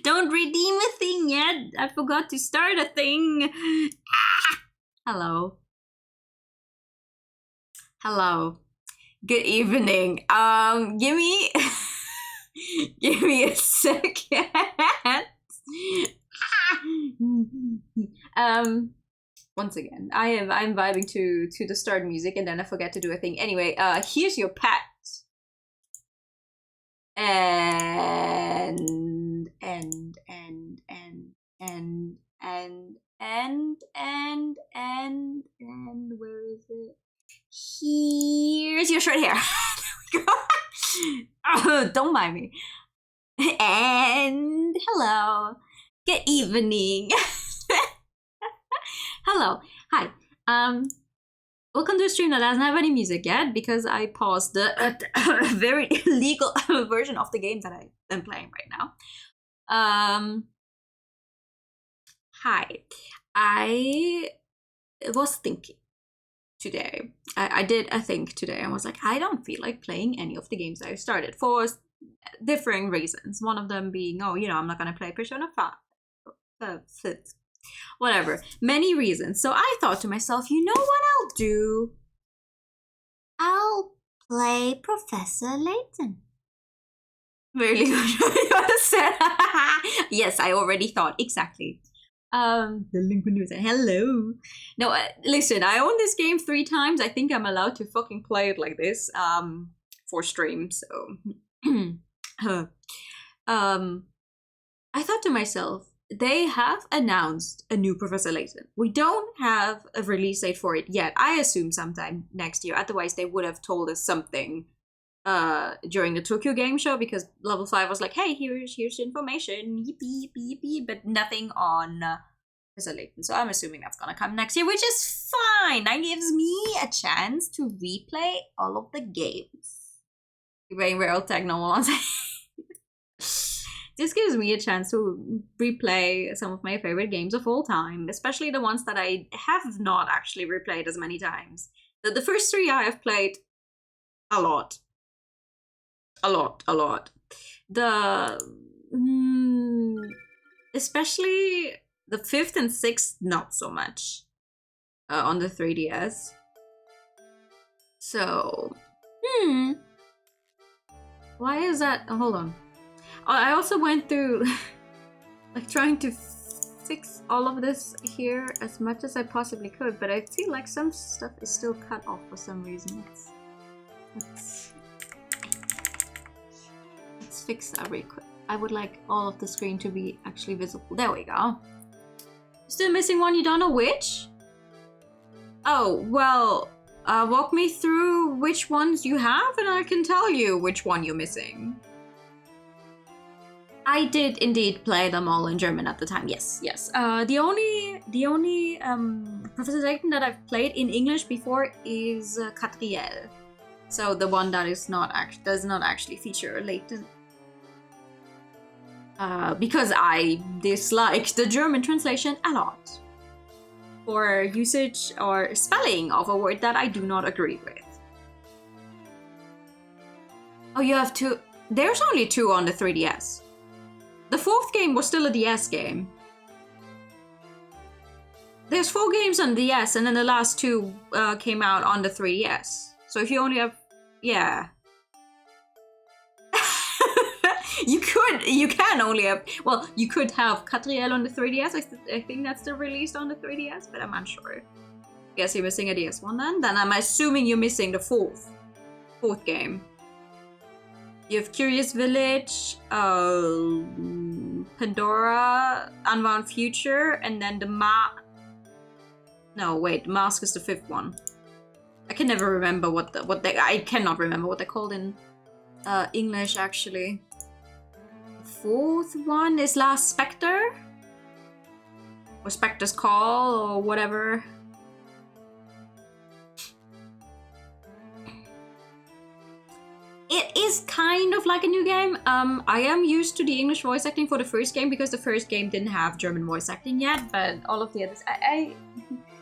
Don't redeem a thing yet. I forgot to start a thing. Hello. Hello. Good evening. Give me give me a second. Once again, I'm vibing to the start music and then I forget to do a thing. Anyway, here's your pet. And where is it? Here's your short hair. Oh, don't mind me. And hello. Good evening. Hello. Hi. Welcome to a stream that doesn't have any music yet because I paused the very illegal version of the game that I am playing right now. Hi. I was thinking today. I did a think today and was like, I don't feel like playing any of the games I started for differing reasons. One of them being, oh, I'm not going to play Persona 5. Whatever. Many reasons. So I thought to myself, you know what I'll do? I'll play Professor Layton. Really? You understand? Yes, I already thought. Exactly. The link when you said hello. No, listen, I own this game 3 times. I think I'm allowed to fucking play it like this for stream, so I thought to myself, they have announced a new Professor Layton. We don't have a release date for it yet. I assume sometime next year. Otherwise, they would have told us something during the Tokyo Game Show, because Level 5 was like, hey, here's information, yippee, yippee, yippee, but nothing on Professor Layton. So I'm assuming that's gonna come next year, which is fine. That gives me a chance to replay all of the games. Rain Rail Techno on. This gives me a chance to replay some of my favorite games of all time, especially the ones that I have not actually replayed as many times. The first 3 I have played a lot. A lot. Especially the 5th and 6th, not so much on the 3DS. So, why is that? Oh, hold on. I also went through like trying to fix all of this here as much as I possibly could, but I feel like some stuff is still cut off for some reason. Let's fix that real quick. I would like all of the screen to be actually visible. There we go. Still missing one, you don't know which? Oh, well, walk me through which ones you have and I can tell you which one you're missing. I did indeed play them all in German at the time. Yes, yes. The only Professor Layton that I've played in English before is Catriel. So the one that does not actually feature Layton. Because I dislike the German translation a lot for usage or spelling of a word that I do not agree with. Oh, you have two. There's only two on the 3DS. The fourth game was still a DS game. There's 4 games on DS, and then the last 2 came out on the 3DS. So if you only have, yeah. you can only have, well, you could have Catriel on the 3DS. I think that's still released on the 3DS, but I'm unsure. Guess you're missing a DS one then? Then I'm assuming you're missing the fourth game. You have Curious Village, Pandora, Unbound Future, and then the No, wait, Mask is the 5th one. I can never remember I cannot remember what they're called in English actually. The 4th one is Last Spectre, or Spectre's Call, or whatever. It is kind of like a new game. I am used to the English voice acting for the first game because the first game didn't have German voice acting yet, but all of the others,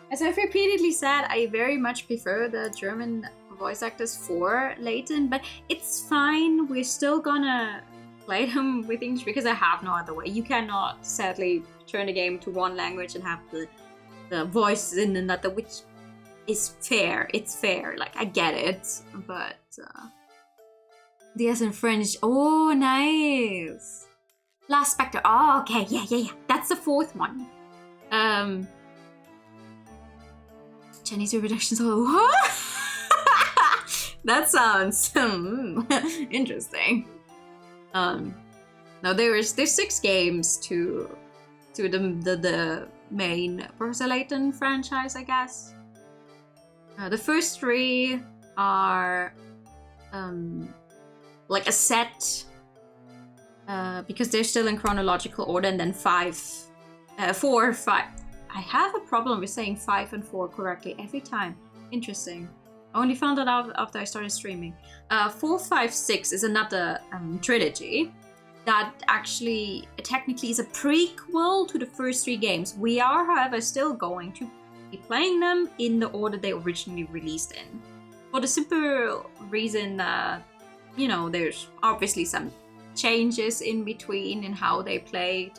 as I've repeatedly said, I very much prefer the German voice actors for Layton, but it's fine. We're still gonna play them with English because I have no other way. You cannot, sadly, turn the game to one language and have the voice in another, which is fair. It's fair. Like, I get it, but DS in French. Oh, nice. Last Spectre. Oh, okay. Yeah. That's the 4th one. Chinese reproductions. Oh, what? That sounds interesting. Now there's 6 games to the main Professor Layton franchise, I guess. The first 3 are like a set, because they're still in chronological order, and then 4, 5. I have a problem with saying 5 and 4 correctly every time. Interesting. I only found that out after I started streaming. 4, 5, 6 is another trilogy that actually technically is a prequel to the first 3 games. We are, however, still going to be playing them in the order they originally released in. For the simple reason that, you know, there's obviously some changes in between in how they play,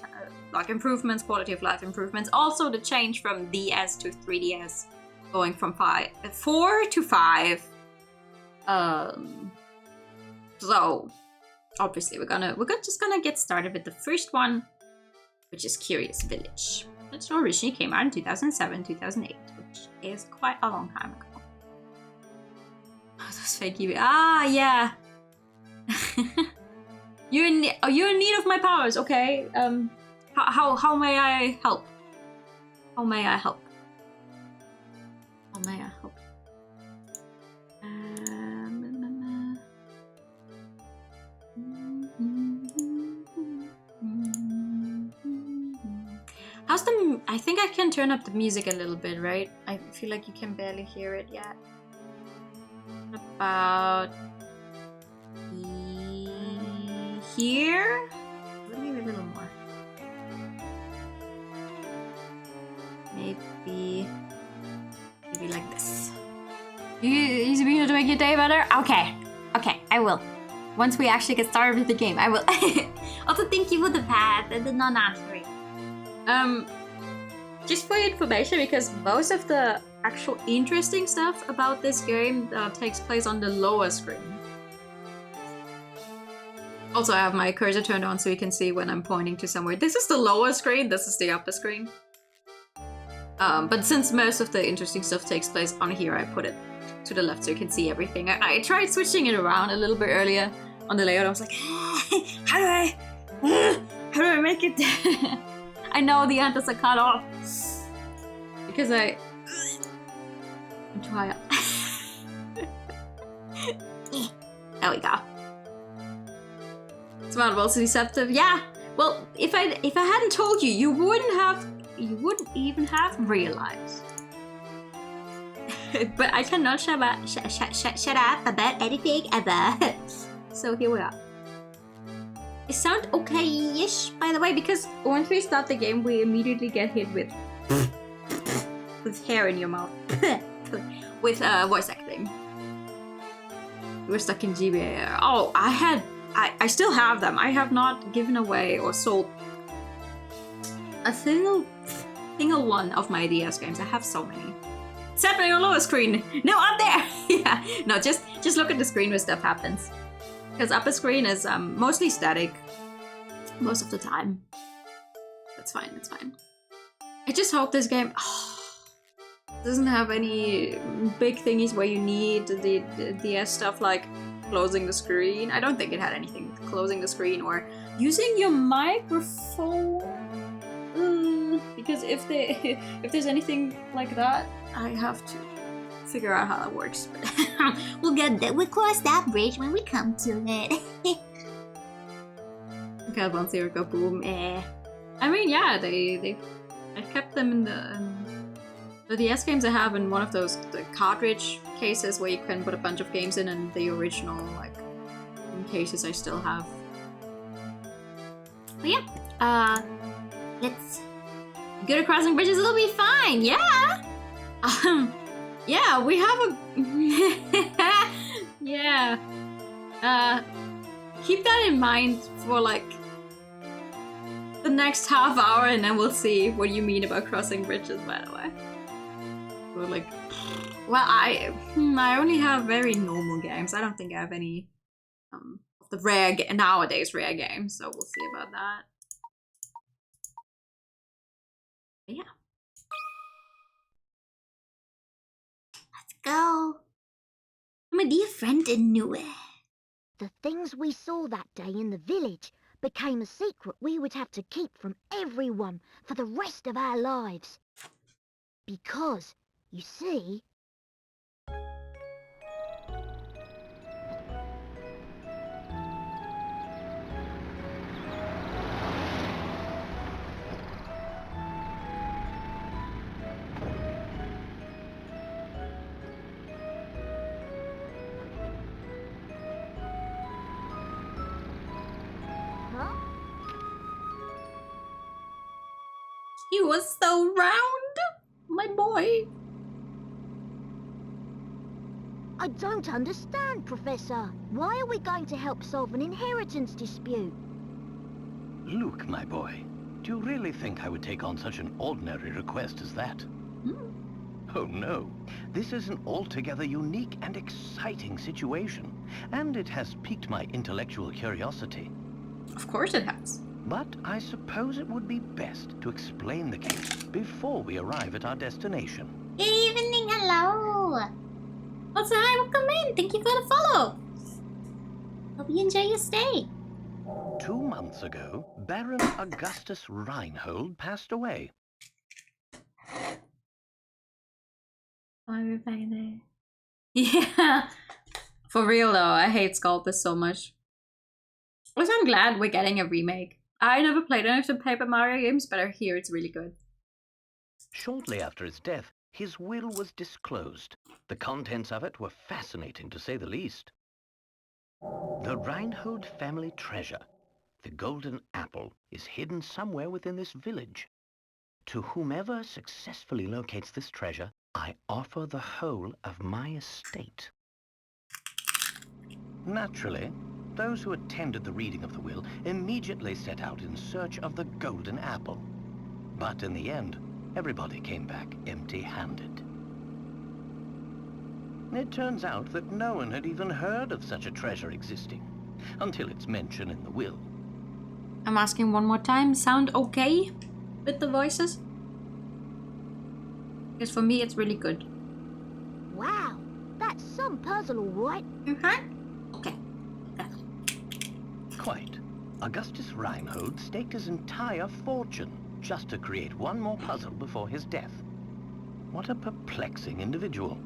like improvements, quality of life improvements. Also the change from DS to 3DS, going from 4 to 5. So obviously we're just gonna get started with the first one, which is Curious Village, which originally came out in 2007, 2008, which is quite a long time ago. Oh, those fake UV. Ah, yeah. You're in need of my powers, okay? How may I help? How may I help? How may I help? How's the? I think I can turn up the music a little bit, right? I feel like you can barely hear it yet. About here? Maybe a little more. Maybe like this. You to make your day better? Okay, I will. Once we actually get started with the game, I will. Also, thank you for the pad. I did not ask for it. Just for your information, because most of the actual interesting stuff about this game takes place on the lower screen. Also, I have my cursor turned on so you can see when I'm pointing to somewhere. This is the lower screen, this is the upper screen. But since most of the interesting stuff takes place on here, I put it to the left so you can see everything. I tried switching it around a little bit earlier on the layout. I was like, how do I make it? I know the antlers are cut off because I'm too high up. There we go. Smart, also deceptive. Yeah, Well, if I hadn't told you, you wouldn't even have realized. But I cannot shut up about anything ever. So here we are. It sounds okay-ish, by the way, because once we start the game, we immediately get hit with hair in your mouth. With voice acting. We're stuck in GBA. Oh, I still have them. I have not given away or sold a single one of my DS games. I have so many. Except on your lower screen. No, up there. Yeah. No, just look at the screen where stuff happens. Because upper screen is mostly static most of the time. That's fine. That's fine. I just hope this game doesn't have any big thingies where you need the DS stuff like closing the screen. I don't think it had anything with closing the screen or using your microphone. Because if there's anything like that, I have to figure out how that works. We'll cross that bridge when we come to it. Okay, once they go boom. I mean, yeah, I kept them in the DS games I have in one of those the cartridge cases where you can put a bunch of games in, and the original like cases I still have. But yeah, let's Good at crossing bridges, it'll be fine. Yeah. Yeah, we have a yeah. Keep that in mind for like the next half hour, and then we'll see what you mean about crossing bridges, by the way. Or like, well, I only have very normal games. I don't think I have any of the nowadays rare games, so we'll see about that. But yeah. Let's go. My dear friend Anue. The things we saw that day in the village became a secret we would have to keep from everyone for the rest of our lives. Because, you see... He was so round, my boy. I don't understand, Professor. Why are we going to help solve an inheritance dispute? Luke, my boy, do you really think I would take on such an ordinary request as that? Oh no, this is an altogether unique and exciting situation, and it has piqued my intellectual curiosity. Of course it has. But I suppose it would be best to explain the case before we arrive at our destination. Good evening, hello. Also, hi, welcome in. Thank you for the follow. Hope you enjoy your stay. 2 months ago, Baron Augustus Reinhold passed away. Why are we back there? Yeah. For real though, I hate Sculptus so much. Also, I'm glad we're getting a remake. I never played any of the Paper Mario games, but I hear it's really good. Shortly after his death, his will was disclosed. The contents of it were fascinating, to say the least. The Reinhold family treasure, the golden apple, is hidden somewhere within this village. To whomever successfully locates this treasure, I offer the whole of my estate. Naturally, those who attended the reading of the will immediately set out in search of the golden apple. But in the end, everybody came back empty-handed. It turns out that no one had even heard of such a treasure existing, until its mention in the will. I'm asking one more time, sound okay with the voices? Because for me it's really good. Wow, that's some puzzle, all right. Okay. Quite. Augustus Reinhold staked his entire fortune just to create one more puzzle before his death. What a perplexing individual.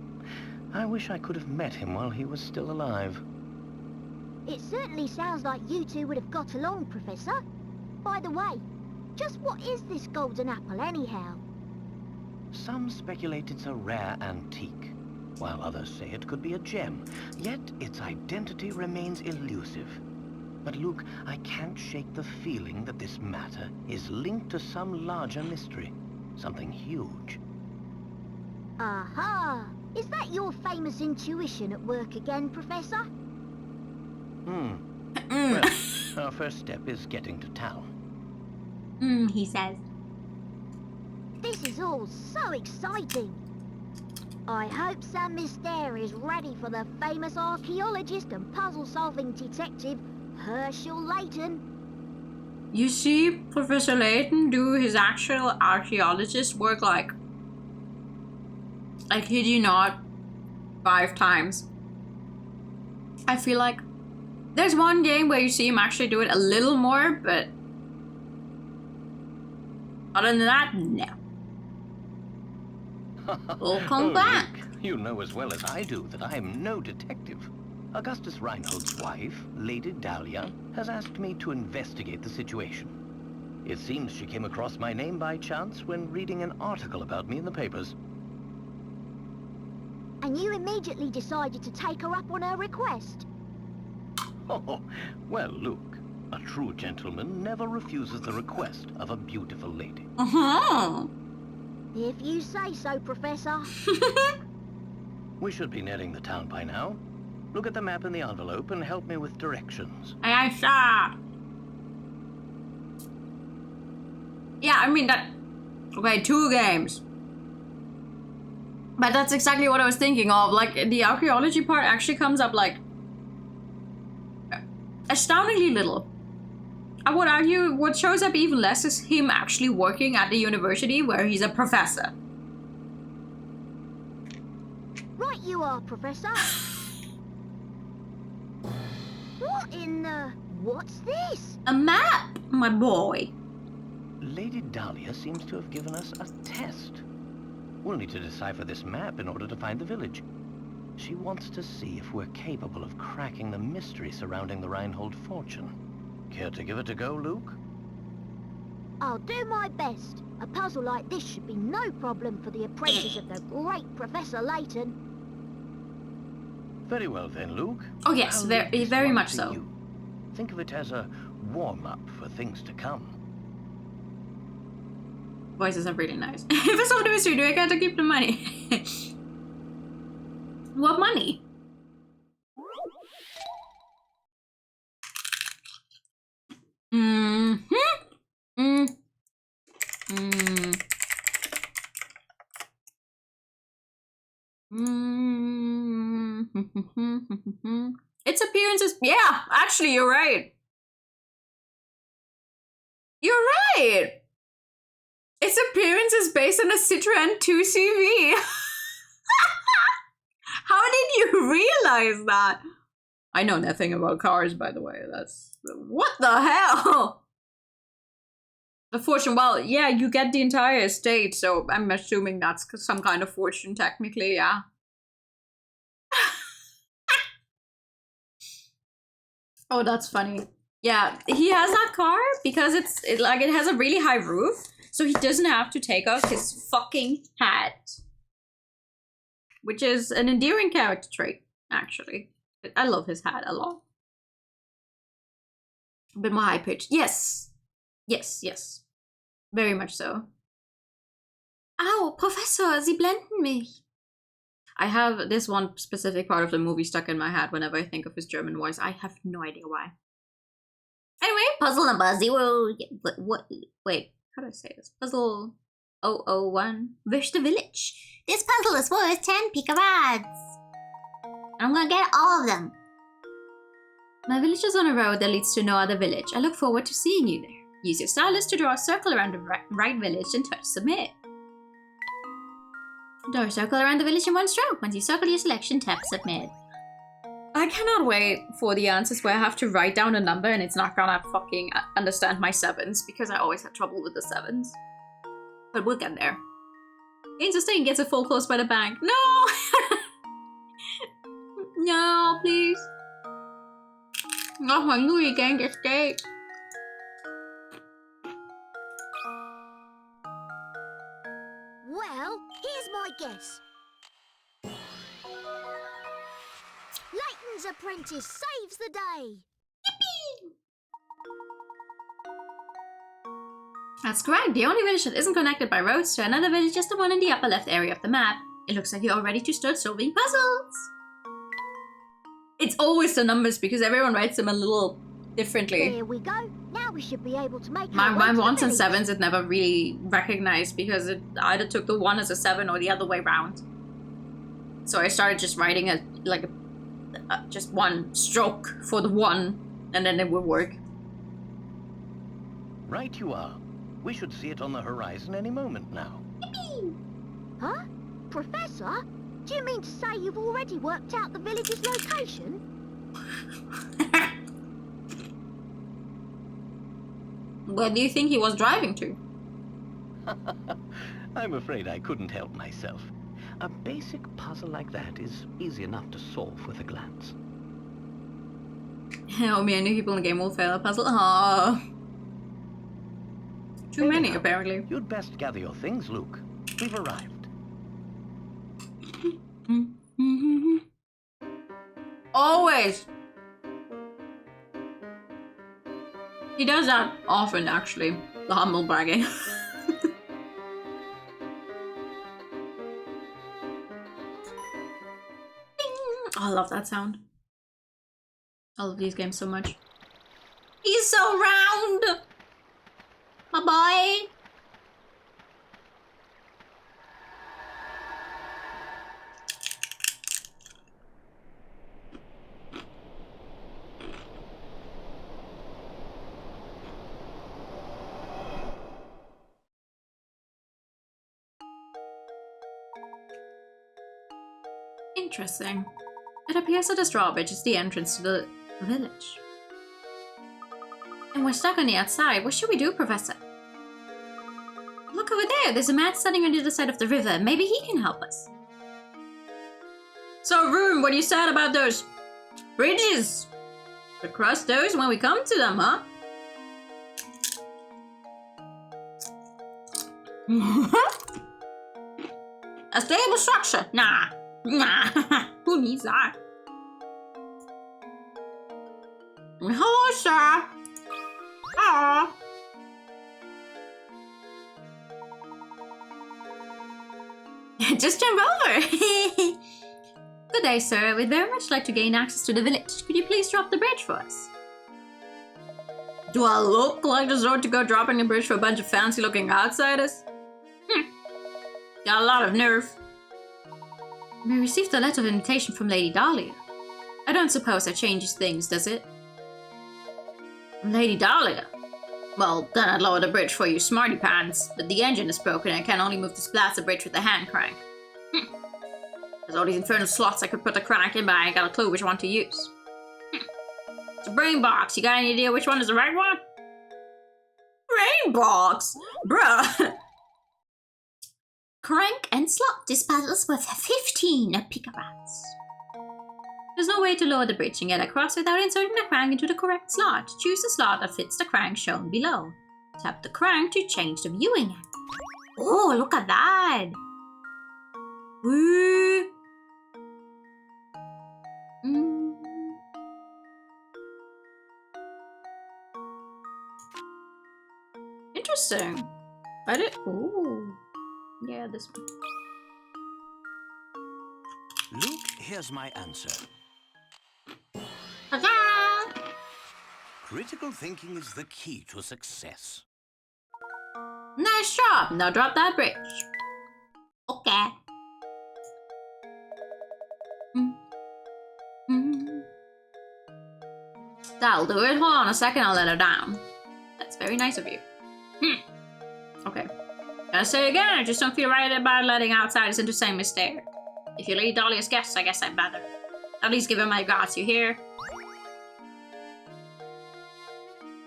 I wish I could have met him while he was still alive. It certainly sounds like you two would have got along, Professor. By the way, just what is this golden apple anyhow? Some speculate it's a rare antique, while others say it could be a gem. Yet its identity remains elusive. But Luke, I can't shake the feeling that this matter is linked to some larger mystery. Something huge. Aha! Is that your famous intuition at work again, Professor? Well, our first step is getting to town. He says. This is all so exciting. I hope Sam Myster is ready for the famous archaeologist and puzzle-solving detective Herschel Layton. You see Professor Layton do his actual archaeologist work like I kid you not, 5 times. I feel like there's one game where you see him actually do it a little more, but other than that, no. We'll come back. Luke, you know as well as I do that I am no detective. Augustus Reinhold's wife, Lady Dahlia, has asked me to investigate the situation. It seems she came across my name by chance when reading an article about me in the papers. And you immediately decided to take her up on her request? Oh, well, Luke, a true gentleman never refuses the request of a beautiful lady. If you say so, Professor. We should be nearing the town by now. Look at the map in the envelope and help me with directions. I saw. Yeah, I mean that. Okay, 2 games. But that's exactly what I was thinking of. Like, the archaeology part actually comes up, like, astoundingly little. I would argue what shows up even less is him actually working at the university where he's a professor. Right you are, Professor. What in the... What's this? A map, my boy. Lady Dahlia seems to have given us a test. We'll need to decipher this map in order to find the village. She wants to see if we're capable of cracking the mystery surrounding the Reinhold fortune. Care to give it a go, Luke? I'll do my best. A puzzle like this should be no problem for the apprentice of the great Professor Layton. Very well then, Luke. Oh yes, I'll very, leave this very one much to so. you. Think of it as a warm-up for things to come. Voices are really nice. If I solve the mystery, do I get to keep the money? What money? Its appearances. Yeah, actually, you're right. You're right. Its appearance is based on a Citroen 2CV. How did you realize that? I know nothing about cars, by the way. That's... What the hell? The fortune, well, yeah, you get the entire estate, so I'm assuming that's some kind of fortune, technically, yeah. Oh, that's funny. Yeah, he has that car because it has a really high roof, so he doesn't have to take off his fucking hat. Which is an endearing character trait, actually. I love his hat a lot. A bit more high-pitched. Yes. Yes, yes. Very much so. Ow, Professor, Sie blenden mich. I have this one specific part of the movie stuck in my head whenever I think of his German voice. I have no idea why. Anyway, puzzle number 0... Wait, how do I say this? Puzzle 001. Where's the village? This puzzle is worth 10 picarods. I'm gonna get all of them. My village is on a road that leads to no other village. I look forward to seeing you there. Use your stylus to draw a circle around the right village and touch submit. Draw a circle around the village in one stroke. Once you circle your selection, tap submit. I cannot wait for the answers where I have to write down a number and it's not gonna fucking understand my 7s because I always had trouble with the 7s. But we'll get there. Interesting, gets a full course by the bank. No! No, please. Not hungry again, get steak. Apprentice! Layton's apprentice saves the day! That's correct. The only village that isn't connected by roads to another village is the one in the upper left area of the map. It looks like you're all ready to start solving puzzles. It's always the numbers because everyone writes them a little differently. There we go. Now we should be able to make My our way to the ones and village. sevens it never really recognized because it either took the 1 as a 7 or the other way round. So I started just writing just one stroke for the 1 and then it would work. Right you are. We should see it on the horizon any moment now. Huh? Professor? Do you mean to say you've already worked out the village's location? Where do you think he was driving to? I'm afraid I couldn't help myself. A basic puzzle like that is easy enough to solve with a glance. Oh, me, I knew people in the game will fail a puzzle. Aww. Too many, Anyhow, apparently. You'd best gather your things, Luke. We've arrived. Always! He does that often, actually. The humble bragging. Oh, I love that sound. I love these games so much. He's so round! My boy! Interesting. It appears that this drawbridge is the entrance to the village. And we're stuck on the outside. What should we do, Professor? Look over there. There's a man standing on the other side of the river. Maybe he can help us. So, Rune, what you said about those bridges? We cross those when we come to them, huh? A stable structure? Nah. Nah. Who needs that? Hello, sir. Aww. Just jump over. Good day, sir. We'd very much like to gain access to the village. Could you please drop the bridge for us? Do I look like the sort to go dropping the bridge for a bunch of fancy-looking outsiders? Got a lot of nerve. We received a letter of invitation from Lady Dahlia. I don't suppose that changes things, does it? Lady Dahlia? Well, then I'd lower the bridge for you smarty pants, but the engine is broken and I can only move this blasted bridge with the hand crank. There's all these infernal slots I could put the crank in, but I ain't got a clue which one to use. It's a brain box. You got any idea which one is the right one? Brain box? Bruh. Crank and slot. This puzzle's worth 15 picarats. There's no way to lower the bridge and get across without inserting the crank into the correct slot. Choose the slot that fits the crank shown below. Tap the crank to change the viewing angle. Oh, look at that. Woo! Interesting. I did. Ooh. Yeah, this one. Luke, here's my answer. Ta-da! Critical thinking is the key to success. Nice job. Now drop that bridge. Okay. That'll do it. Hold on a second. I'll let her down. That's very nice of you. Okay. Gotta say again, I just don't feel right about letting outsiders into St. Mystere. If you lead Dahlia's guests, I guess I'd better. At least give him my regards, you hear?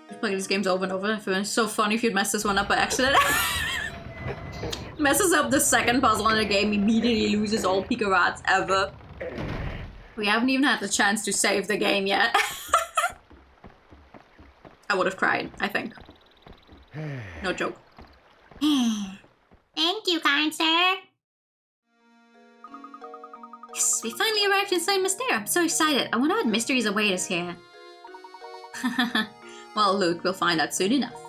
I've played these games over and over. It's so funny if you'd mess this one up by accident. Messes up the second puzzle in the game, immediately loses all picarats ever. We haven't even had the chance to save the game yet. I would have cried, I think. No joke. Thank you, kind sir. we finally arrived inside Mysteria. I'm so excited. I wonder what mysteries await us here. Well, look, we'll find out soon enough.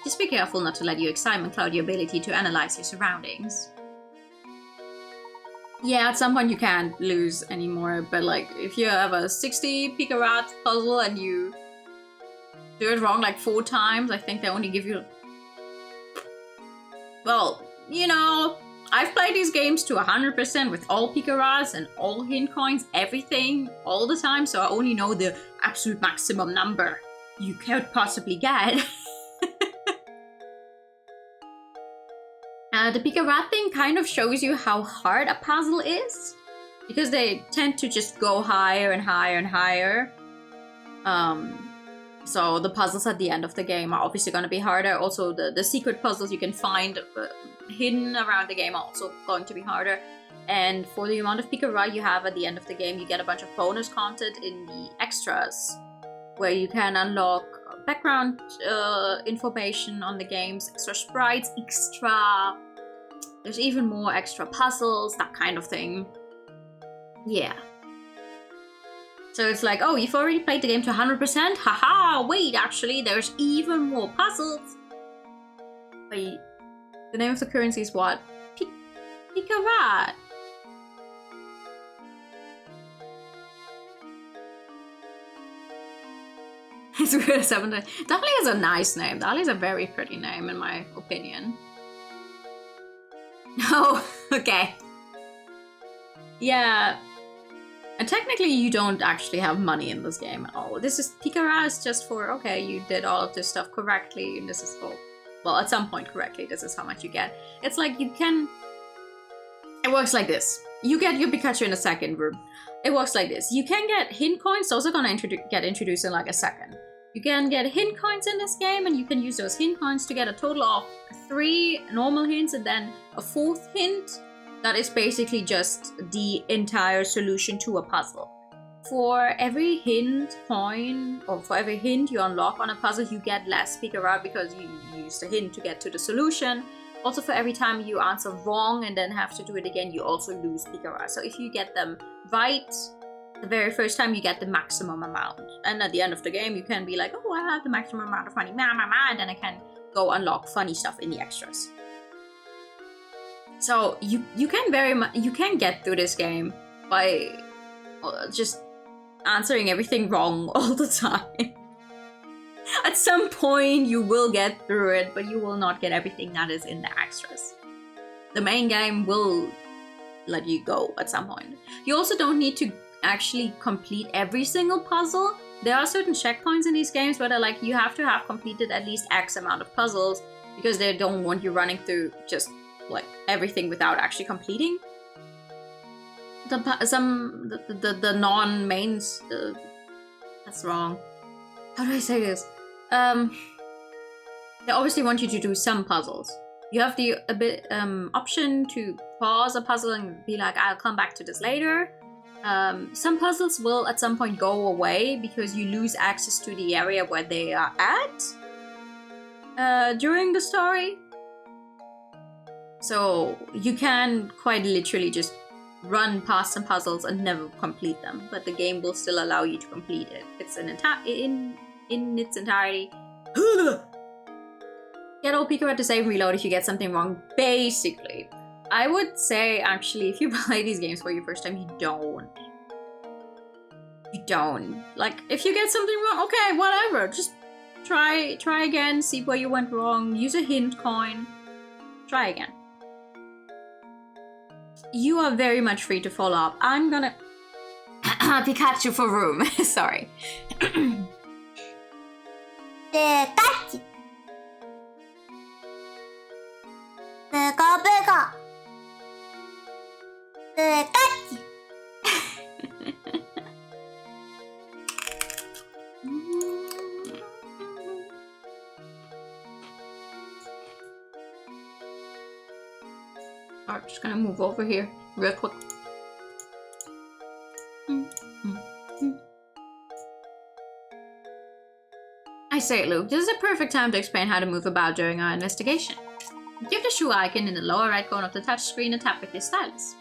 Just be careful not to let your excitement cloud your ability to analyze your surroundings. Yeah, at some point you can't lose anymore, but like, if you have a 60 Pika Rat puzzle and you do it wrong like 4 times, I think they only give you... Well, you know, I've played these games to 100% with all Pika Rats and all hint coins, everything, all the time, so I only know the absolute maximum number you could possibly get. The Pika Rat thing kind of shows you how hard a puzzle is, because they tend to just go higher and higher and higher. So the puzzles at the end of the game are obviously going to be harder. Also, the secret puzzles you can find hidden around the game are also going to be harder. And for the amount of Pika Rat you have at the end of the game, you get a bunch of bonus content in the extras, where you can unlock background information on the games, extra sprites, there's even more extra puzzles, that kind of thing. Yeah. So it's like, oh, you've already played the game to 100%? Haha, wait, actually, there's even more puzzles. Wait, the name of the currency is what? Pika Rat. It's weird. Definitely is a nice name. Dali is a very pretty name, in my opinion. Oh, okay. Yeah. And technically, you don't actually have money in this game at all. This is Pika Rat is just for, okay, you did all of this stuff correctly, and this is well, at some point correctly, this is how much you get. It's like you can... It works like this. You get your Pikachu in a second room. It works like this. You can get hint coins. Those are going to get introduced in like a second. You can get hint coins in this game, and you can use those hint coins to get a total of 3 normal hints and then a 4th hint. That is basically just the entire solution to a puzzle. For every hint coin, or for every hint you unlock on a puzzle, you get less Pika Rat because you used a hint to get to the solution. Also, for every time you answer wrong and then have to do it again, you also lose Pika Rat. So if you get them right the very first time, you get the maximum amount. And at the end of the game, you can be like, oh, I have the maximum amount of money, and then I can go unlock funny stuff in the extras. So you can get through this game by just answering everything wrong all the time. At some point you will get through it, but you will not get everything that is in the extras. The main game will let you go at some point. You also don't need to actually complete every single puzzle. There are certain checkpoints in these games where they're like, you have to have completed at least X amount of puzzles, because they don't want you running through just like everything without actually completing the non-mains. That's wrong. How do I say this? They obviously want you to do some puzzles. You have the option to pause a puzzle and be like, I'll come back to this later. Some puzzles will at some point go away because you lose access to the area where they are at during the story. So you can quite literally just run past some puzzles and never complete them, but the game will still allow you to complete it. It's in its entirety. Get all Pika Rat to save and reload if you get something wrong. Basically, I would say actually, if you play these games for your first time, you don't. Like, if you get something wrong, okay, whatever. Just try again, see where you went wrong, use a hint coin, try again. You are very much free to follow up. I'm gonna Pikachu for room. Sorry. Pikachu. Pika Pika. Pikachu. Alright, just gonna move over here real quick. I say, Luke, this is a perfect time to explain how to move about during our investigation. Give the shoe icon in the lower right corner of the touchscreen a tap with your stylus.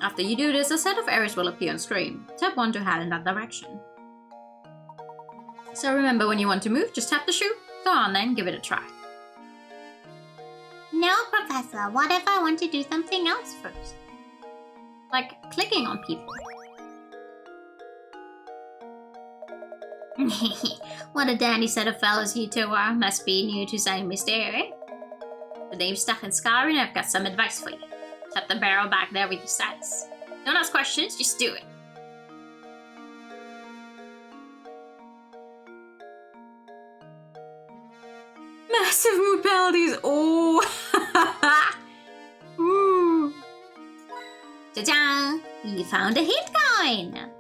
After you do this, a set of arrows will appear on screen. Tap 1 to head in that direction. So remember, when you want to move, just tap the shoe. Go on then, give it a try. No, Professor. What if I want to do something else first? Like clicking on people. What a dandy set of fellows you two are. Must be new to Saint Mystery. Today you're stuck in Skyrim, I've got some advice for you. Tap the barrel back there with your stats. Don't ask questions, just do it. Massive mood penalties. Oh. Ooh. Ta-da! You found a hint coin!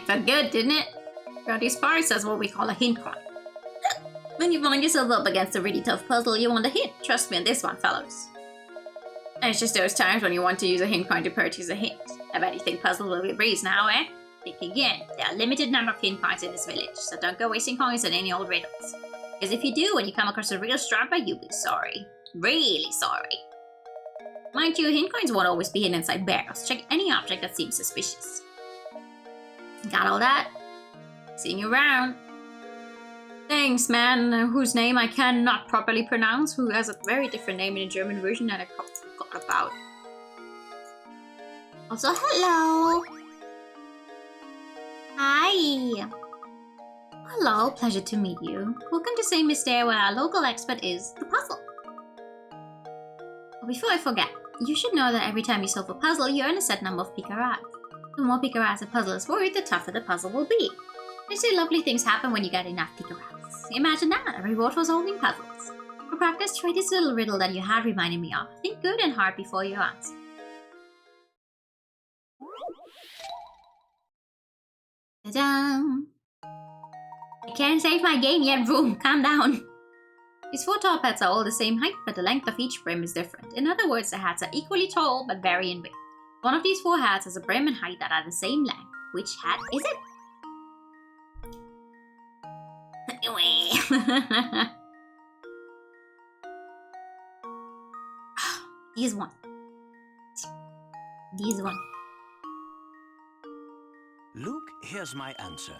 Felt good, didn't it? Brody Sparks says what we call a hint coin. When you find yourself up against a really tough puzzle, you want a hint. Trust me on this one, fellows. And it's just those times when you want to use a hint coin to purchase a hint. I bet you think puzzle will be a breeze now, eh? Think again. There are a limited number of hint coins in this village, so don't go wasting coins on any old riddles. Because if you do, when you come across a real strapper, you'll be sorry. Really sorry. Mind you, hint coins won't always be hidden inside barrels. Check any object that seems suspicious. Got all that? Seeing you around. Thanks, man, whose name I cannot properly pronounce, who has a very different name in the German version that I forgot about. Also, hello! Hi! Hello, pleasure to meet you. Welcome to Saint Mystery, where our local expert is the puzzle. Before I forget, you should know that every time you solve a puzzle, you earn a set number of picarats. The more picarats a puzzle is worth, the tougher the puzzle will be. They say lovely things happen when you get enough picarats. Imagine that, a reward for solving puzzles. For practice, try this little riddle that you had reminded me of. Think good and hard before you answer. Ta-da! I can't save my game yet, Vroom. Calm down. These 4 top hats are all the same height, but the length of each brim is different. In other words, the hats are equally tall, but vary in width. One of these 4 hats has a brim and height that are the same length. Which hat is it? These one. These one. Luke, here's my answer.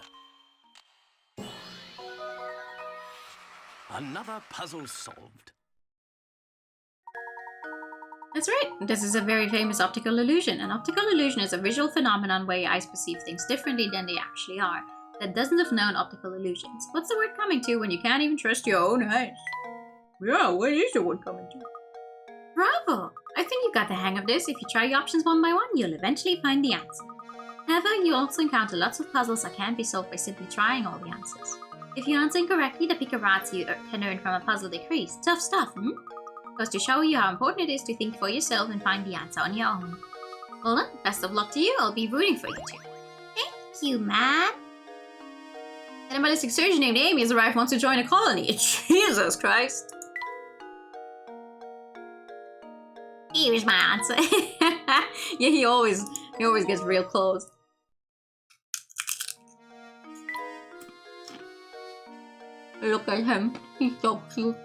Another puzzle solved. That's right. This is a very famous optical illusion. An optical illusion is a visual phenomenon where your eyes perceive things differently than they actually are. There are dozens of known optical illusions. What's the word coming to when you can't even trust your own eyes? Yeah, what is the word coming to? Bravo! I think you got the hang of this. If you try your options one by one, you'll eventually find the answer. However, you also encounter lots of puzzles that can't be solved by simply trying all the answers. If you answer incorrectly, the picarats you can earn from a puzzle decrease. Tough stuff, hmm? Goes to show you how important it is to think for yourself and find the answer on your own. Well then, best of luck to you. I'll be rooting for you too. Thank you, Matt. An animalistic surgeon named Amy has arrived, wants to join a colony. Jesus Christ. Here's my answer. Yeah, he always gets real close. Look at him. He's so cute.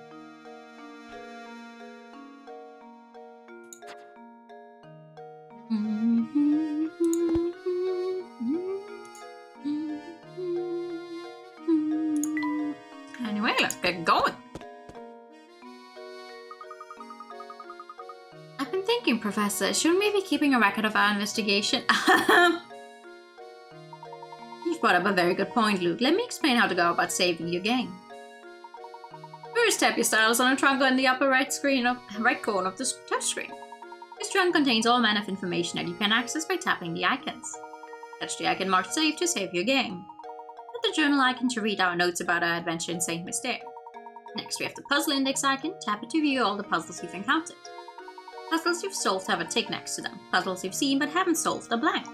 Anyway, let's get going. I've been thinking, Professor, shouldn't we be keeping a record of our investigation? You've brought up a very good point, Luke. Let me explain how to go about saving your game. First, tap your stylus on a trunk in the upper right corner of the touchscreen. This trunk contains all manner of information that you can access by tapping the icons. Touch the icon marked Save to save your game. Tap the journal icon to read our notes about our adventure in Saint Mystery. Next, we have the puzzle index icon. Tap it to view all the puzzles you've encountered. Puzzles you've solved have a tick next to them. Puzzles you've seen but haven't solved are blank.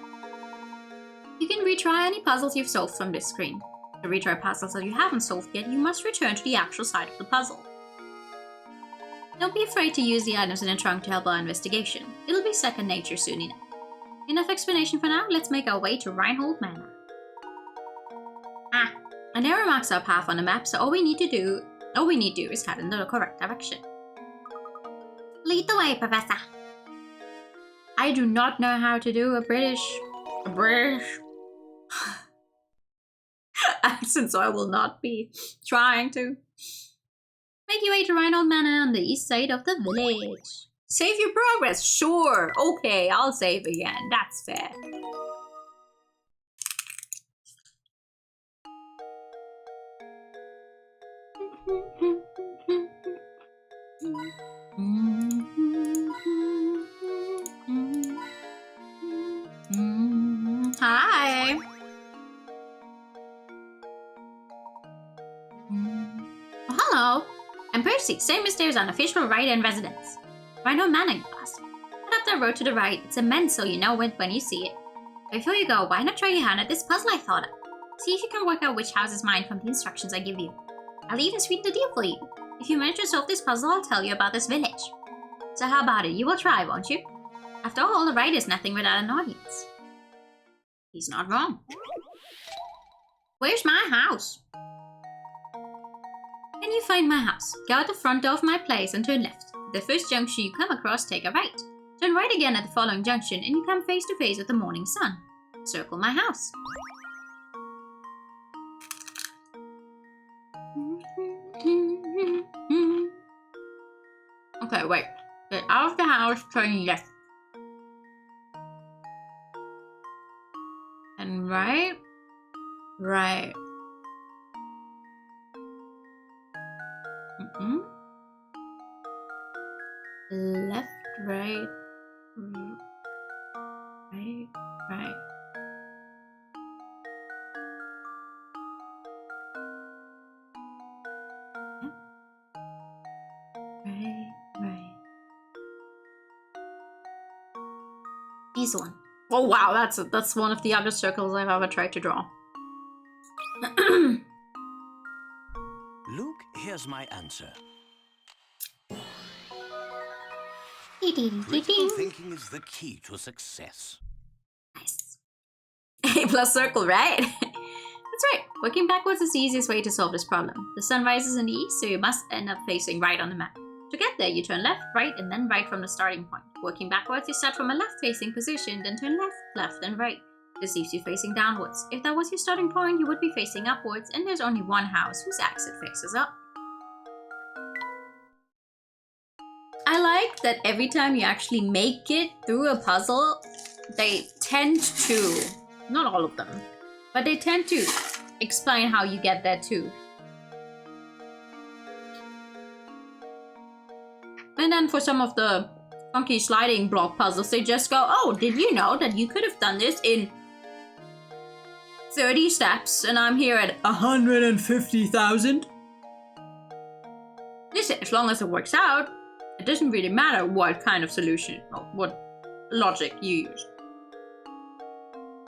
You can retry any puzzles you've solved from this screen. To retry puzzles that you haven't solved yet, you must return to the actual side of the puzzle. Don't be afraid to use the items in the trunk to help our investigation. It'll be second nature soon enough. Enough explanation for now, let's make our way to Reinhold Manor. An arrow marks our path on the map, so all we need to do is head in the correct direction. Lead the way, Professor. I do not know how to do a British accent, so I will not be trying to. Make your way to Reinhold Manor on the east side of the village. Save your progress, sure. Okay, I'll save again. That's fair. Hi. Oh, hello. I'm Percy, same as there's unofficial write-in residence. Reinhold Manor, you ask. Head up the road to the right. It's immense, so you know it when you see it. Before you go, why not try your hand at this puzzle I thought of? See if you can work out which house is mine from the instructions I give you. I'll even sweeten the deal for you. If you manage to solve this puzzle, I'll tell you about this village. So how about it? You will try, won't you? After all, a write is nothing without an audience. He's not wrong. Where's my house? When you find my house, go out the front door of my place and turn left. The first junction you come across, take a right. Turn right again at the following junction and you come face to face with the morning sun. Circle my house. Okay, wait. Get out of the house, turn left. And right. Right. Left, right. Right, right. Right. This one. Oh wow, that's one of the other circles I've ever tried to draw. Luke, here's my answer. Dee-dee-dee-dee-dee. Critical thinking is the key to success. Nice. A plus circle, right? That's right. Working backwards is the easiest way to solve this problem. The sun rises in the east, so you must end up facing right on the map. To get there, you turn left, right, and then right from the starting point. Working backwards, you start from a left-facing position, then turn left, left, and right. This leaves you facing downwards. If that was your starting point, you would be facing upwards, and there's only one house whose exit faces up. I like that every time you actually make it through a puzzle, they tend to, not all of them, but they tend to explain how you get there too. And then for some of the funky sliding block puzzles, they just go, oh, did you know that you could have done this in 30 steps and I'm here at 150,000? Listen, as long as it works out, it doesn't really matter what kind of solution or what logic you use.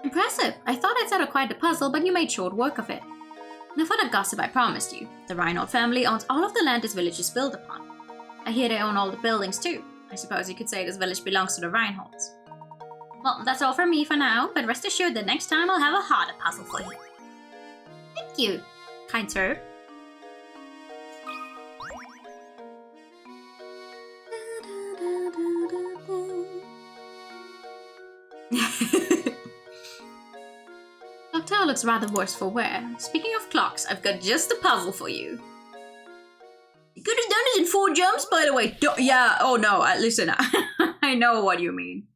Impressive. I thought I'd settled quite the puzzle, but you made short work of it. Now for the gossip I promised you. The Reinhold family owns all of the land this village is built upon. I hear they own all the buildings too. I suppose you could say this village belongs to the Reinholds. Well, that's all from me for now, but rest assured that next time I'll have a harder puzzle for you. Thank you, kind sir. Clock tower looks rather worse for wear. Speaking of clocks, I've got just a puzzle for you. You could have done it in 4 jumps, by the way. Yeah, oh no, listen, I know what you mean.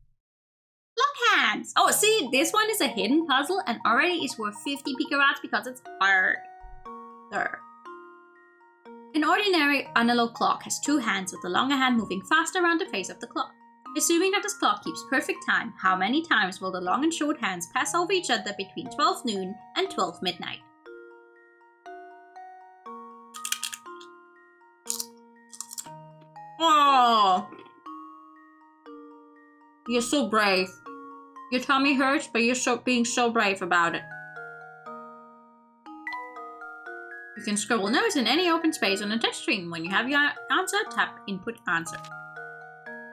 Lock hands! Oh, see, this one is a hidden puzzle and already is worth 50 picarats because it's hard. There. An ordinary analog clock has 2 hands with the longer hand moving fast around the face of the clock. Assuming that this clock keeps perfect time, how many times will the long and short hands pass over each other between 12 noon and 12 midnight? Oh, you're so brave. Your tummy hurts, but you're being so brave about it. You can scribble notes in any open space on a touchscreen. When you have your answer, tap Input Answer.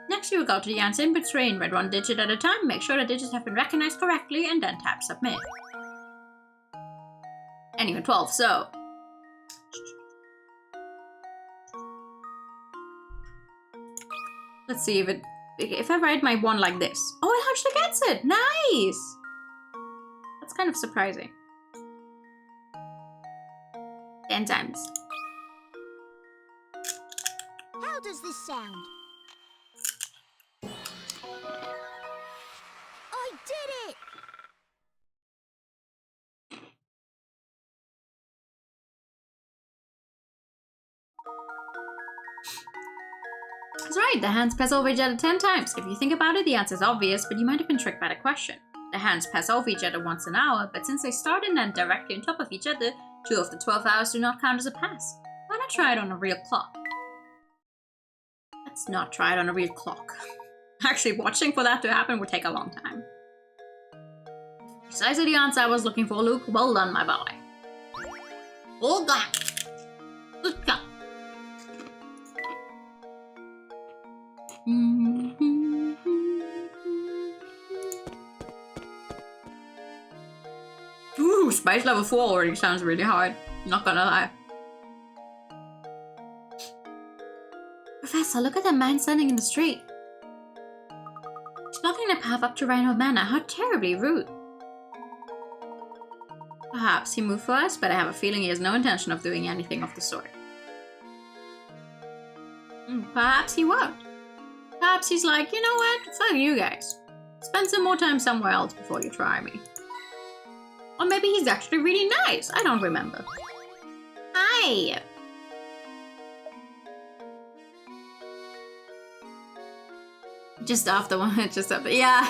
Next, you will go to the answer input screen, read 1 digit at a time, make sure the digits have been recognized correctly, and then tap Submit. Anyway, 12, so. Let's see if I write my one like this. Oh, it actually gets it. Nice. That's kind of surprising. 10 times. How does this sound? I did it! That's right, the hands pass over each other 10 times. If you think about it, the answer is obvious, but you might have been tricked by the question. The hands pass over each other once an hour, but since they start and end directly on top of each other, 2 of the 12 hours do not count as a pass. Why not try it on a real clock? Let's not try it on a real clock. Actually, watching for that to happen would take a long time. Precisely the answer I was looking for, Luke. Well done, my boy. All done. Good job. Ooh, spice level 4 already sounds really hard. Not gonna lie. Professor, look at that man standing in the street. He's blocking the path up to Rhino Manor. How terribly rude. Perhaps he moved for us, but I have a feeling he has no intention of doing anything of the sort. Perhaps he won't. Perhaps he's like, you know what? Fuck you guys. Spend some more time somewhere else before you try me. Or maybe he's actually really nice. I don't remember. Hi! Just after one, just after, yeah.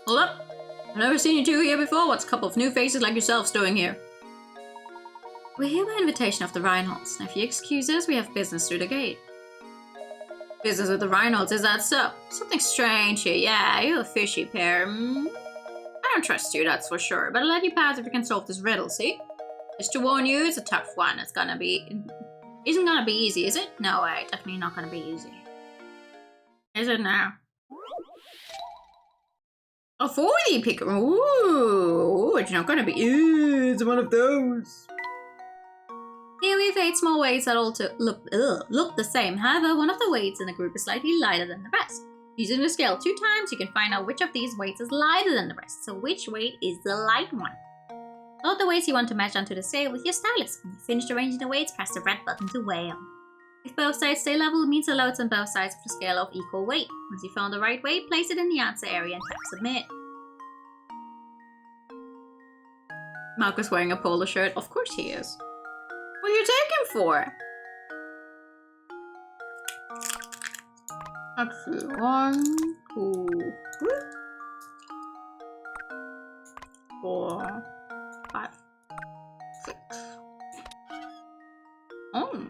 Hold up. I've never seen you two here before. What's a couple of new faces like yourselves doing here? We're here by invitation of the Reinholds. Now, if you excuse us, we have business through the gate. Business with the Reinholds, is that so? Something strange here. Yeah, you're a fishy pair. I don't trust you, that's for sure. But I'll let you pass if you can solve this riddle, see? Just to warn you, it's a tough one. Isn't gonna be easy, is it? No way, definitely not gonna be easy. Is it now? A 40 picker. Ooh, it's not gonna be. Ooh, it's one of those. Here we have 8 small weights that all look the same. However, one of the weights in the group is slightly lighter than the rest. Using the scale 2 times, you can find out which of these weights is lighter than the rest. So which weight is the light one? Load the weights you want to match onto the scale with your stylus. When you finish arranging the weights, press the red button to weigh on. If both sides stay level, it means the loads on both sides of the scale are of equal weight. Once you found the right weight, place it in the answer area and tap submit. Marco's wearing a polo shirt. Of course he is. What are you taking for? Let's see. 1, 2, 3, 4, 5, 6. Oh.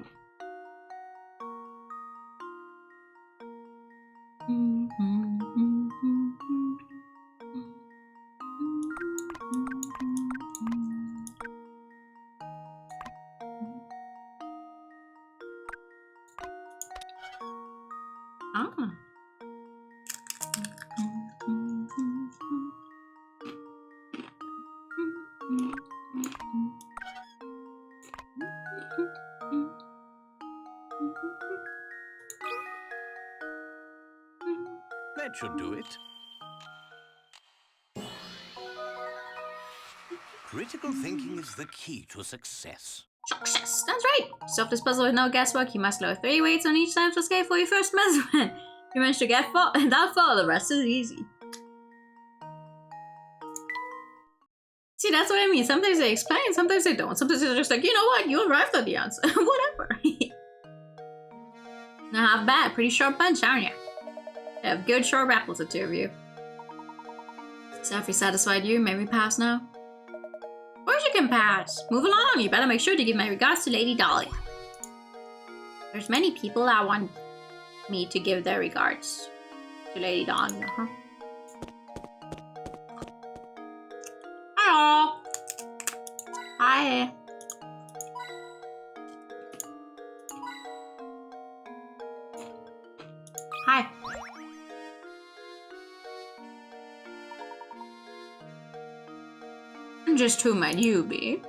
That should do it. Critical thinking is the key to success. Success! That's right! To solve this puzzle with no guesswork, you must lower 3 weights on each side of the scale for your first measurement. If you manage to get that far, the rest is easy. See, that's what I mean. Sometimes they explain, sometimes they don't. Sometimes they're just like, you know what? You arrived at the answer. Whatever. Not half bad. Pretty sharp bunch, aren't you? You have good sharp apples, the two of you. So if you satisfied you, maybe pass now? Of course you can pass. Move along. You better make sure to give my regards to Lady Dolly. There's many people that want me to give their regards to Lady Dolly, huh? Hello. Hi. Hi. Just who might you be?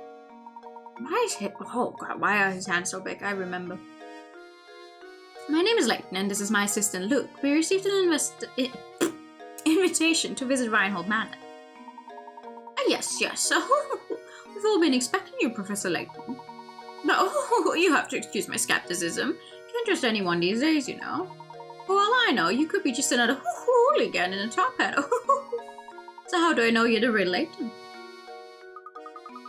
Why is it? Oh god, why are his hands so big? I remember. My name is Layton, and this is my assistant Luke. We received an invitation to visit Reinhold Manor. Yes. We've all been expecting you, Professor Layton. No, you have to excuse my skepticism. Can't trust anyone these days, you know. For all I know, you could be just another hooligan in a top hat. So how do I know you're the real Layton?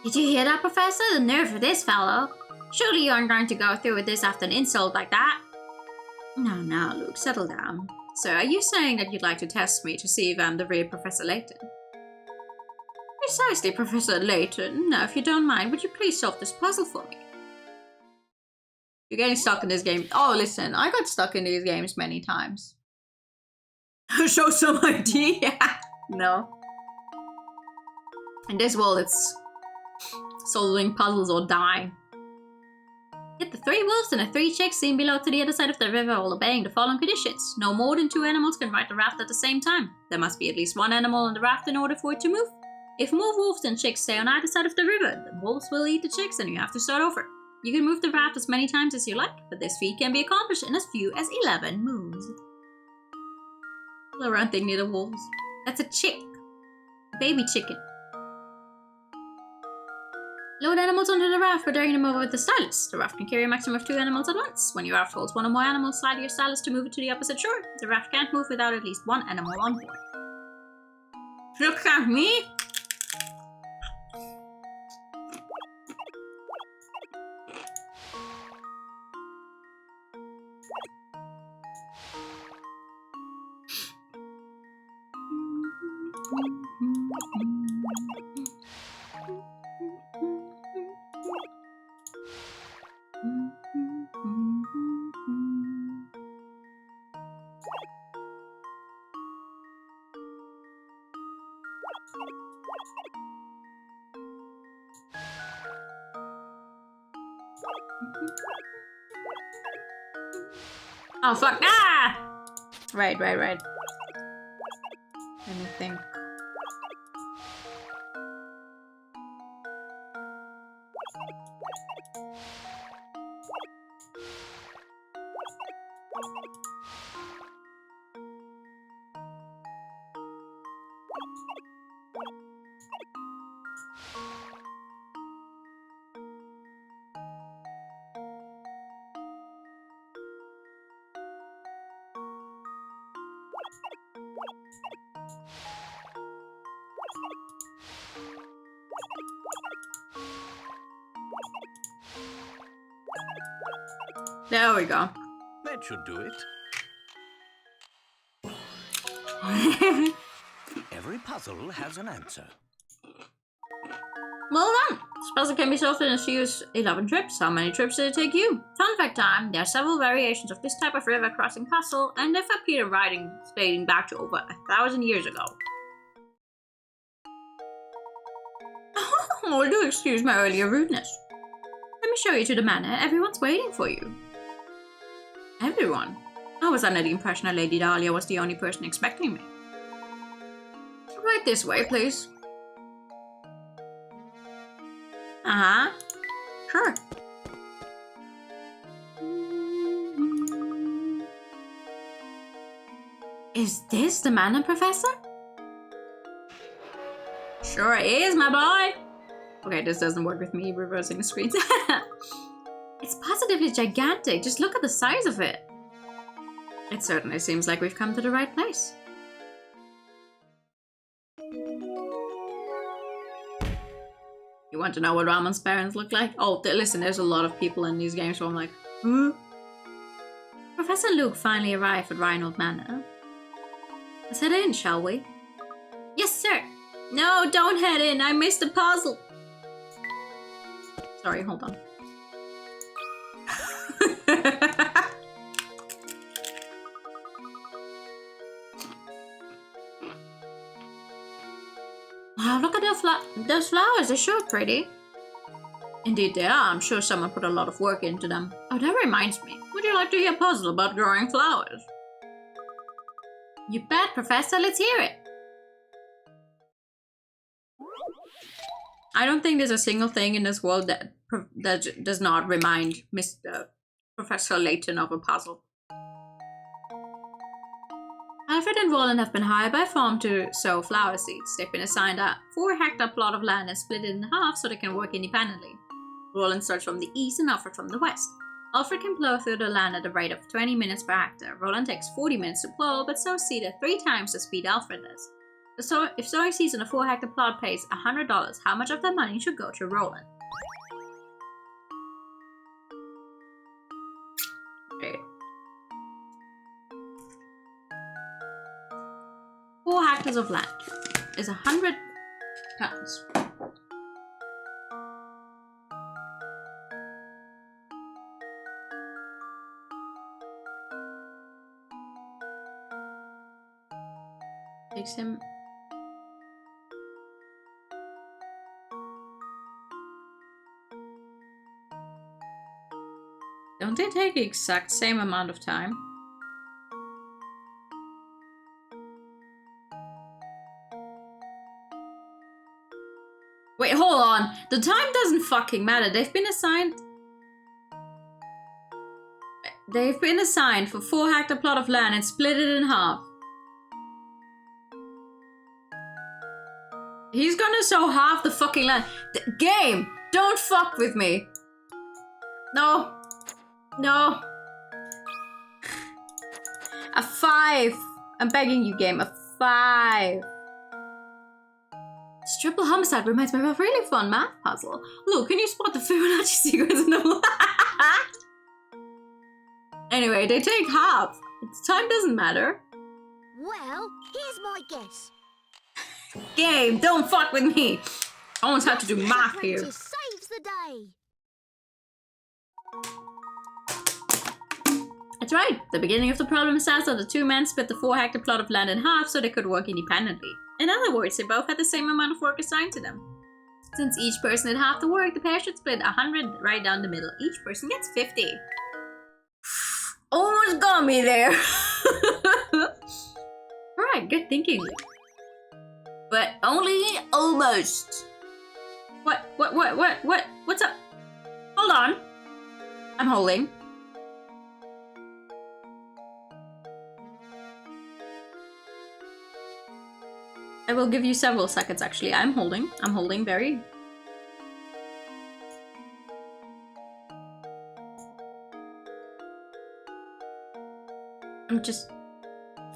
Did you hear that, Professor? The nerve of this fellow. Surely you aren't going to go through with this after an insult like that. No, Luke, settle down. So, are you saying that you'd like to test me to see if I'm the real Professor Layton? Precisely, Professor Layton. Now, if you don't mind, would you please solve this puzzle for me? You're getting stuck in this game. Oh, listen, I got stuck in these games many times. Show some ID? No. In this world, it's solving puzzles or dying. Yet the 3 wolves and the 3 chicks seen below to the other side of the river all obeying the following conditions. No more than 2 animals can ride the raft at the same time. There must be at least 1 animal on the raft in order for it to move. If more wolves than chicks stay on either side of the river, the wolves will eat the chicks and you have to start over. You can move the raft as many times as you like, but this feat can be accomplished in as few as 11 moves. The round thing near the wolves. That's a chick. A baby chicken. Load animals onto the raft by dragging them over with the stylus. The raft can carry a maximum of 2 animals at once. When your raft holds 1 or more animals, slide your stylus to move it to the opposite shore. The raft can't move without at least 1 animal on board. Look at me! Oh fuck! Ah! Right. Let me think. There we go. That should do it. Every puzzle has an answer. Well done! This puzzle can be solved in as few as 11 trips. How many trips did it take you? Fun fact time, there are several variations of this type of river crossing puzzle, and they've appeared in writing dating back to over 1,000 years ago. Oh, do excuse my earlier rudeness. Let me show you to the manor. Everyone's waiting for you. Everyone? I was under the impression that Lady Dahlia was the only person expecting me. Right this way, please. Uh-huh. Sure. Is this the manor, Professor? Sure is, my boy. Okay, this doesn't work with me reversing the screens. It's positively gigantic. Just look at the size of it. It certainly seems like we've come to the right place. You want to know what Ramon's parents look like? Oh, listen, there's a lot of people in these games, so I'm like, huh? Professor Luke finally arrived at Reinhold Manor. Let's head in, shall we? Yes, sir. No, don't head in. I missed the puzzle. Sorry, hold on. Wow, look at those flowers. They're sure pretty. Indeed they are. I'm sure someone put a lot of work into them. Oh, that reminds me. Would you like to hear a puzzle about growing flowers? You bet, Professor. Let's hear it. I don't think there's a single thing in this world that does not remind Mr. Professor Layton of a puzzle. Alfred and Roland have been hired by a farm to sow flower seeds. They've been assigned a 4-hectare plot of land and split it in half so they can work independently. Roland starts from the east and Alfred from the west. Alfred can plow through the land at a rate of 20 minutes per hectare. Roland takes 40 minutes to plow, but sows seed at 3 times the speed Alfred does. If sowing seeds on a 4-hectare plot pays $100, how much of that money should go to Roland? Okay. 4 hectares of land is 100 pounds. Takes him. Don't they take the exact same amount of time? Wait, hold on. The time doesn't fucking matter. They've been assigned for 4-hectare plot of land and split it in half. He's gonna sow half the fucking land. Game, don't fuck with me. No. No. A 5. I'm begging you, game. A 5. This triple homicide reminds me of a really fun math puzzle. Look, can you spot the Fibonacci sequence in the Anyway, they take half. Time doesn't matter. Well, here's my guess. Game, don't fuck with me. I almost have to do math here. Apprentice saves the day. That's right. The beginning of the problem says that the 2 men split the 4-hectare plot of land in half so they could work independently. In other words, they both had the same amount of work assigned to them. Since each person did half the work, the pair should split 100 right down the middle. Each person gets 50. Almost got me there. Alright, good thinking. But only almost. What's up? Hold on. I'm holding. I will give you several seconds actually. I'm holding very.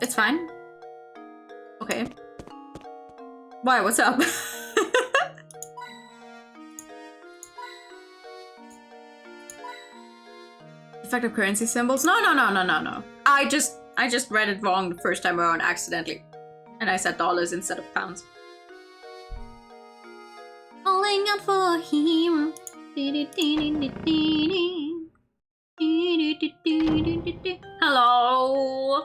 It's fine. Okay. Why, what's up? Effective currency symbols? No. I just read it wrong the first time around accidentally. And I said dollars instead of pounds. Calling out for a hero. Hello.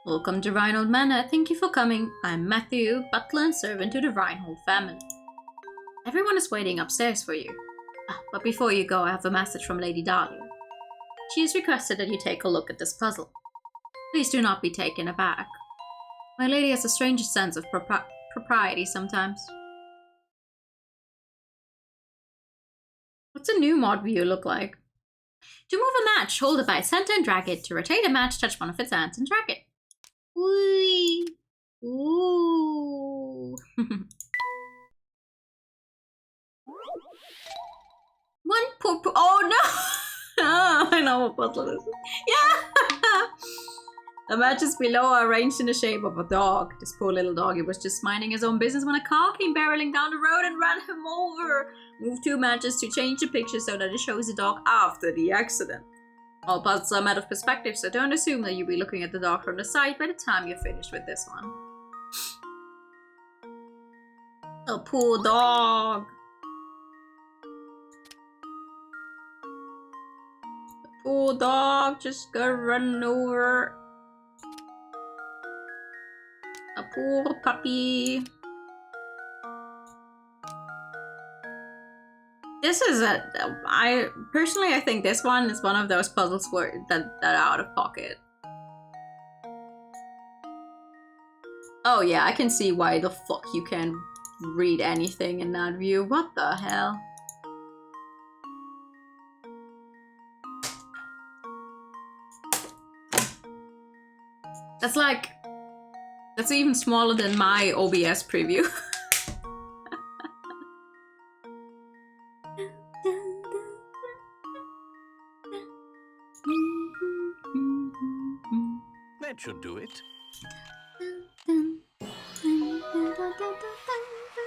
Welcome to Reinhold Manor. Thank you for coming. I'm Matthew, butler and servant to the Reinhold family. Everyone is waiting upstairs for you. But before you go, I have a message from Lady Dahlia. She has requested that you take a look at this puzzle. Please do not be taken aback. My lady has the strangest sense of propriety sometimes. What's a new mod view look like? To move a match, hold it by center and drag it. To rotate a match, touch one of its ends and drag it. Whee! Ooh! One poor oh no! I know what puzzle this is. Yeah! The matches below are arranged in the shape of a dog. This poor little doggy was just minding his own business when a car came barreling down the road and ran him over. Move 2 matches to change the picture so that it shows the dog after the accident. All puzzles are matter of perspective, so don't assume that you'll be looking at the dog from the side by the time you're finished with this one. Oh, poor dog. The poor dog just got run over. A poor puppy. This is I think this one is one of those puzzles where that are out of pocket. Oh yeah, I can see why the fuck you can't read anything in that view. What the hell? That's like... That's even smaller than my OBS preview. That should do it.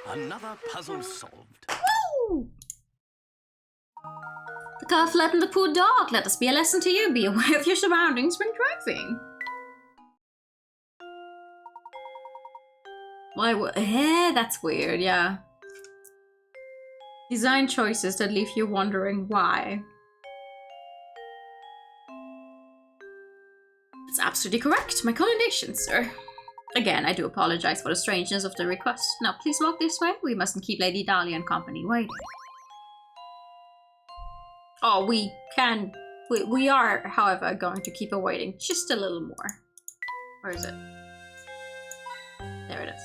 Another puzzle solved. Woo! The car flattened the poor dog. Let this be a lesson to you. Be aware of your surroundings when driving. Why? That's weird, yeah. Design choices that leave you wondering why. That's absolutely correct. My commendations, sir. Again, I do apologize for the strangeness of the request. Now, please walk this way. We mustn't keep Lady Dahlia and company waiting. Oh, we can... We are, however, going to keep her waiting just a little more. Where is it? There it is.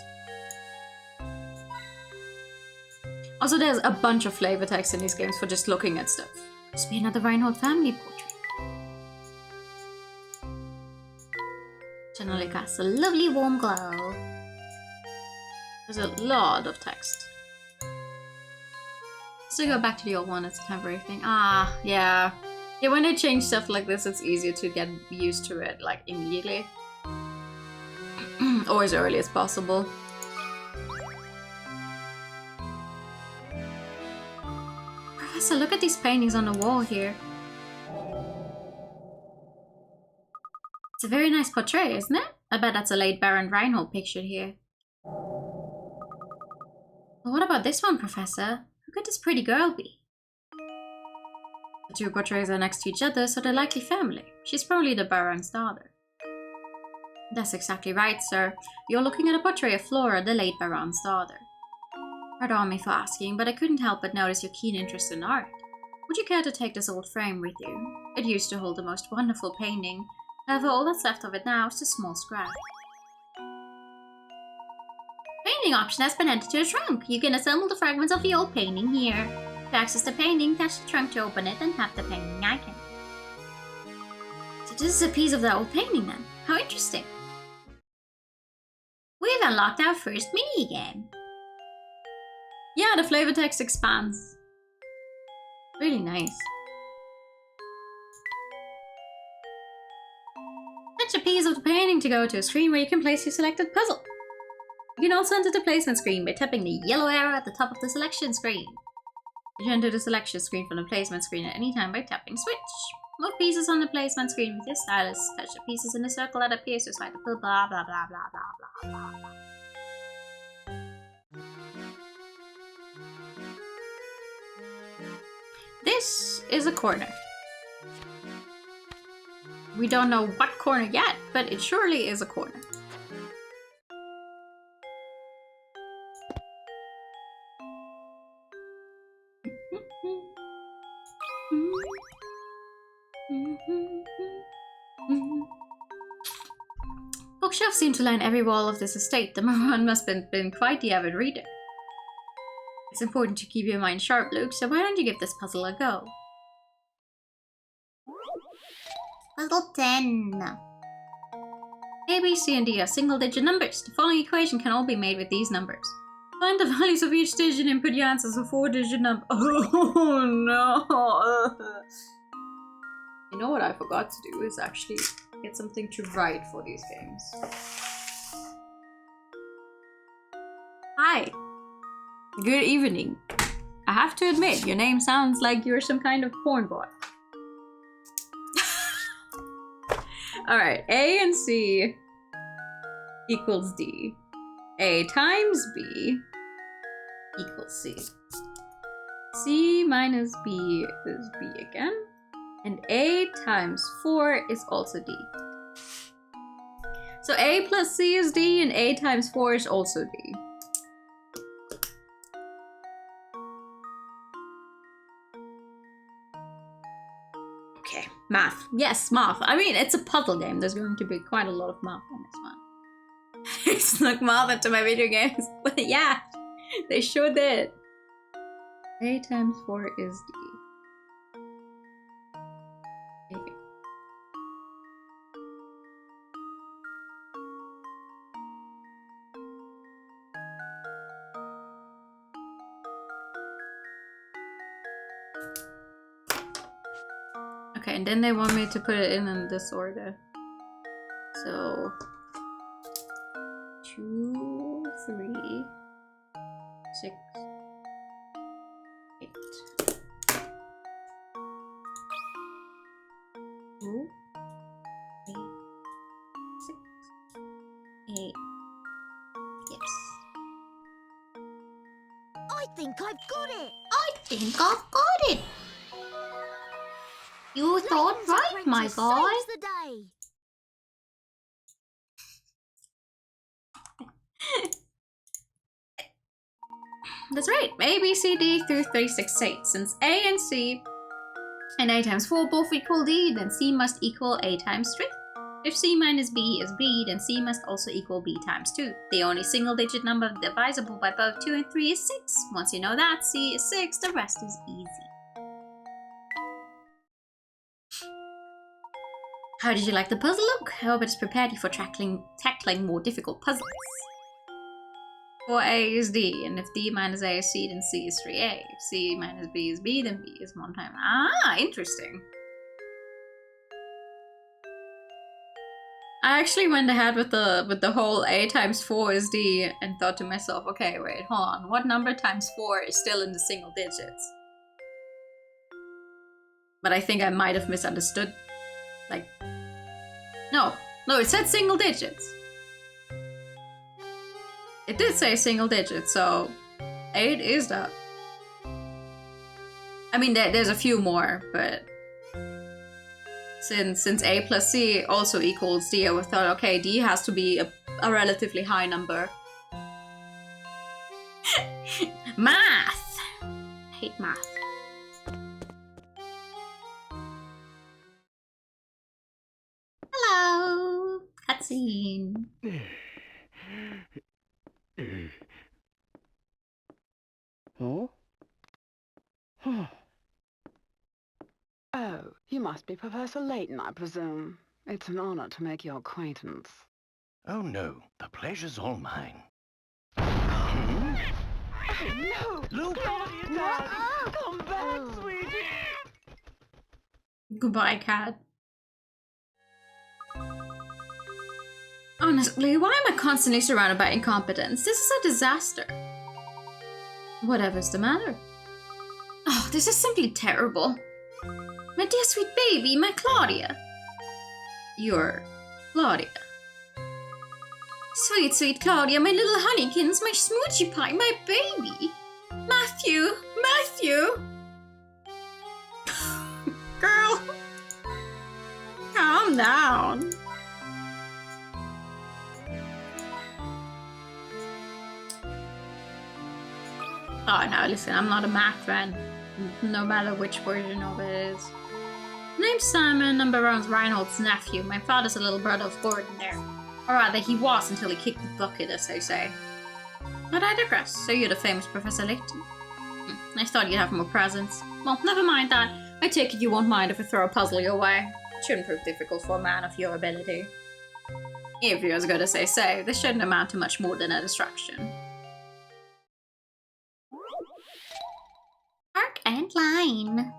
Also, there's a bunch of flavor text in these games for just looking at stuff. Must be another Reinhold family portrait. Generally casts a lovely warm glow. There's a lot of text. So go back to the old one, it's a temporary thing. Ah, yeah. Yeah, when they change stuff like this, it's easier to get used to it, like, immediately. Or as early as possible. Professor, look at these paintings on the wall here. It's a very nice portrait, isn't it? I bet that's a late Baron Reinhold pictured here. But what about this one, Professor? Who could this pretty girl be? The two portraits are next to each other, so they're likely family. She's probably the Baron's daughter. That's exactly right, sir. You're looking at a portrait of Flora, the late Baron's daughter. Pardon me for asking, but I couldn't help but notice your keen interest in art. Would you care to take this old frame with you? It used to hold the most wonderful painting. However, all that's left of it now is a small scrap. Painting option has been entered to the trunk. You can assemble the fragments of the old painting here. To access the painting, touch the trunk to open it and tap the painting icon. So this is a piece of the old painting then. How interesting. We've unlocked our first mini-game. Yeah, the flavor text expands. Really nice. Touch a piece of the painting to go to a screen where you can place your selected puzzle. You can also enter the placement screen by tapping the yellow arrow at the top of the selection screen. You can enter the selection screen from the placement screen at any time by tapping switch. Move pieces on the placement screen with your stylus. Touch the pieces in the circle that appears beside the blah blah blah blah blah blah blah blah. This is a corner. We don't know what corner yet, but it surely is a corner. Bookshelves seem to line every wall of this estate. The Maron must have been quite the avid reader. It's important to keep your mind sharp, Luke, so why don't you give this puzzle a go? Puzzle 10. A, B, C, and D are single-digit numbers. The following equation can all be made with these numbers. Find the values of each digit and put your answers of 4-digit number. Oh no! You know what I forgot to do is actually get something to write for these games. Hi! Good evening. I have to admit, your name sounds like you're some kind of porn boy. Alright, A and C equals D. A times B equals C. C minus B is B again. And A times 4 is also D. So A plus C is D and A times 4 is also D. Okay, math. Yes, math. I mean, it's a puzzle game. There's going to be quite a lot of math on this one. It snuck math into my video games. But yeah, they sure did. A times 4 is D. and then they want me to put it in this order. So 2, 3, 6, 8. 2, 3, 6, 8. Yes. I think I've got it. I think I've got it. You thought Layton's right, my apprentice guy. saves the day. That's right. A, B, C, D through 3, 6, 8. Since A and C and A times 4 both equal D, then C must equal A times 3. If C minus B is B, then C must also equal B times 2. The only single-digit number divisible by both 2 and 3 is 6. Once you know that C is 6, the rest is easy. How did you like the puzzle look? I hope it has prepared you for tackling more difficult puzzles. For A is D, and if D minus A is C, then C is 3A. If C minus B is B, then B is 1 times. Ah, interesting. I actually went ahead with the whole A times 4 is D and thought to myself, okay, wait, hold on. What number times 4 is still in the single digits? But I think I might have misunderstood. Like, no, it said single digits. It did say single digits, so 8 is that. I mean, there's a few more, but since A plus C also equals D, I thought, okay, D has to be a relatively high number. Math! I hate math. Hello. Cutscene. Oh? Oh, you must be Professor Layton, I presume. It's an honor to make your acquaintance. Oh no, the pleasure's all mine. Oh, no! Luke! Claudia, darling! Come back, sweetie! Goodbye, cat. Honestly, why am I constantly surrounded by incompetence? This is a disaster. Whatever's the matter? Oh, this is simply terrible. My dear sweet baby, my Claudia. Your Claudia. Sweet, sweet Claudia, my little honeykins, my smoochie pie, my baby. Matthew, Matthew. Girl, calm down. Oh, no, listen, I'm not a math fan, no matter which version of it is. Name's Simon, I'm Baron's Reinhold's nephew. My father's a little brother of Gordon there. Or rather, he was until he kicked the bucket, as they say. But I digress. So you're the famous Professor Layton. I thought you'd have more presents. Well, never mind that. I take it you won't mind if I throw a puzzle your way. It shouldn't prove difficult for a man of your ability. If you're as good as they say, this shouldn't amount to much more than a distraction. Arc and line.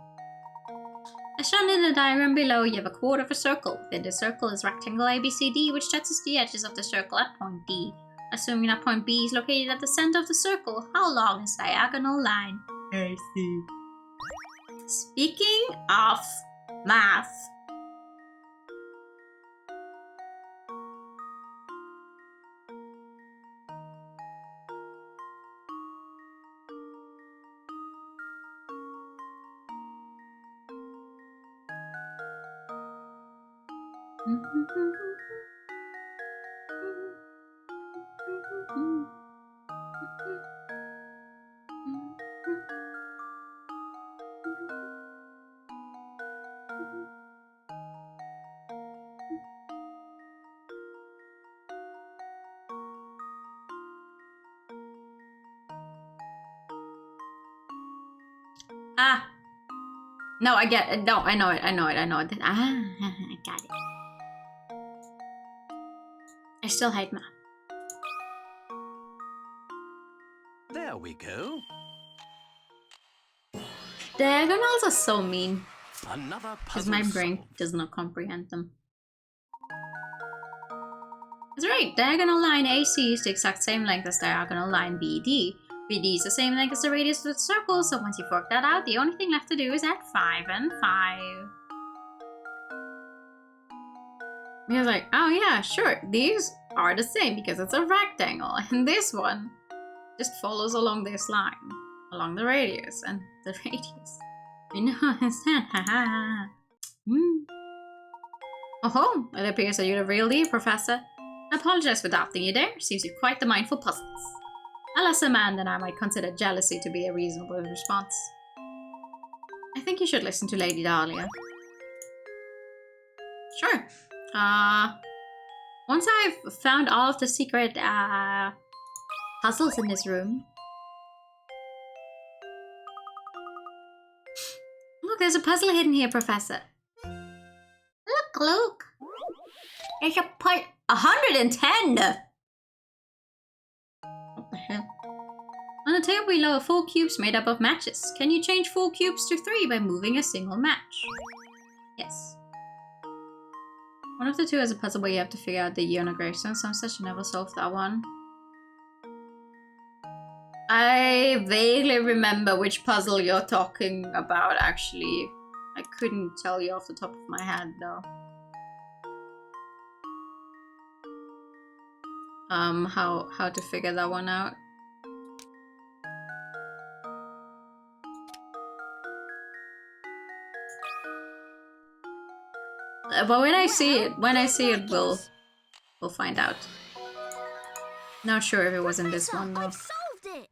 As shown in the diagram below, you have a quarter of a circle. Within the circle is rectangle ABCD, which touches the edges of the circle at point D. Assuming that point B is located at the center of the circle, how long is the diagonal line? I see. Speaking of math. Ah! No, I get it. No, I know it. Ah, I got it. I still hate math. There we go. Diagonals are so mean. Another Because puzzle my brain solved. does not comprehend them. That's right, diagonal line AC is the exact same length as diagonal line BD. BD is the same length as the radius of the circle, so once you've worked that out, the only thing left to do is add 5 and 5. He was like, oh yeah, sure, these are the same because it's a rectangle, and this one just follows along this line, along the radius, and the radius. We know understand, haha. Oh, it appears that you're the real deal, Professor. I apologize for doubting you there. Seems you're quite the mind for puzzles. A lesser man than I might consider jealousy to be a reasonable response. I think you should listen to Lady Dahlia. Sure. Once I've found all of the secret puzzles in this room. Look, there's a puzzle hidden here, Professor. Look. There's a 110! What the hell? On the table below are 4 cubes made up of matches. Can you change 4 cubes to 3 by moving a single match? Yes. One of the two has a puzzle where you have to figure out the ionogration. Some such never solved that one. I vaguely remember which puzzle you're talking about, actually. I couldn't tell you off the top of my head, though. How to figure that one out. But when I see it, we'll find out. Not sure if it was in this one though. I've solved it!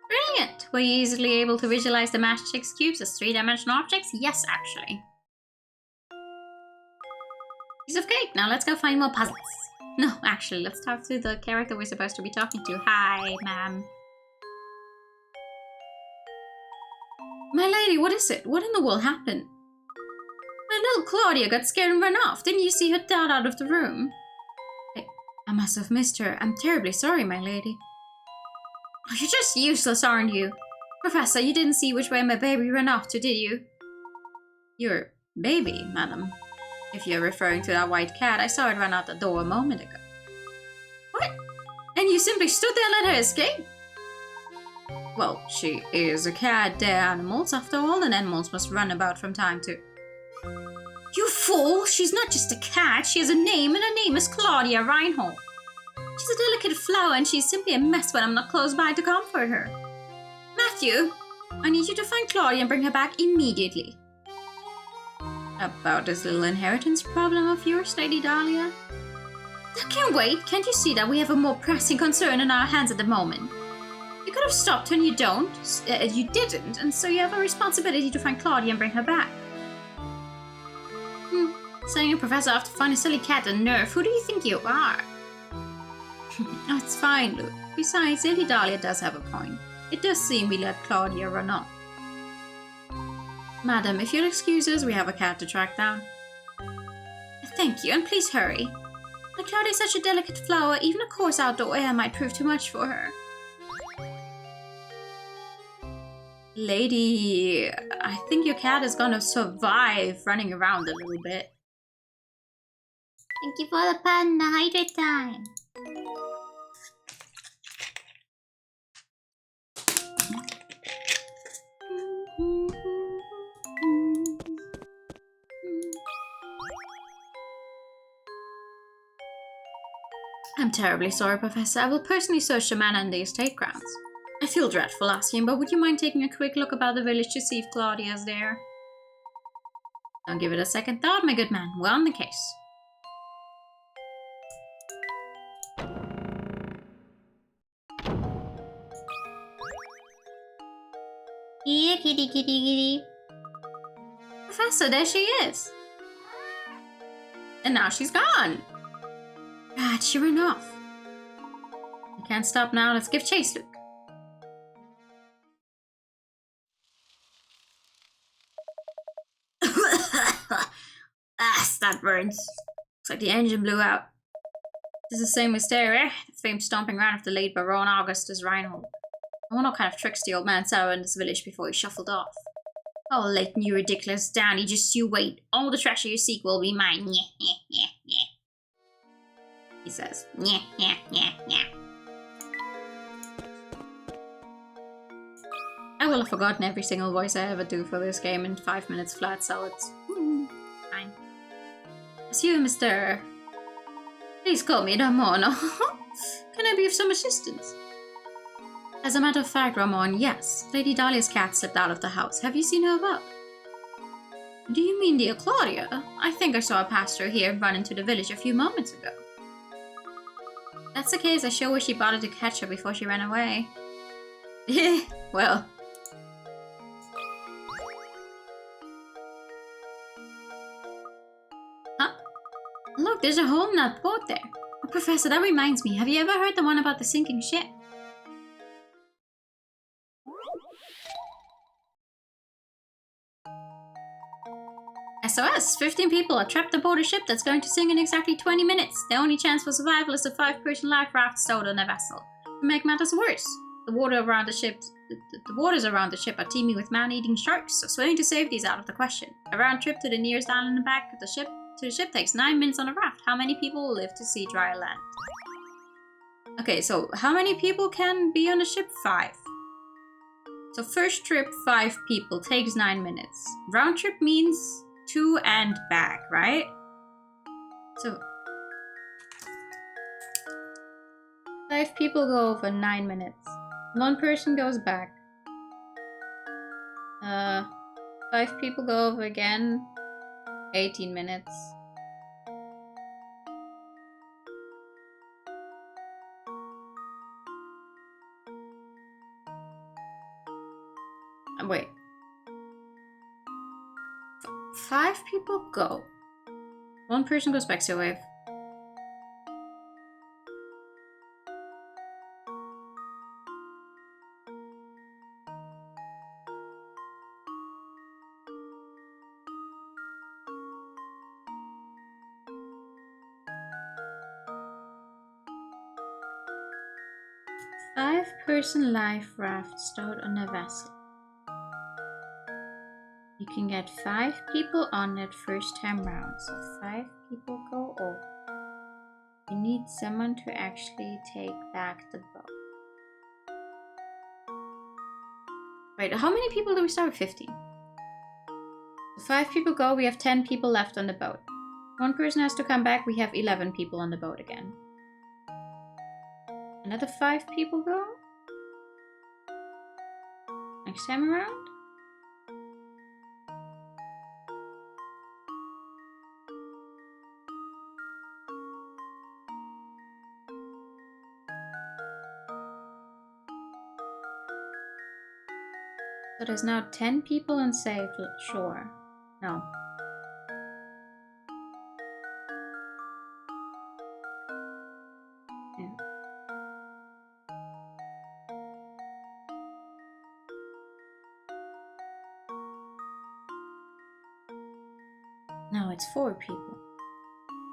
Brilliant! Were you easily able to visualize the matched 6 cubes as 3-dimensional objects? Yes, actually. Piece of cake! Now let's go find more puzzles. No, actually, let's talk to the character we're supposed to be talking to. Hi, ma'am. My lady, what is it? What in the world happened? My little Claudia got scared and ran off. Didn't you see her dart out of the room? I must have missed her. I'm terribly sorry, my lady. Oh, you're just useless, aren't you? Professor, you didn't see which way my baby ran off to, did you? Your baby, madam. If you're referring to that white cat, I saw it run out the door a moment ago. What? And you simply stood there and let her escape? Well, she is a cat. They're animals. After all, and animals must run about from time to... You fool! She's not just a cat. She has a name, and her name is Claudia Reinhold. She's a delicate flower, and she's simply a mess when I'm not close by to comfort her. Matthew, I need you to find Claudia and bring her back immediately. About this little inheritance problem of yours, Lady Dahlia? That can wait. Can't you see that we have a more pressing concern in our hands at the moment? You could have stopped her and you don't. You didn't, and so you have a responsibility to find Claudia and bring her back. Sending a professor off to find a silly cat and nerve. Who do you think you are? Oh, it's fine, Luke. Besides, Lady Dahlia does have a point. It does seem we let Claudia run off. Madam, if you'll excuse us, we have a cat to track down. Thank you, and please hurry. Like Claudia is such a delicate flower, even a coarse outdoor air might prove too much for her. Lady, I think your cat is gonna survive running around a little bit. Thank you for the pun, hydrate time. I'm terribly sorry, Professor. I will personally search the manor and the estate grounds. I feel dreadful asking, but would you mind taking a quick look about the village to see if Claudia's there? Don't give it a second thought, my good man. We're on the case. Here, kitty, kitty, kitty. Professor, there she is. And now she's gone. God, she ran off. You can't stop now. Let's give chase, Luke. That burns. Looks like the engine blew out. This is the same mystery, the famed stomping ground of the late Baron Augustus Reinhold. I wonder what kind of tricks the old man saw in this village before he shuffled off. Oh, Layton, you ridiculous Danny, just you wait. All the treasure you seek will be mine. Nyeh, nyeh, nyeh, nyeh. He says, nyeh, nyeh, nyeh, nyeh. I will have forgotten every single voice I ever do for this game in 5 minutes flat, so it's fine. It's you, Mr. Please call me Ramon. Can I be of some assistance? As a matter of fact, Ramon, yes. Lady Dahlia's cat slipped out of the house. Have you seen her about? Do you mean dear Claudia? I think I saw her pass through here and run into the village a few moments ago. If that's the case, I sure wish he bothered to catch her before she ran away. Well. Huh? Look, there's a hole in that boat there. Oh, Professor, that reminds me. Have you ever heard the one about the sinking ship? SOS! 15 people are trapped aboard a ship that's going to sink in exactly 20 minutes. The only chance for survival is a 5-person life raft stowed on a vessel. To make matters worse, the waters around the ship are teeming with man-eating sharks, so swimming to safety is out of the question. A round trip to the nearest island and back of the ship takes 9 minutes on a raft. How many people will live to see dry land? Okay, so how many people can be on a ship? 5. So first trip, 5 people, takes 9 minutes. Round trip means 2 and back, right? So 5 people go over 9 minutes. 1 person goes back. 5 people go over again. 18 minutes. Wait. 5 people go. 1 person goes back, so wave. Five-person life raft stowed on a vessel. You can get 5 people on it first time round, so 5 people go over. You need someone to actually take back the boat. Wait, how many people do we start with? 15. So 5 people go, we have 10 people left on the boat. 1 person has to come back, we have 11 people on the boat again. Another 5 people go. Next time around. So there's now 10 people on safe shore. No. Yeah. No, it's 4 people.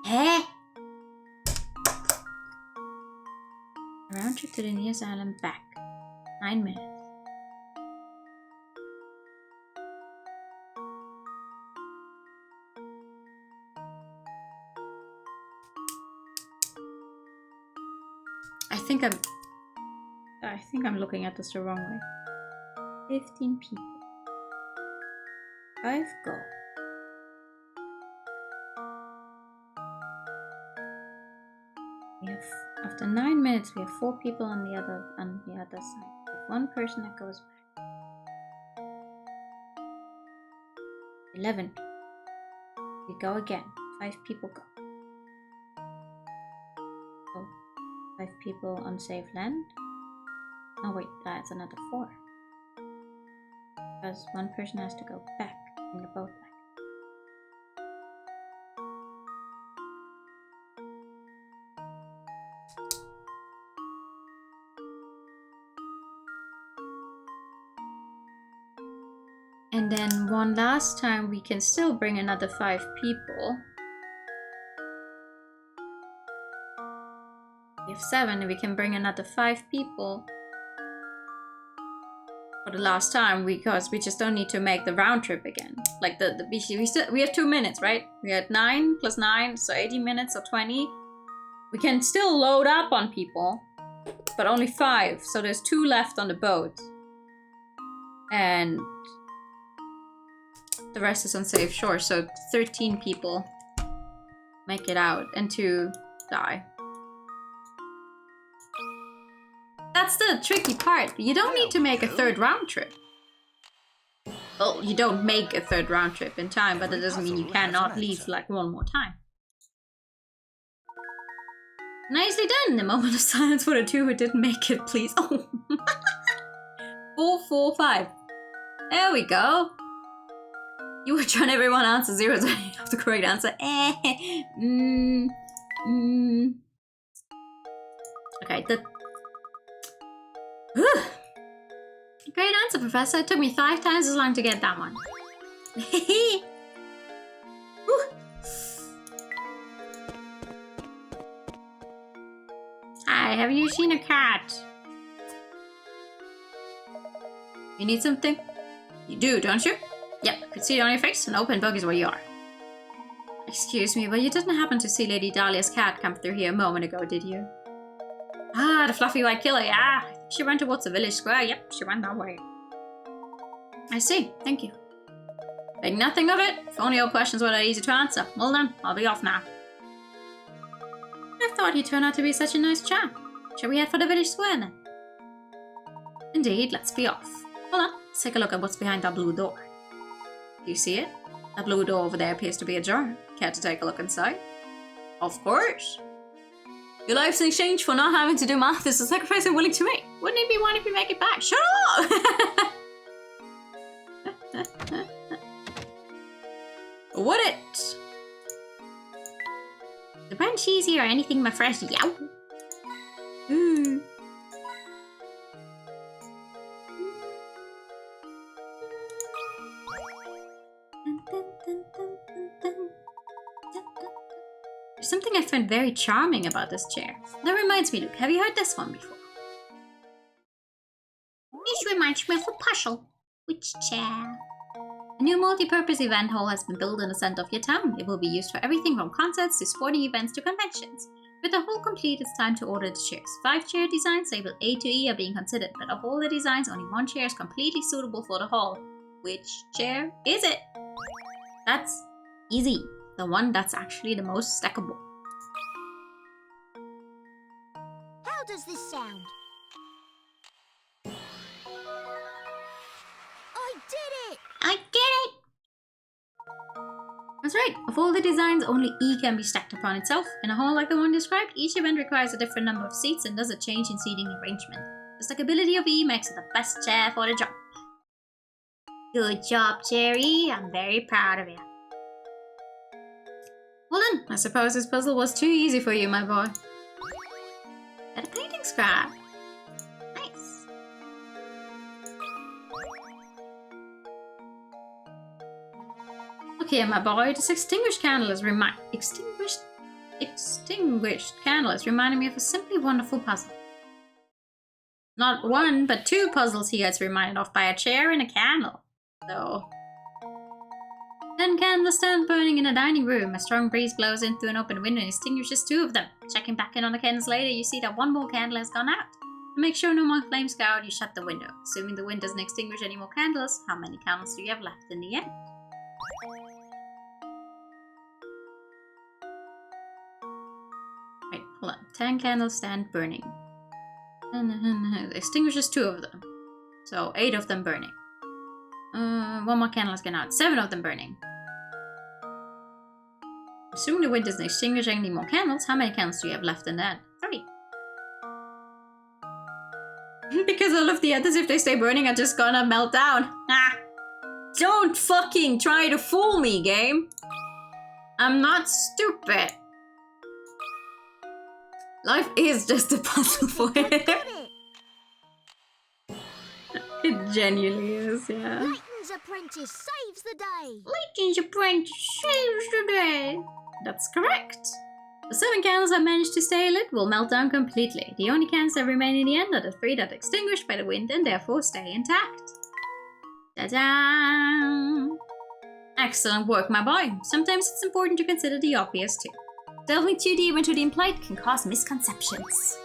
Eh? A round trip to the nearest island back. 9 minutes. I think I'm looking at this the wrong way. 15 people. 5 go. We have, after 9 minutes, we have 4 people on the other side. We have 1 person that goes back. 11 people. We go again. 5 people go. Oh, 5 people on safe land. Oh wait, that's another 4. Because 1 person has to go back. Bring the boat back. And then one last time we can still bring another 5 people. We have 7 and we can bring another 5 people. for the last time because we just don't need to make the round trip again. Like we have 2 minutes, right? We had 9 plus 9, so 80 minutes or 20. We can still load up on people, but only 5. So there's 2 left on the boat. And the rest is on safe shore, so 13 people make it out and 2 die. That's the tricky part. You don't need to make a 3rd round trip. Well, you don't make a 3rd round trip in time, but that doesn't mean you cannot leave like 1 more time. Nicely done. A moment of silence for the 2 who didn't make it, please. Oh. 4, 4, 5. There we go. You were trying everyone answer 0, so you have the correct answer. Okay, great answer, Professor. It took me 5 times as long to get that one. Hi, have you seen a cat? You need something? You do, don't you? Yep, I could see it on your face. An open book is where you are. Excuse me, but you didn't happen to see Lady Dahlia's cat come through here a moment ago, did you? Ah, the fluffy white killer, yeah. She ran towards the village square. Yep, she went that way. I see, thank you. Make nothing of it. If only your questions were that easy to answer. Well done, I'll be off now. I thought you turned out to be such a nice chap. Shall we head for the village square then? Indeed, let's be off. Hold on, let's take a look at what's behind that blue door. Do you see it? That blue door over there appears to be ajar. Care to take a look inside? Of course. Your life's in exchange for not having to do math is a sacrifice I'm willing to make. Wouldn't it be one if we make it back? Shut up! Would it? The bread and cheese here or anything but fresh. Yow! Ooh. There's something I find very charming about this chair. That reminds me, Luke, have you heard this one before? This reminds me of a puzzle. Which chair? A new multi-purpose event hall has been built in the center of your town. It will be used for everything from concerts to sporting events to conventions. With the hall complete, it's time to order the chairs. 5 chair designs labeled A to E are being considered, but of all the designs, only 1 chair is completely suitable for the hall. Which chair is it? That's easy. The one that's actually the most stackable. How does this sound? I did it! I get it! That's right. Of all the designs, only E can be stacked upon itself. In a hall like the one described, each event requires a different number of seats and does a change in seating arrangement. The stackability of E makes it the best chair for the job. Good job, Jerry. I'm very proud of you. Well then, I suppose this puzzle was too easy for you, my boy. Get a painting scrap. Nice. Look here, my boy. This extinguished candle is extinguished candle is reminding me of a simply wonderful puzzle. Not 1, but 2 puzzles he gets reminded of by a chair and a candle. So 10 candles stand burning in a dining room. A strong breeze blows in through an open window and extinguishes 2 of them. Checking back in on the candles later, you see that 1 more candle has gone out. To make sure no more flames go out, you shut the window. Assuming the wind doesn't extinguish any more candles, how many candles do you have left in the end? Wait, hold on. 10 candles stand burning. It extinguishes 2 of them. So 8 of them burning. 1 more candle has gone out. 7 of them burning. Assuming the wind doesn't extinguish any more candles, how many candles do you have left in that? 3. Because all of the others, if they stay burning, are just gonna melt down. Ah! Don't fucking try to fool me, game! I'm not stupid. Life is just a puzzle for him. It genuinely is, yeah. Layton's apprentice saves the day! Layton's apprentice saves the day. That's correct. The 7 candles that managed to stay lit will melt down completely. The only candles that remain in the end are the 3 that extinguish by the wind and therefore stay intact. Ta-da! Excellent work, my boy. Sometimes it's important to consider the obvious too. Delving too deep into the implied can cause misconceptions.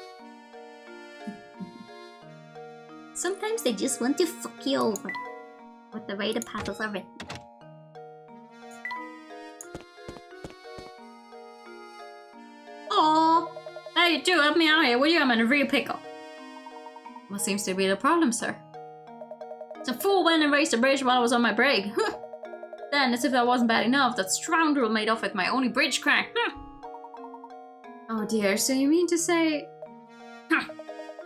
Sometimes they just want to fuck you over with the way the puzzles are written. Oh, hey, you two, help me out here, will you? I'm in a real pickle. What seems to be the problem, sir? Some fool went and raised the bridge while I was on my break. Then, as if that wasn't bad enough, that scoundrel made off with my only bridge crack. Oh dear, so you mean to say...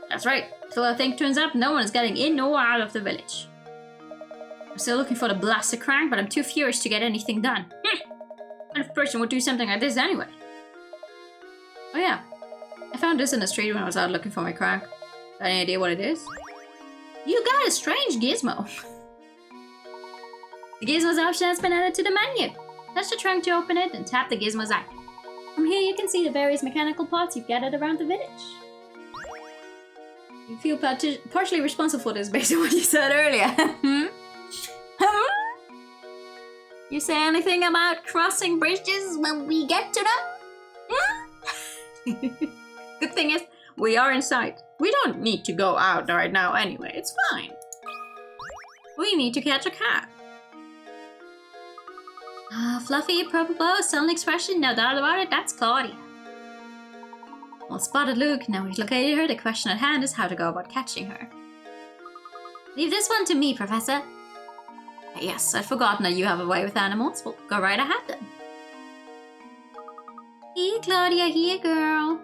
That's right. Till I think turns up, no one is getting in or out of the village. I'm still looking for the blasted crank, but I'm too furious to get anything done. What kind of person would do something like this anyway? Oh yeah, I found this in the street when I was out looking for my crank. Got any idea what it is? You got a strange gizmo. The gizmos option has been added to the menu. Touch the trunk to open it and tap the gizmos icon. From here you can see the various mechanical parts you've gathered around the village. You feel partially responsible for this based on what you said earlier. You say anything about crossing bridges when we get to them? Good thing is, we are inside. We don't need to go out right now anyway, it's fine. We need to catch a cat. Fluffy, apropos, sudden expression, no doubt about it, that's Claudia. Well spotted, Luke. Now we've located her, the question at hand is how to go about catching her. Leave this one to me, Professor. Yes, I'd forgotten that you have a way with animals. Well, go right ahead then. Here, Claudia, here, girl.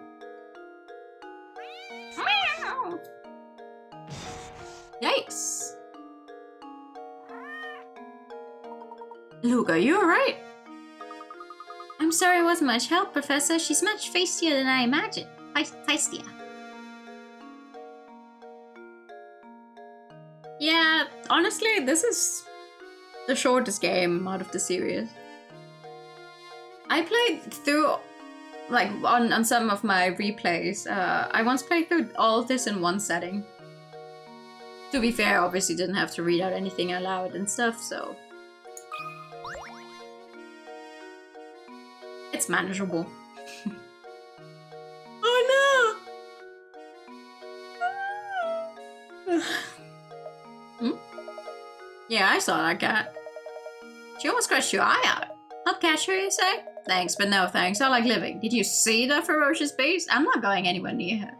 Meow. Yikes. Luke, are you alright? I'm sorry it wasn't much help, Professor. She's much feistier than I imagined. Feistier. Yeah, honestly, this is the shortest game out of the series. I played through, like, on some of my replays. I once played through all of this in one setting. To be fair, obviously didn't have to read out anything aloud and stuff, so... It's manageable. Oh no! Yeah, I saw that cat. She almost scratched your eye out. Help catch her, you say? Thanks, but no thanks. I like living. Did you see the ferocious beast? I'm not going anywhere near her.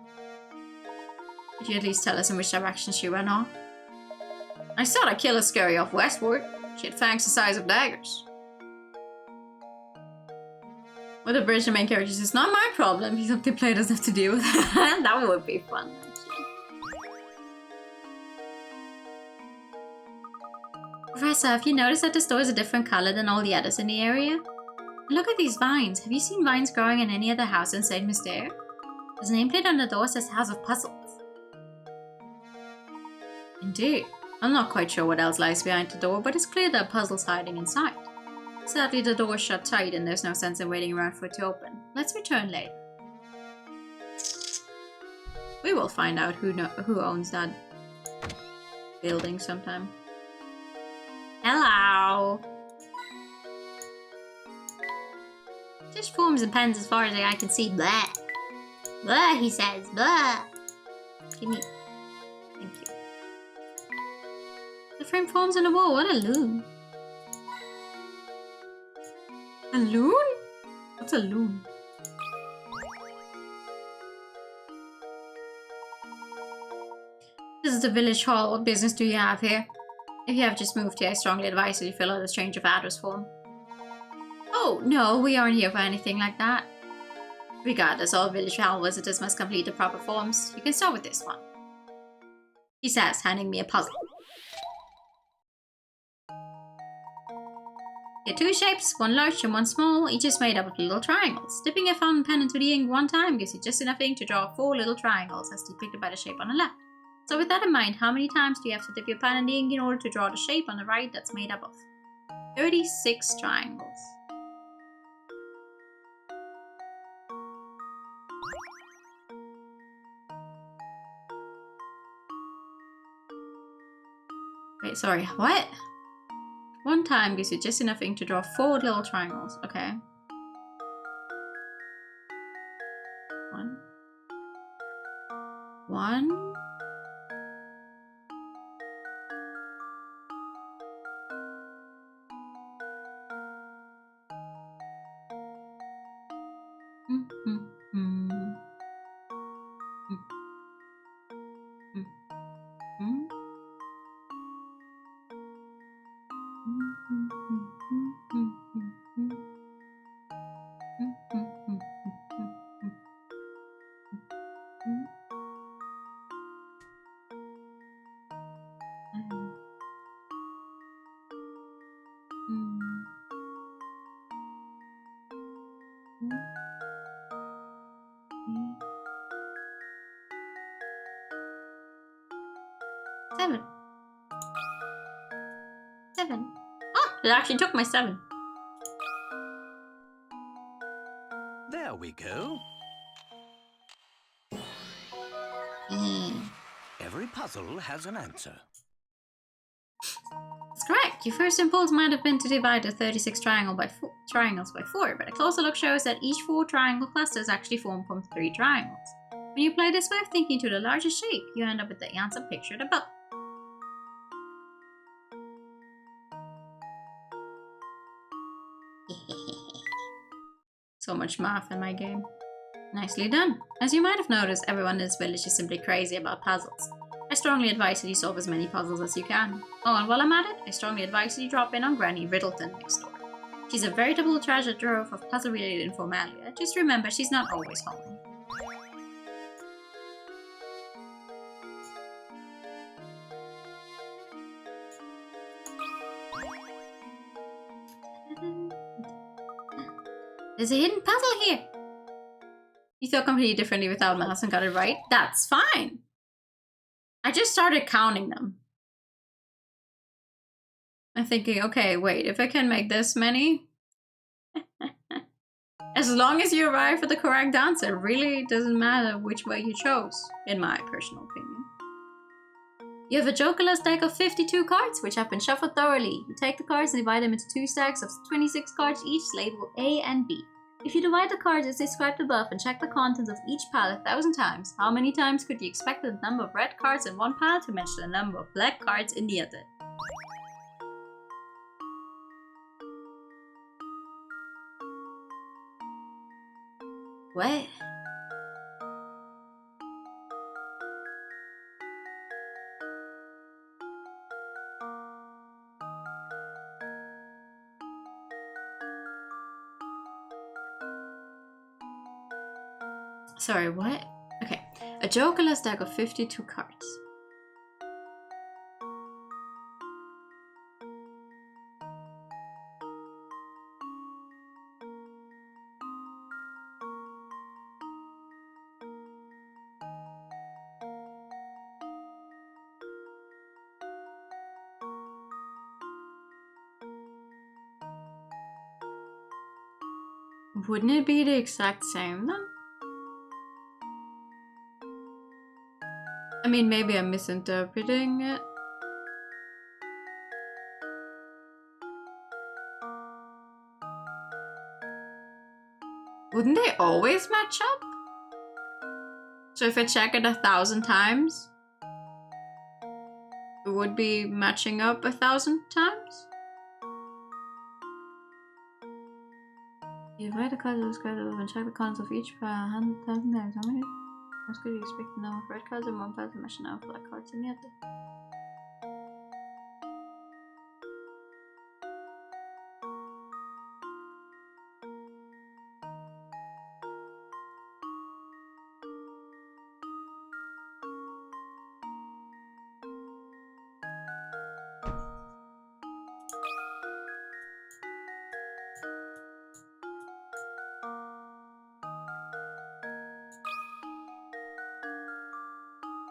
Could you at least tell us in which direction she went off? I saw the killer scurry off westward. She had fangs the size of daggers. With a bridge, the main character says, it's not my problem. He's up to play doesn't have to deal with that. That would be fun, actually. Professor, have you noticed that this door is a different color than all the others in the area? Look at these vines. Have you seen vines growing in any other house in St. Mystere? There's a nameplate on the door that says House of Puzzles. Indeed. I'm not quite sure what else lies behind the door, but it's clear there are puzzles hiding inside. Sadly, the door is shut tight and there's no sense in waiting around for it to open. Let's return later. We will find out who owns that building sometime. Hello! Just forms and pens as far as I can see. Blah! Blah, he says. Blah! Give me... Thank you. The frame forms on the wall. What a loon. A loon? What's a loon? This is the village hall. What business do you have here? If you have just moved here, I strongly advise that you fill out a change of address form. Oh, no, we aren't here for anything like that. Regardless, all village hall visitors must complete the proper forms. You can start with this one. He says, handing me a puzzle. Here are two shapes, one large and one small, each is made up of little triangles. Dipping your fountain pen into the ink one time gives you just enough ink to draw 4 little triangles as depicted by the shape on the left. So with that in mind, how many times do you have to dip your pen in the ink in order to draw the shape on the right that's made up of 36 triangles. Wait, sorry, what? One time gives you just enough ink to draw 4 little triangles. Okay. 1. 1. Seven. Oh, it actually took my 7. There we go. Every puzzle has an answer. That's correct. Your first impulse might have been to divide the 36 triangles by 4, but a closer look shows that each 4 triangle cluster is actually formed from 3 triangles. When you apply this way of thinking to the largest shape, you end up with the answer pictured above. So much math in my game. Nicely done. As you might have noticed, everyone in this village is simply crazy about puzzles. I strongly advise that you solve as many puzzles as you can. Oh, and while I'm at it, I strongly advise that you drop in on Granny Riddleton next door. She's a veritable treasure trove of puzzle-related informalia. Just remember, she's not always home. There's a hidden puzzle here. You thought completely differently without math and got it right? That's fine. I just started counting them. I'm thinking, okay, wait, if I can make this many, as long as you arrive at the correct answer, it really doesn't matter which way you chose, in my personal opinion. You have a jokerless deck of 52 cards, which have been shuffled thoroughly. You take the cards and divide them into 2 stacks of 26 cards, each labeled A and B. If you divide the cards as described above and check the contents of each pile 1,000 times, how many times could you expect the number of red cards in one pile to match the number of black cards in the other? What? Sorry, what? Okay, a jokerless deck of 52 cards. Wouldn't it be the exact same then? I mean, maybe I'm misinterpreting it. Wouldn't they always match up? So if I check it 1,000 times, it would be matching up 1,000 times? You divide the cards of the and check the contents of each pile 100,000 times. How many times could you expect the number of red cards in one pile to match the number of black cards in the other?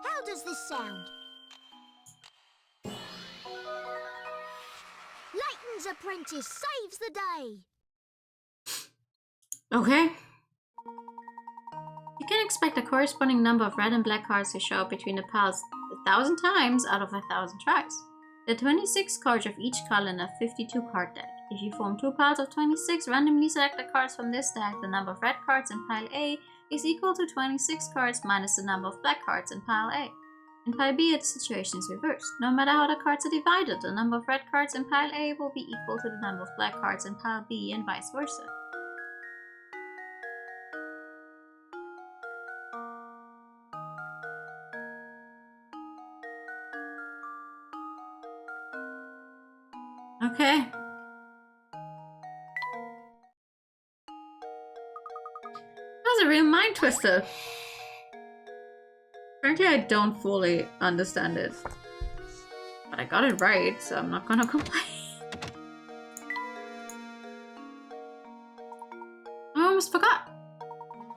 How does this sound? Layton's apprentice saves the day! Okay. You can expect a corresponding number of red and black cards to show up between the piles 1,000 times out of 1,000 tries. There are 26 cards of each color in a 52 card deck. If you form 2 piles of 26, randomly select the cards from this deck. The number of red cards in pile A is equal to 26 cards minus the number of black cards in pile A. In pile B, the situation is reversed. No matter how the cards are divided, the number of red cards in pile A will be equal to the number of black cards in pile B and vice versa. Okay. That was a real mind twister. Frankly, I don't fully understand it. But I got it right, so I'm not gonna complain. I almost forgot.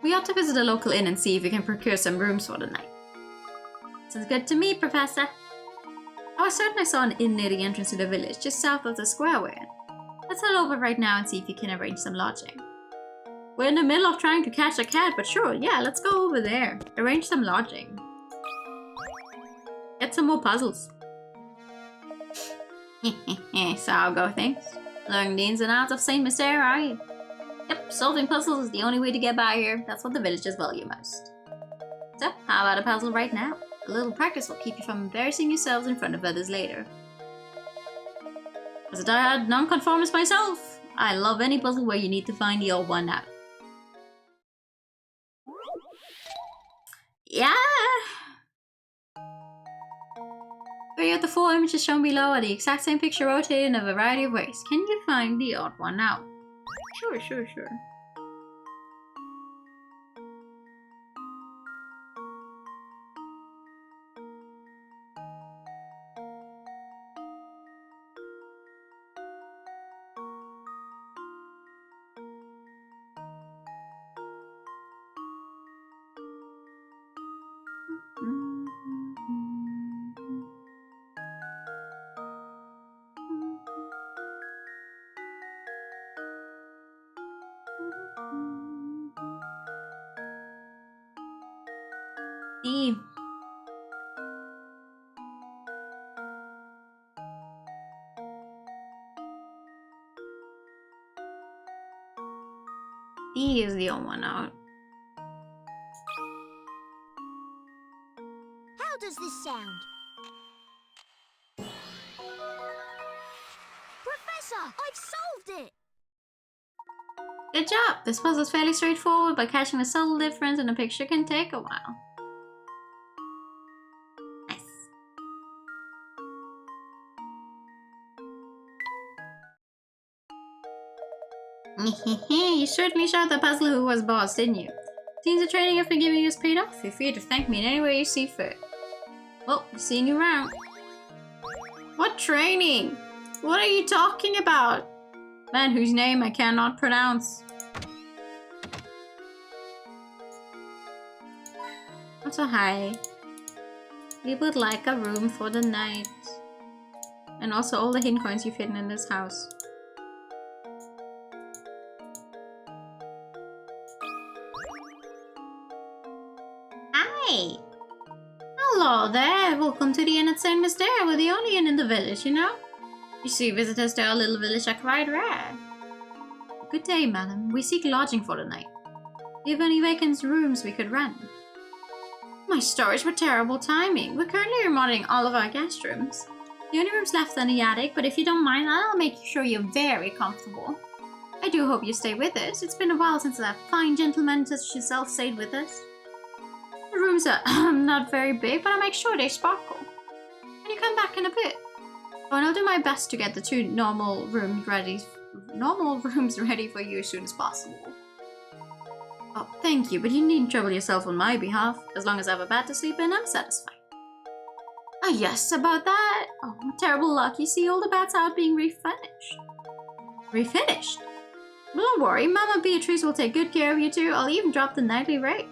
We ought to visit a local inn and see if we can procure some rooms for the night. Sounds good to me, Professor. I was certain I saw an inn near the entrance to the village, just south of the square we're in. Let's head over right now and see if you can arrange some lodging. We're in the middle of trying to catch a cat, but sure, yeah, let's go over there. Arrange some lodging. Get some more puzzles. So how go things? Learning the ins and outs of Saint Mystere, are you? Yep, solving puzzles is the only way to get by here. That's what the villagers value most. So, how about a puzzle right now? A little practice will keep you from embarrassing yourselves in front of others later. As a diehard nonconformist myself, I love any puzzle where you need to find the odd one out. Yeah! 3 of the 4 images shown below are the exact same picture rotated in a variety of ways. Can you find the odd one out? Sure. D. D is the odd one out. How does this sound? Professor, I've solved it! Good job! This puzzle is fairly straightforward, but catching the subtle difference in the picture can take a while. Nice. You certainly shot the puzzler who was boss, didn't you? Seems the training I've been giving you has paid off. Feel free to thank me in any way you see fit. Well, seeing you around. What training? What are you talking about? Man whose name I cannot pronounce. Also, hi. We would like a room for the night. And also all the hidden coins you've hidden in this house. Hi! Hello there! Welcome to the inn at Saint Mystere. We're the only inn in the village, you know? You see, visitors to our little village are quite rare. Good day, madam. We seek lodging for the night. Do you have any vacant rooms we could rent? My stars were terrible timing. We're currently remodeling all of our guest rooms. The only rooms left are in the attic, but if you don't mind, I'll make sure you're very comfortable. I do hope you stay with us. It's been a while since that fine gentleman such as yourself stayed with us. The rooms are not very big, but I'll make sure they sparkle. Can you come back in a bit? Oh, and I'll do my best to get the 2 normal rooms ready for you as soon as possible. Oh, thank you, but you needn't trouble yourself on my behalf. As long as I have a bed to sleep in, I'm satisfied. Ah, yes, about that. Oh, terrible luck. You see, all the beds out being refinished. Refinished? Well, don't worry. Mama Beatrice will take good care of you too. I'll even drop the nightly rate.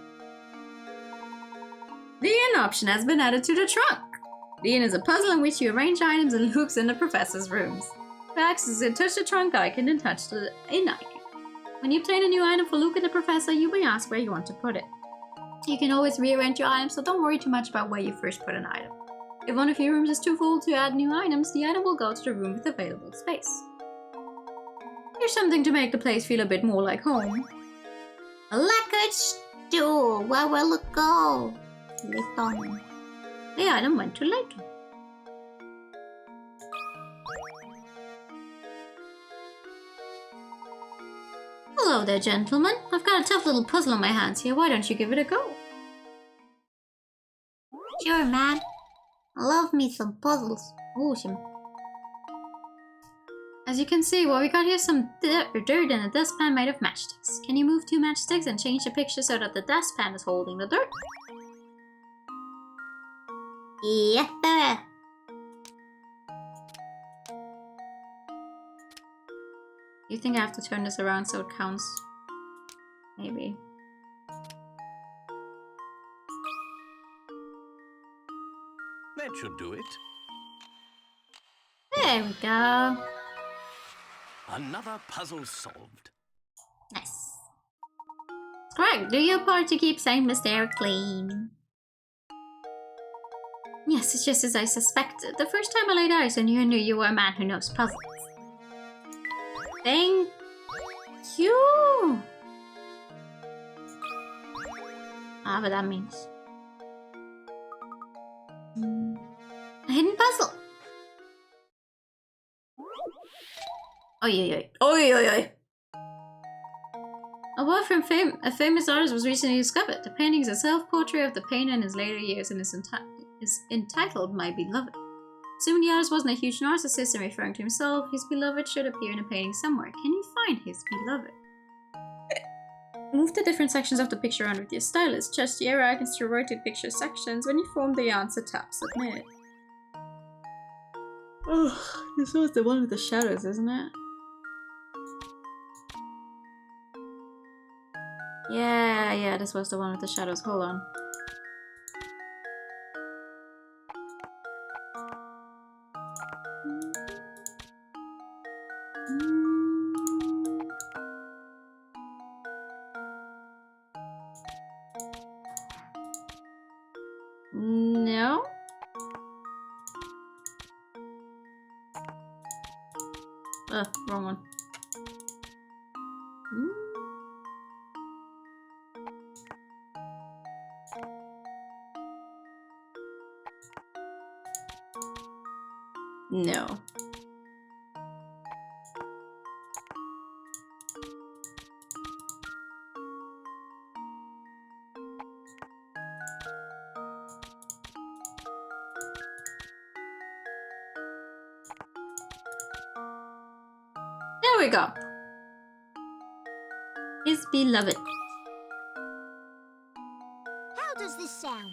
The inn option has been added to the trunk. The inn is a puzzle in which you arrange items and loops in the professor's rooms. To access it, touch the trunk icon and touch the inn icon. When you obtain a new item for Luke and the professor, you may ask where you want to put it. You can always rearrange your items, so don't worry too much about where you first put an item. If one of your rooms is too full to add new items, the item will go to the room with available space. Here's something to make the place feel a bit more like home. A lacquered stool. Where will it go? Layton. The item went to Layton. Hello there, gentlemen. I've got a tough little puzzle on my hands here. Why don't you give it a go? Sure, man. I love me some puzzles. Awesome. As you can see, what we got here is some dirt in a dustpan made of matchsticks. Can you move 2 matchsticks and change the picture so that the dustpan is holding the dirt? Yes, sir. You think I have to turn this around so it counts? Maybe. That should do it. There we go. Another puzzle solved. Nice. Scrag, do your part to keep Saint Mysterio clean. Yes, it's just as I suspected. The first time I laid eyes on you, I knew you were a man who knows puzzles. Thank you! Ah, but that means... a hidden puzzle! Oi. A work from a famous artist was recently discovered. The painting is a self-portrait of the painter in his later years and is entitled My Beloved. Assuming the artist wasn't a huge narcissist and referring to himself, his beloved should appear in a painting somewhere. Can you find his beloved? Move the different sections of the picture around with your stylus. Adjust the arrow icons to rotate picture sections. When you form the answer, tap submit. Oh, this was the one with the shadows, isn't it? Yeah, this was the one with the shadows. Hold on. No? Wrong one. No. There we go. His beloved. How does this sound?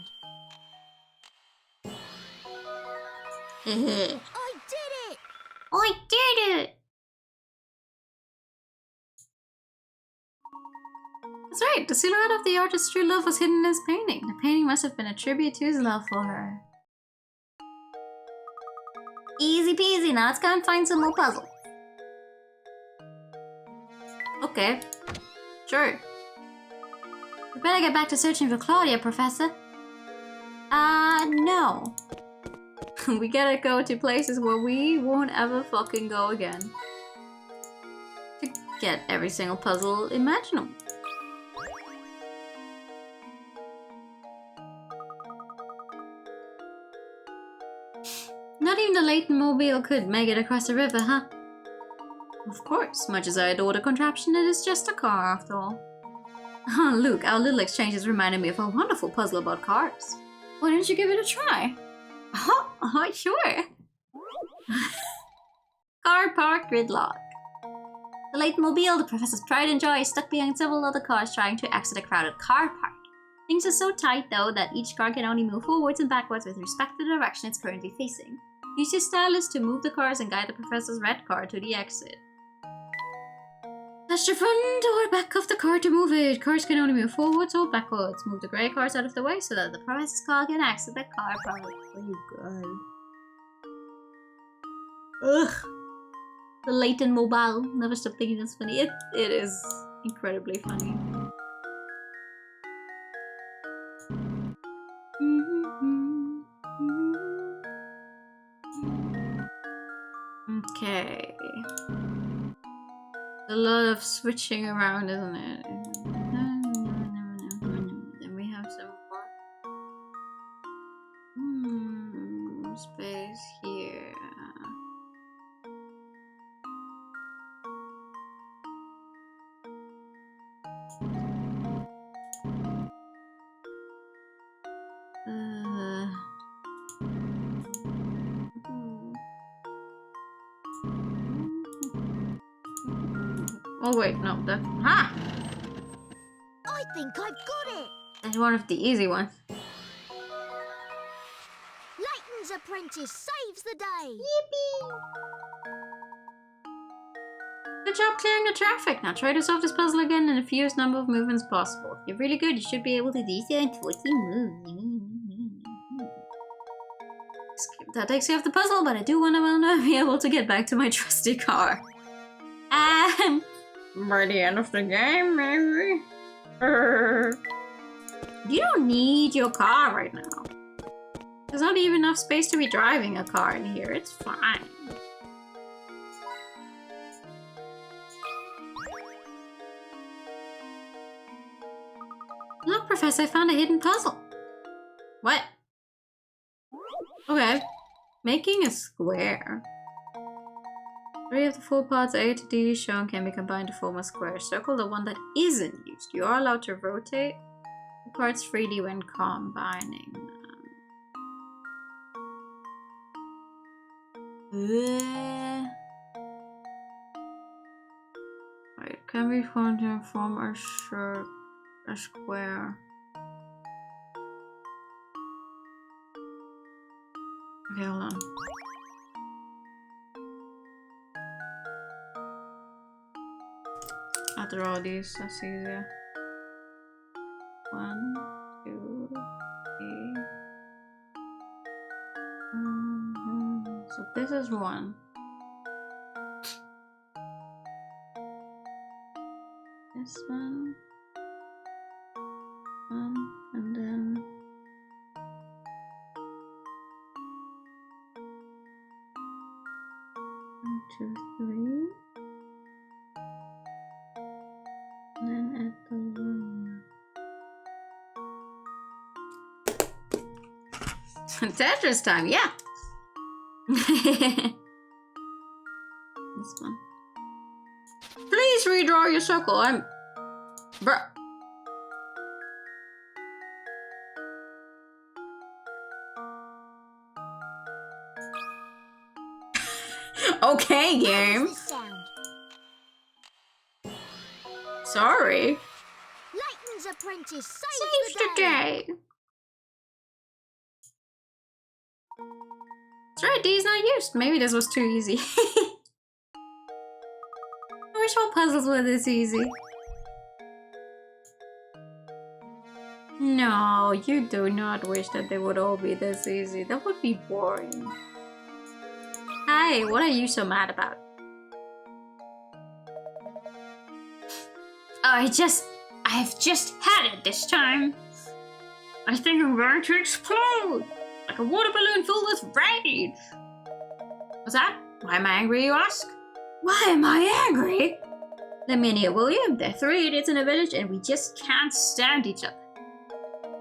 I I did it! did it! That's right, the silhouette of the artist's true love was hidden in his painting. The painting must have been a tribute to his love for her. Easy peasy, now let's go and find some more puzzle. Okay. Sure. We better get back to searching for Claudia, Professor. No. We gotta go to places where we won't ever fucking go again. To get every single puzzle imaginable. Not even the Layton mobile could make it across the river, huh? Of course, much as I adore the contraption, it is just a car after all. Oh, Luke, our little exchanges reminded me of a wonderful puzzle about cars. Why don't you give it a try? Oh, sure. Car park gridlock. The Layton mobile, the professor's pride and joy, is stuck behind several other cars trying to exit a crowded car park. Things are so tight, though, that each car can only move forwards and backwards with respect to the direction it's currently facing. Use your stylus to move the cars and guide the professor's red car to the exit. Touch the front or back of the car to move it. Cars can only move forwards or backwards. Move the grey cars out of the way so that the professor's car can exit the car park. Oh god. Ugh. The Layton mobile. Never stop thinking that's funny. It is incredibly funny. Okay. A lot of switching around, isn't it? Then we have some more space here. Oh wait, no, that ha! I think I've got it! That's one of the easy ones. Layton's apprentice saves the day! Good job clearing the traffic. Now try to solve this puzzle again in the fewest number of movements possible. If you're really good, you should be able to do so in 14 moves. That takes you off the puzzle, but I do want to be able to get back to my trusty car. And by the end of the game, maybe. You don't need your car right now. There's not even enough space to be driving a car in here. It's fine. Look, Professor, I found a hidden puzzle. What? Okay. Making a square. 3 of the 4 parts A to D shown can be combined to form a square. Circle the one that isn't used. You are allowed to rotate the parts freely when combining them. Right, can be formed to form a square. Okay, hold on. I'll draw these, that's easier. 1, 2, 3. So this is 1. This one. And then 1, 2, 3. And then add the 1. Tetris time, yeah. This one. Please redraw your circle. Bruh. Okay, How game. does this sound? Sorry. Layton's apprentice saves Saves the the day! day. That's right, D is not used. Maybe this was too easy. I wish all puzzles were this easy. No, you do not wish that they would all be this easy. That would be boring. Hi, what are you so mad about? I've just had it this time. I think I'm going to explode. Like a water balloon filled with rage. What's that? Why am I angry, you ask? Why am I angry? Let me in here, will you? There are 3 idiots in a village and we just can't stand each other.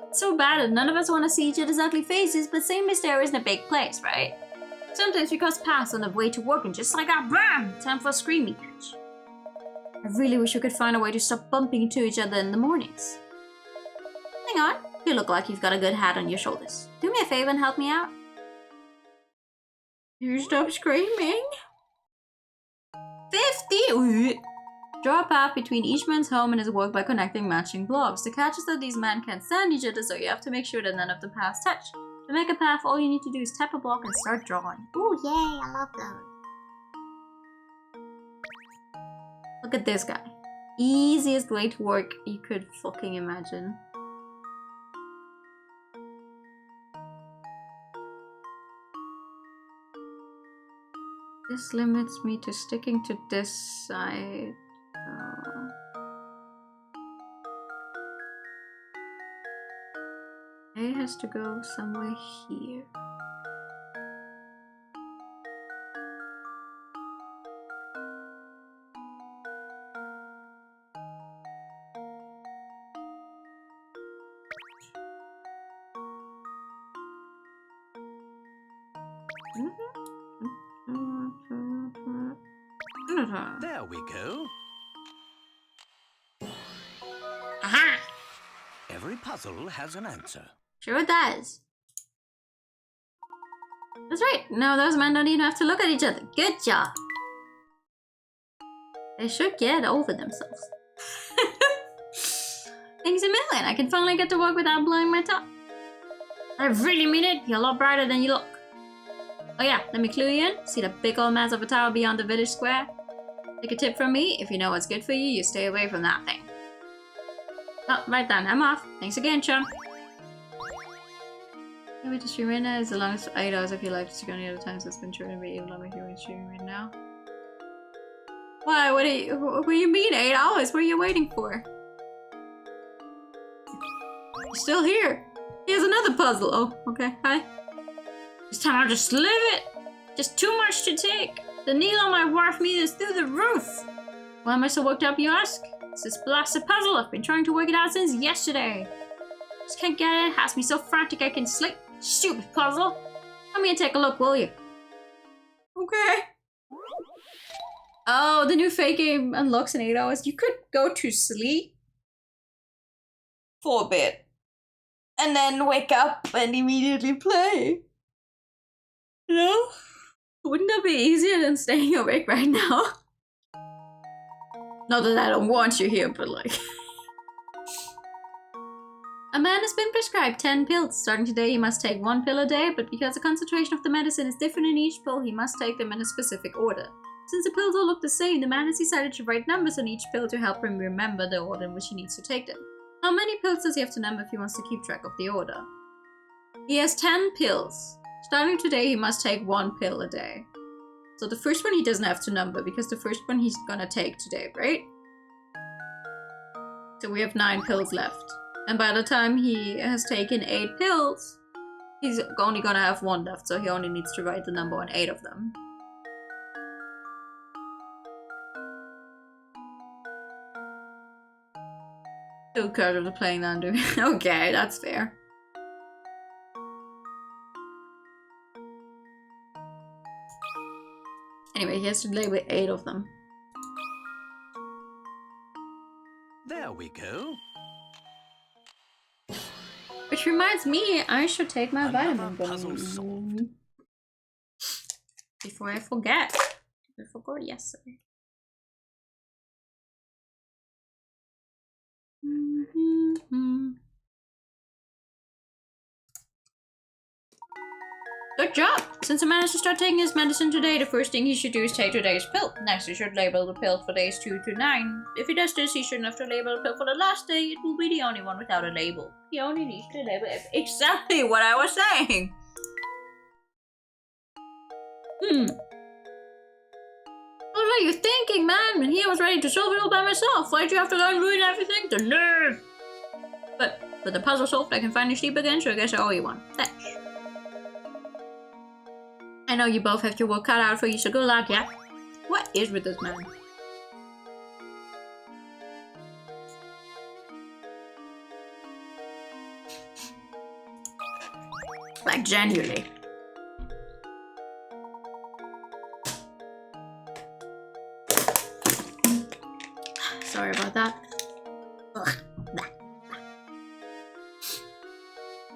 It's so bad that none of us want to see each other's ugly faces, but St. Mysterio isn't a big place, right? Sometimes we cross paths on the way to work and just like that, bam! Time for a screaming match. I really wish we could find a way to stop bumping into each other in the mornings. Hang on, you look like you've got a good hat on your shoulders. Do me a favor and help me out. You stop screaming. 50! Draw a path between each man's home and his work by connecting matching blocks. The catch is that these men can't stand each other, so you have to make sure that none of the paths touch. To make a path, all you need to do is tap a block and start drawing. Ooh, yay, I love those. Look at this guy. Easiest way to work you could fucking imagine. This limits me to sticking to this side. A has to go somewhere here. There we go. Aha! Every puzzle has an answer. Sure it does. That's right. No, those men don't even have to look at each other. Good job. They should get over themselves. Thanks a million. I can finally get to work without blowing my top. I really mean it. You're a lot brighter than you look. Oh yeah, let me clue you in. See the big old mass of a tower beyond the village square? Take a tip from me. If you know what's good for you, you stay away from that thing. Oh, right then. I'm off. Thanks again, chum. Can we just stream right now? As long as 8 hours if you like to go any other times that's been true and be even longer if you're streaming right now. Why? What do you mean 8 hours? What are you waiting for? You're still here. Here's another puzzle. Oh, okay. Hi. This time I'll just live it. Just too much to take. The needle on my wharf meter is through the roof. Why am I so worked up, you ask? It's this blasted puzzle. I've been trying to work it out since yesterday. Just can't get it. It has me so frantic I can sleep. Stupid puzzle. Come here and take a look, will you? Okay. Oh, the new fake game unlocks in 8 hours. You could go to sleep for a bit and then wake up and immediately play. You know? Wouldn't that be easier than staying awake right now? Not that I don't want you here, but like... A man has been prescribed 10 pills. Starting today, he must take 1 pill a day, but because the concentration of the medicine is different in each pill, he must take them in a specific order. Since the pills all look the same, the man has decided to write numbers on each pill to help him remember the order in which he needs to take them. How many pills does he have to number if he wants to keep track of the order? He has 10 pills. Starting today, he must take 1 pill a day. So the first one he doesn't have to number because the first one he's gonna take today, right? So we have 9 pills left. And by the time he has taken 8 pills, he's only gonna have 1 left, so he only needs to write the number on 8 of them. Still casually playing that and doing okay, that's fair. Anyway, he has to label 8 of them. There we go. Which reminds me, I should take my Another vitamin puzzle solved. bomb. Before I forget. I forgot yesterday. Good job! Since he managed to start taking his medicine today, the first thing he should do is take today's pill. Next, he should label the pill for days 2 to 9. If he does this, he shouldn't have to label the pill for the last day. It will be the only one without a label. He only needs to label it. Exactly what I was saying. What are you thinking, man? When he was ready to solve it all by myself, why'd you have to go and ruin everything? The nerve! But with the puzzle solved, I can finally sleep again, so I guess I owe you one. Thanks. I know you both have your work cut out for you, so good luck, yeah? What is with this man? Like, genuinely. Sorry about that. Ugh.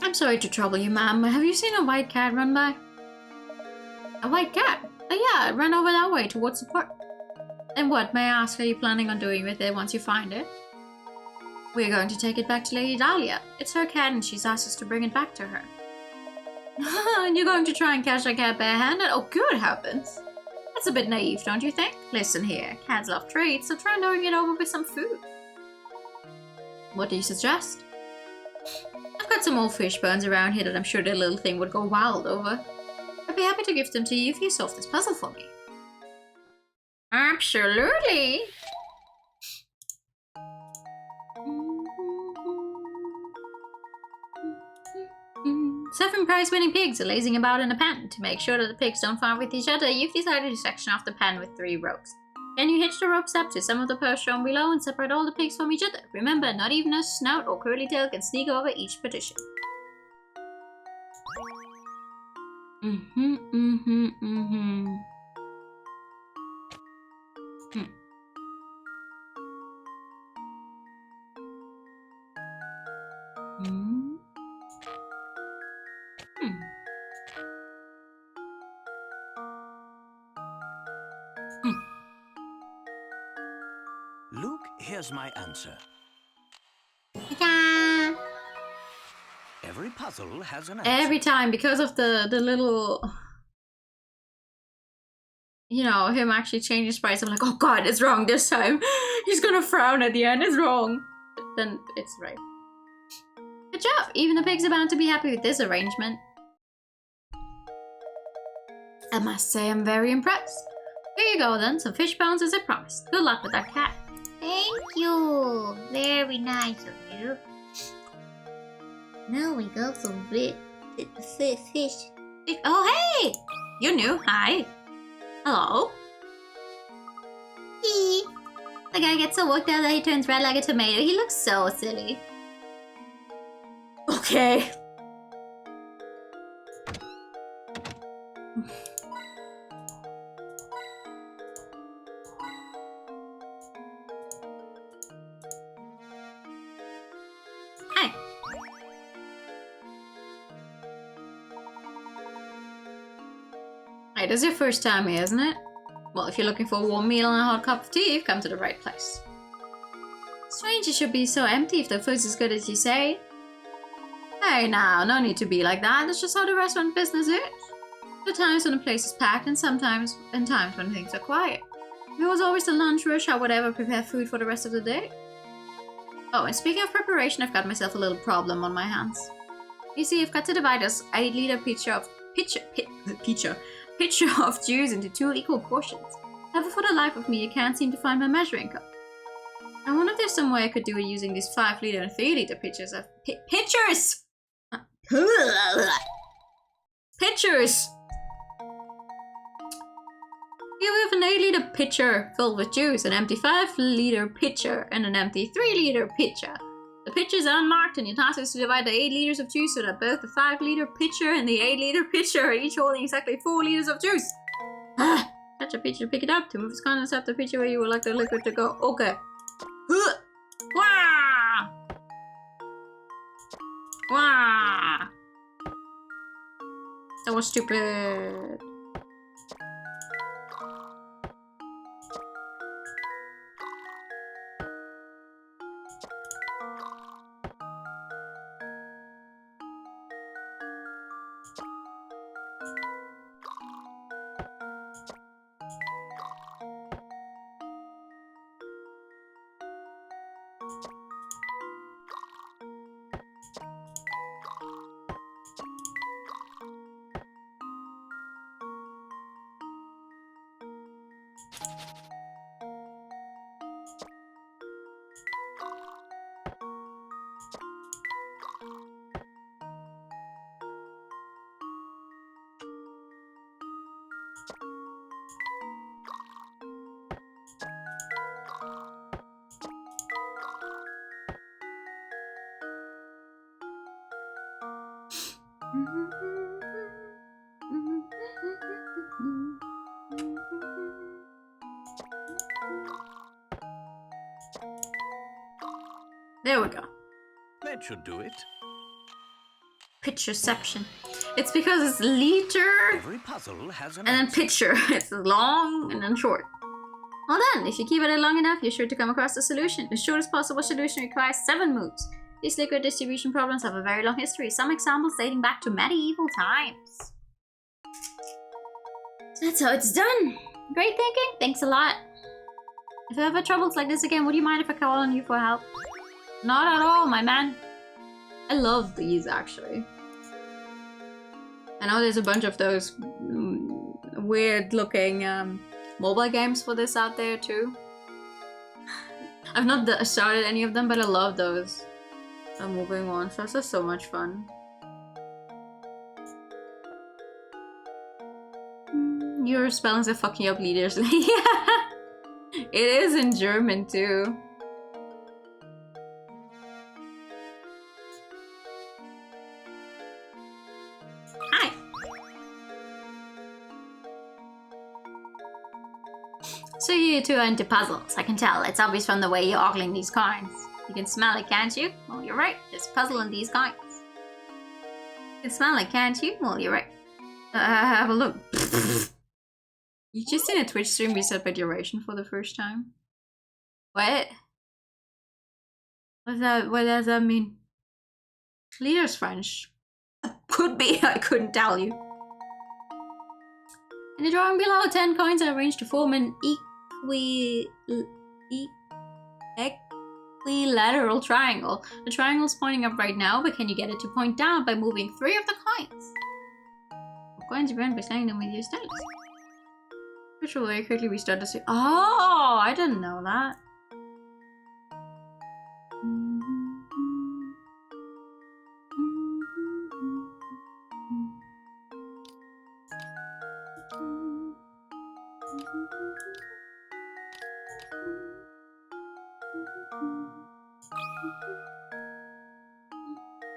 I'm sorry to trouble you, ma'am. Have you seen a white cat run by? A white cat? Oh yeah, it ran over that way towards the park. And what, may I ask, are you planning on doing with it once you find it? We're going to take it back to Lady Dahlia. It's her cat and she's asked us to bring it back to her. And you're going to try and catch that cat barehanded? Oh, good heavens. That's a bit naive, don't you think? Listen here, cats love treats, so try luring it over with some food. What do you suggest? I've got some old fish bones around here that I'm sure the little thing would go wild over. I'd be happy to give them to you if you solve this puzzle for me. Absolutely! Seven prize-winning pigs are lazing about in a pen. To make sure that the pigs don't fight with each other, you've decided to section off the pen with 3 ropes. Can you hitch the ropes up to some of the posts shown below and separate all the pigs from each other? Remember, not even a snout or curly tail can sneak over each partition. Mm-hmm, mm-hmm, mm-hmm. Hmm. Hmm. Luke, here's my answer. Ta-da! Every puzzle has an answer. Every time, because of the little, you know, him actually changing sprites, I'm like, oh god, it's wrong this time. He's gonna frown at the end, it's wrong. But then it's right. Good job! Even the pigs are bound to be happy with this arrangement. I must say I'm very impressed. Here you go then, some fish bones as I promised. Good luck with that cat. Thank you. Very nice of you. Now we go for fish. Oh hey! You knew, hi. Hello? He. The guy gets so worked out that he turns red like a tomato. He looks so silly. Okay. Hi. Hey, this is your first time here, isn't it? Well, if you're looking for a warm meal and a hot cup of tea, you've come to the right place. Strange it should be so empty if the food's as good as you say. Hey now, no need to be like that. That's just how the restaurant business is. There are times when the place is packed and sometimes times when things are quiet. There was always the lunch rush, I would ever prepare food for the rest of the day. Oh, and speaking of preparation, I've got myself a little problem on my hands. You see, I've got to divide this 8-liter pitcher of juice into 2 equal portions. However, for the life of me, I can't seem to find my measuring cup. I wonder if there's some way I could do it using these 5-liter and 3-liter pitchers of pitchers! Pitchers! Here we have an 8-liter pitcher filled with juice, an empty 5-liter pitcher, and an empty 3-liter pitcher. The pitchers are unmarked, and your task is to divide the 8 liters of juice so that both the 5-liter pitcher and the 8-liter pitcher are each holding exactly 4 liters of juice. Touch a pitcher to pick it up. To move its contents up the pitcher where you would like the liquid to go. Okay. Wah! Wah! That was stupid. There we go. That should do it. Pitcherception. It's because it's liter Every puzzle has an and then answer. pitcher. It's long and then short. Well then, if you keep at it long enough, you're sure to come across the solution. The shortest possible solution requires 7 moves. These liquid distribution problems have a very long history, some examples dating back to medieval times. So that's how it's done. Great thinking, thanks a lot. If you ever have troubles like this again, would you mind if I call on you for help? Not at all, my man. I love these, actually. I know there's a bunch of those weird-looking mobile games for this out there, too. I've not started any of them, but I love those. The moving ones. Those are so much fun. Your spellings are fucking up leaders. Yeah! It is in German, too. So you two are into puzzles. I can tell. It's obvious from the way you're ogling these coins. You can smell it, can't you? Well, you're right. There's a puzzle in these coins. You can smell it, can't you? Well, you're right. Have a look. You just in a Twitch stream reset by duration for the first time? What? What does that mean? Clear's French. Could be, I couldn't tell you. In the drawing below, 10 coins are arranged to form an equilateral triangle. The triangle's pointing up right now, but can you get it to point down by moving 3 of the coins? The coins are burned by standing them with your stylus. Which will very quickly restart the stream. Oh, I didn't know that.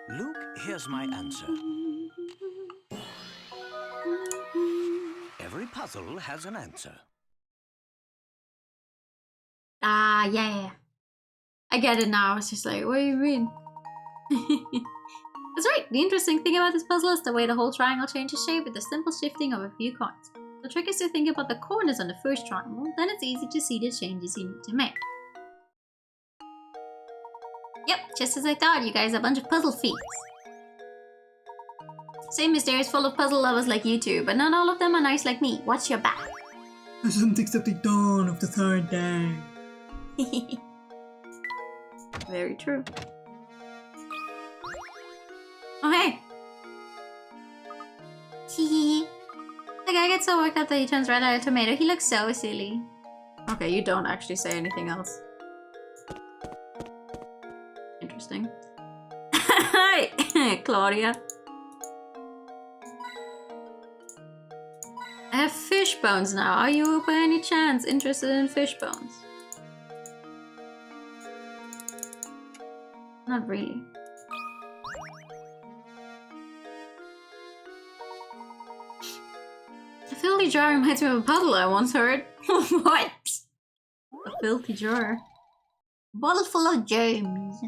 Luke, here's my answer. Every puzzle has an answer. Ah, yeah. I get it now. It's just like, what do you mean? That's right. The interesting thing about this puzzle is the way the whole triangle changes shape with the simple shifting of a few coins. The trick is to think about the corners on the first triangle, then it's easy to see the changes you need to make. Yep, just as I thought, you guys are a bunch of puzzle freaks. Same Mystery is full of puzzle lovers like you two, but not all of them are nice like me. Watch your back. I shouldn't accept the dawn of the third day. Very true. Oh, hey! Hehe. The guy gets so worked up that he turns red like a tomato. He looks so silly. Okay, you don't actually say anything else. Interesting. Hi, Claudia. I have fish bones now. Are you by any chance interested in fish bones? Not really. A filthy jar reminds me of a puddle I once heard. What? A filthy jar. Bottle full of germs.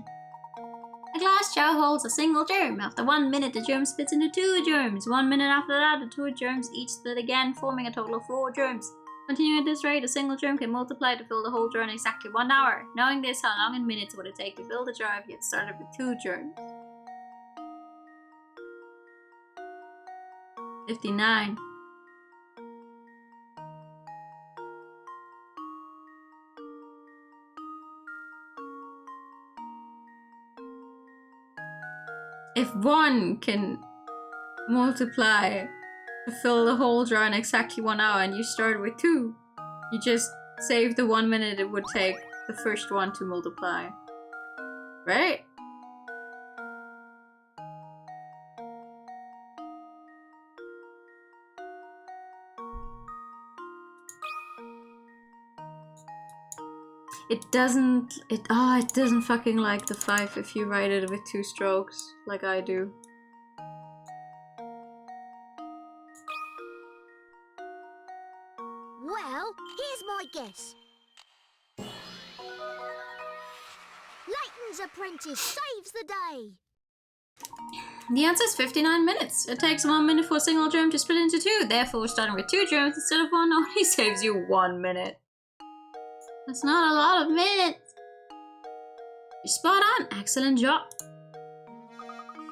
A glass jar holds a single germ. After 1 minute, the germ splits into 2 germs. 1 minute after that, the 2 germs each split again, forming a total of 4 germs. Continuing at this rate, a single germ can multiply to fill the whole jar in exactly 1 hour. Knowing this, how long in minutes would it take to fill the jar if you had started with 2 germs? 59. If 1 can multiply to fill the whole jar in exactly 1 hour and you start with 2, you just save the 1 minute it would take the first one to multiply. Right? It doesn't fucking like the 5 if you write it with 2 strokes, like I do. Well, here's my guess. Layton's apprentice saves the day. The answer is 59 minutes. It takes 1 minute for a single germ to split into 2. Therefore, starting with 2 germs instead of 1 only saves you 1 minute. That's not a lot of minutes. You're spot on. Excellent job.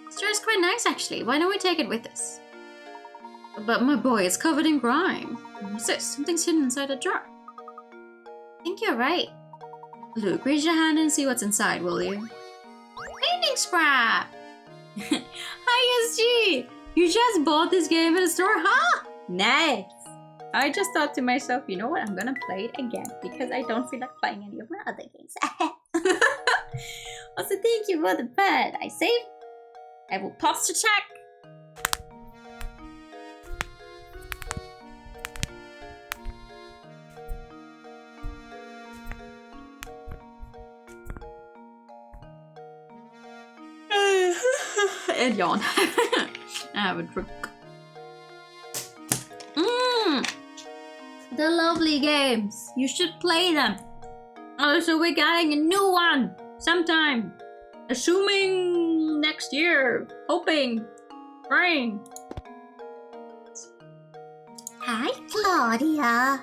This jar is quite nice, actually. Why don't we take it with us? But my boy, it's covered in grime. What's this? Something's hidden inside the jar. I think you're right. Luke, raise your hand and see what's inside, will you? Painting scrap! Hi, SG! You just bought this game at a store, huh? Nice! I just thought to myself, you know what? I'm gonna play it again because I don't feel like playing any of my other games. Also, thank you for the bed. I saved. I will pause to check. And yawn. I have a drink. The lovely games. You should play them. Oh, so we're getting a new one sometime. Assuming next year. Hoping. Praying. Hi, Claudia.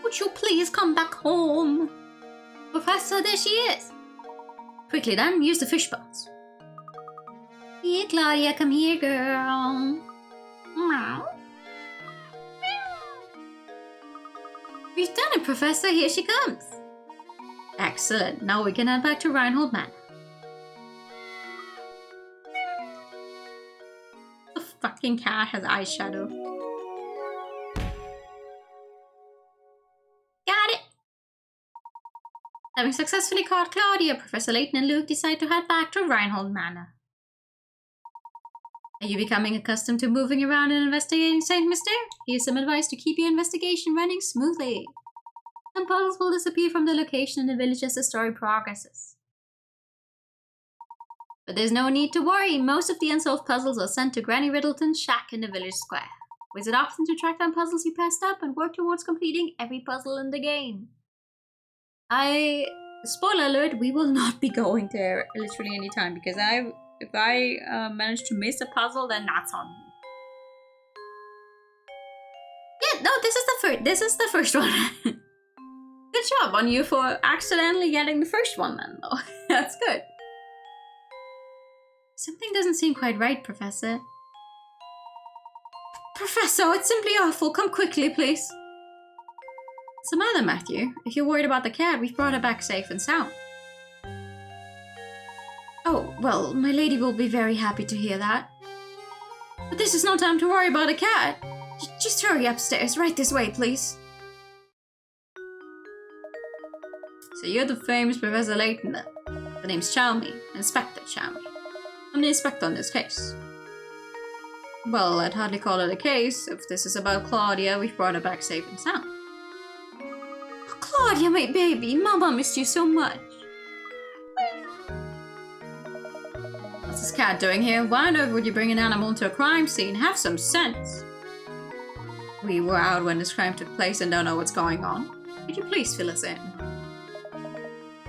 Would you please come back home? Professor, there she is. Quickly then, use the fish bones. Here, Claudia, come here, girl. Meow. We've done it, Professor. Here she comes. Excellent. Now we can head back to Reinhold Manor. The fucking cat has eyeshadow. Got it. Having successfully caught Claudia, Professor Layton and Luke decide to head back to Reinhold Manor. Are you becoming accustomed to moving around and investigating, Saint Mister? Here's some advice to keep your investigation running smoothly. Some puzzles will disappear from their location in the village as the story progresses. But there's no need to worry. Most of the unsolved puzzles are sent to Granny Riddleton's shack in the village square. Visit often to track down puzzles you passed up and work towards completing every puzzle in the game. Spoiler alert, we will not be going there literally anytime because if I manage to miss a puzzle, then that's on me. Yeah, no, this is the first one. Good job on you for accidentally getting the first one then, though. That's good. Something doesn't seem quite right, Professor. Professor, it's simply awful. Come quickly, please. What's the matter, Matthew? If you're worried about the cat, we've brought her back safe and sound. Oh, well, my lady will be very happy to hear that. But this is no time to worry about a cat. Just hurry upstairs. Right this way, please. So you're the famous Professor Layton then. The name's Chalmy, Inspector Chalmy. I'm the inspector on this case. Well, I'd hardly call it a case. If this is about Claudia, we've brought her back safe and sound. Oh, Claudia, my baby, Mama missed you so much. What's this cat doing here? Why on earth would you bring an animal into a crime scene? Have some sense. We were out when this crime took place and don't know what's going on. Could you please fill us in?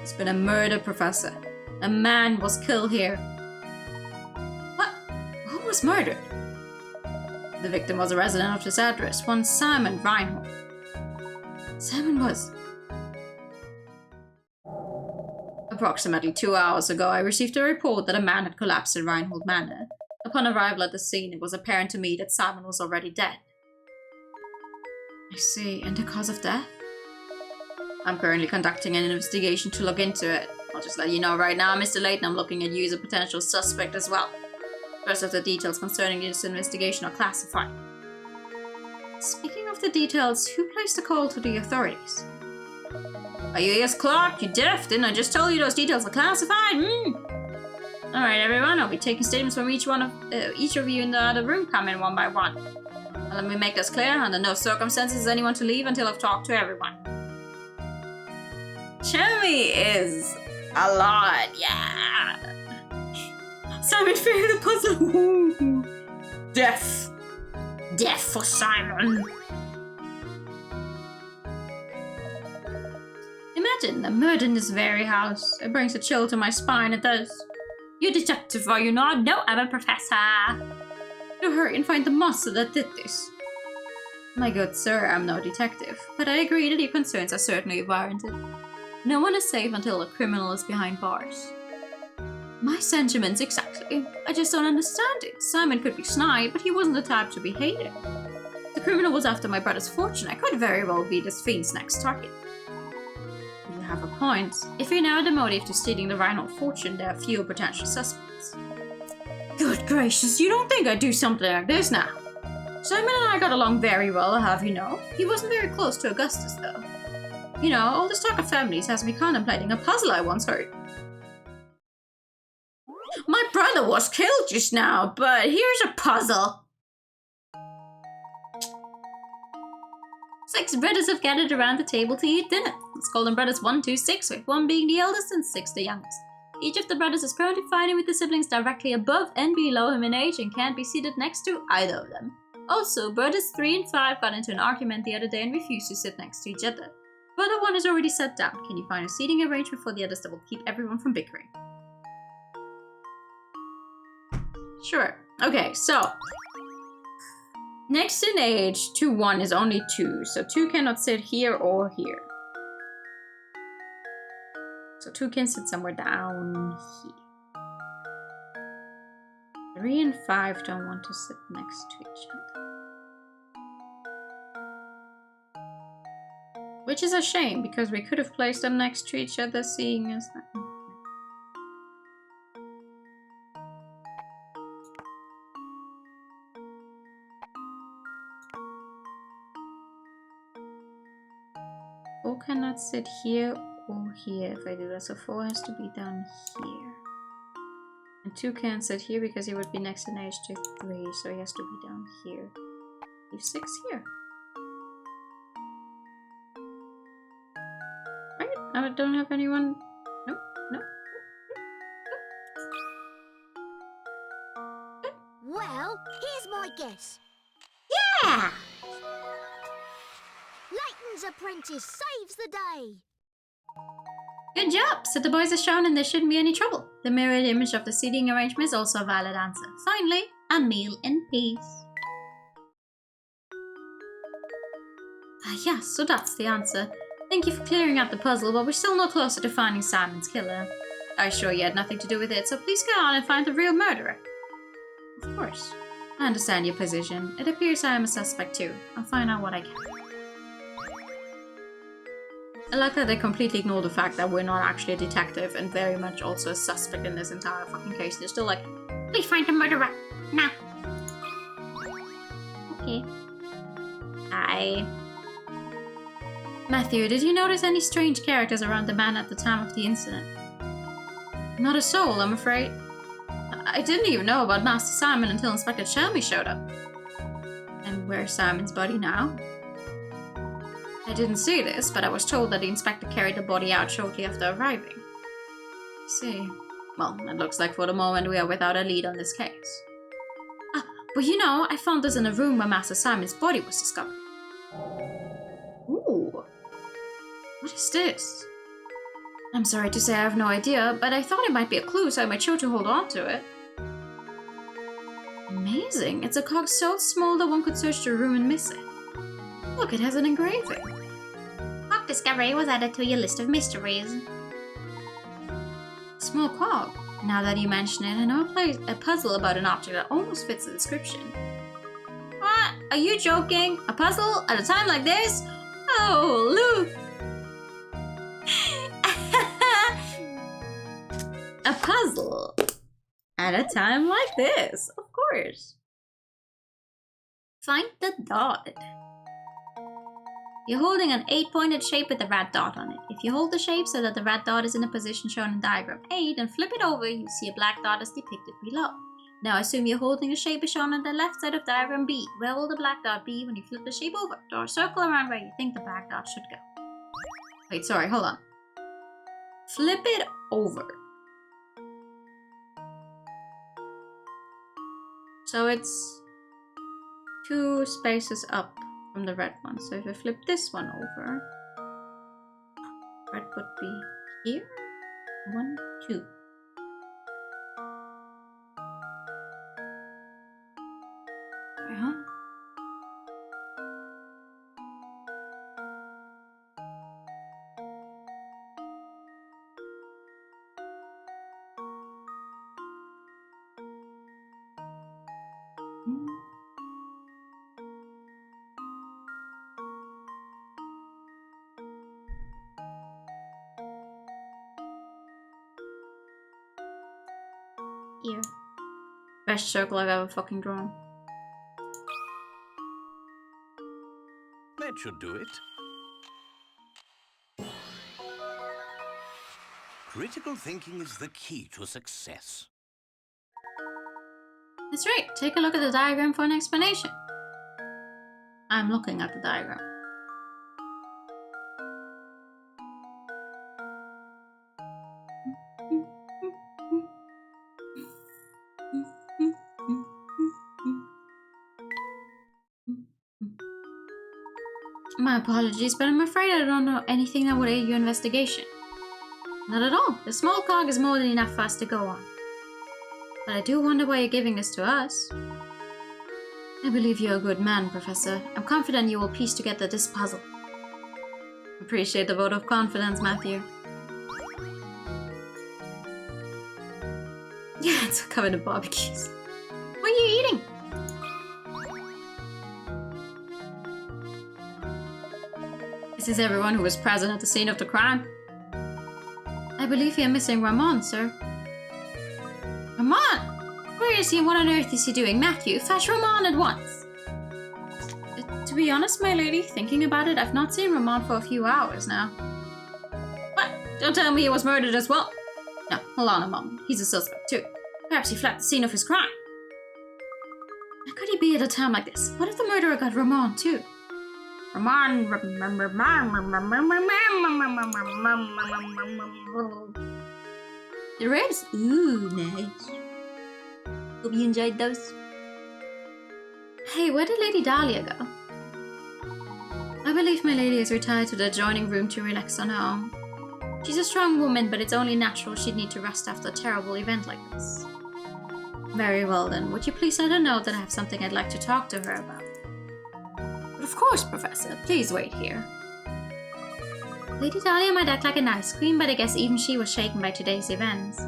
It's been a murder, Professor. A man was killed here. What? Who was murdered? The victim was a resident of this address, one Simon Reinhold. Simon was... Approximately 2 hours ago, I received a report that a man had collapsed in Reinhold Manor. Upon arrival at the scene, it was apparent to me that Simon was already dead. I see. And the cause of death? I'm currently conducting an investigation to look into it. I'll just let you know right now, Mr. Layton, I'm looking at you as a potential suspect as well. The rest of the details concerning this investigation are classified. Speaking of the details, who placed the call to the authorities? Are you ears clogged? You deaf? Didn't I just tell you those details are classified? Alright, everyone, I'll be taking statements from each of you in the other room. Come in one by one. Now, let me make this clear. Under no circumstances is anyone to leave until I've talked to everyone. Chalmy is a lot, yeah. Simon failed the puzzle. Death. Death for Simon. Imagine a murder in this very house. It brings a chill to my spine, it does. You're a detective, are you not? No, I'm a professor. To hurry and find the monster that did this. My good sir, I'm no detective, but I agree that your concerns are certainly warranted. No one is safe until a criminal is behind bars. My sentiments, exactly. I just don't understand it. Simon could be snide, but he wasn't the type to be hated. The criminal was after my brother's fortune. I could very well be this fiend's next target. You have a point. If you know the motive to stealing the Reinhold fortune, there are fewer potential suspects. Good gracious, you don't think I'd do something like this now? Simon and I got along very well, I'll have you know. He wasn't very close to Augustus, though. You know, all this talk of families has me contemplating a puzzle I once heard. My brother was killed just now, but here's a puzzle. 6 brothers have gathered around the table to eat dinner. Let's call them brothers 1, 2, 6, with 1 being the eldest and 6 the youngest. Each of the brothers is currently fighting with the siblings directly above and below him in age and can't be seated next to either of them. Also, brothers 3 and 5 got into an argument the other day and refused to sit next to each other. Brother 1 is already sat down. Can you find a seating arrangement for the others that will keep everyone from bickering? Sure. Okay, so next in age to 1 is only 2, so 2 cannot sit here or here. So 2 can sit somewhere down here. 3 and 5 don't want to sit next to each other. Which is a shame, because we could have placed them next to each other, seeing as that... Four cannot sit here or here if I do that, so 4 has to be down here. And 2 can't sit here because he would be next in age to 3, so he has to be down here. Leave 6 here. Right? I don't have anyone... Nope, nope. Well, here's my guess. Yeah! Layton's apprentice saves the day. Good job! So the boys are shown and there shouldn't be any trouble. The mirrored image of the seating arrangement is also a valid answer. Finally, a meal in peace. Yes, so that's the answer. Thank you for clearing up the puzzle, but we're still no closer to finding Simon's killer. I assure you had nothing to do with it, so please go on and find the real murderer. Of course. I understand your position. It appears I am a suspect too. I'll find out what I can. I like that they completely ignore the fact that we're not actually a detective and very much also a suspect in this entire fucking case. They're still like, please find the murderer. Now. Okay. Hi. Matthew, did you notice any strange characters around the man at the time of the incident? Not a soul, I'm afraid. I didn't even know about Master Simon until Inspector Shelby showed up. And where's Simon's body now? I didn't see this, but I was told that the inspector carried the body out shortly after arriving. See. Well, it looks like for the moment we are without a lead on this case. Ah, but you know, I found this in a room where Master Simon's body was discovered. Ooh. What is this? I'm sorry to say I have no idea, but I thought it might be a clue, so I made sure to hold on to it. Amazing. It's a cog so small that one could search the room and miss it. Look, it has an engraving. Cog discovery was added to your list of mysteries. Small cog. Now that you mention it, I know a puzzle about an object that almost fits the description. What? Are you joking? A puzzle at a time like this? Oh, look! A puzzle at a time like this, of course. Find the dot. You're holding an 8-pointed shape with a red dot on it. If you hold the shape so that the red dot is in the position shown in diagram A, then flip it over, you see a black dot as depicted below. Now assume you're holding a shape as shown on the left side of diagram B. Where will the black dot be when you flip the shape over? Draw a circle around where you think the black dot should go. Wait, sorry, hold on. Flip it over. So it's 2 spaces up from the red one. So if I flip this one over, red would be here. 1, 2. Huh? Here. Best circle I've ever fucking drawn. That should do it. Critical thinking is the key to success. That's right. Take a look at the diagram for an explanation. I'm looking at the diagram. My apologies, but I'm afraid I don't know anything that would aid your investigation. Not at all. The small cog is more than enough for us to go on. But I do wonder why you're giving this to us. I believe you're a good man, Professor. I'm confident you will piece together this puzzle. Appreciate the vote of confidence, Matthew. Yeah, it's covered in barbecues. What are you eating? This is everyone who was present at the scene of the crime. I believe you're missing Ramon, sir. Ramon? Where is he and what on earth is he doing? Matthew, fetch Ramon at once. To be honest, my lady, thinking about it, I've not seen Ramon for a few hours now. What? Don't tell me he was murdered as well. No, hold on a moment. He's a suspect too. Perhaps he fled the scene of his crime. How could he be at a time like this? What if the murderer got Ramon too? Ramon. The ribs? Ooh, nice. Hope you enjoyed those. Hey, where did Lady Dahlia go? I believe my lady is retired to the adjoining room to relax on her own. She's a strong woman, but it's only natural she'd need to rest after a terrible event like this. Very well then, would you please let her know that I have something I'd like to talk to her about? But of course, Professor. Please wait here. Lady Dahlia might act like an ice queen, but I guess even she was shaken by today's events.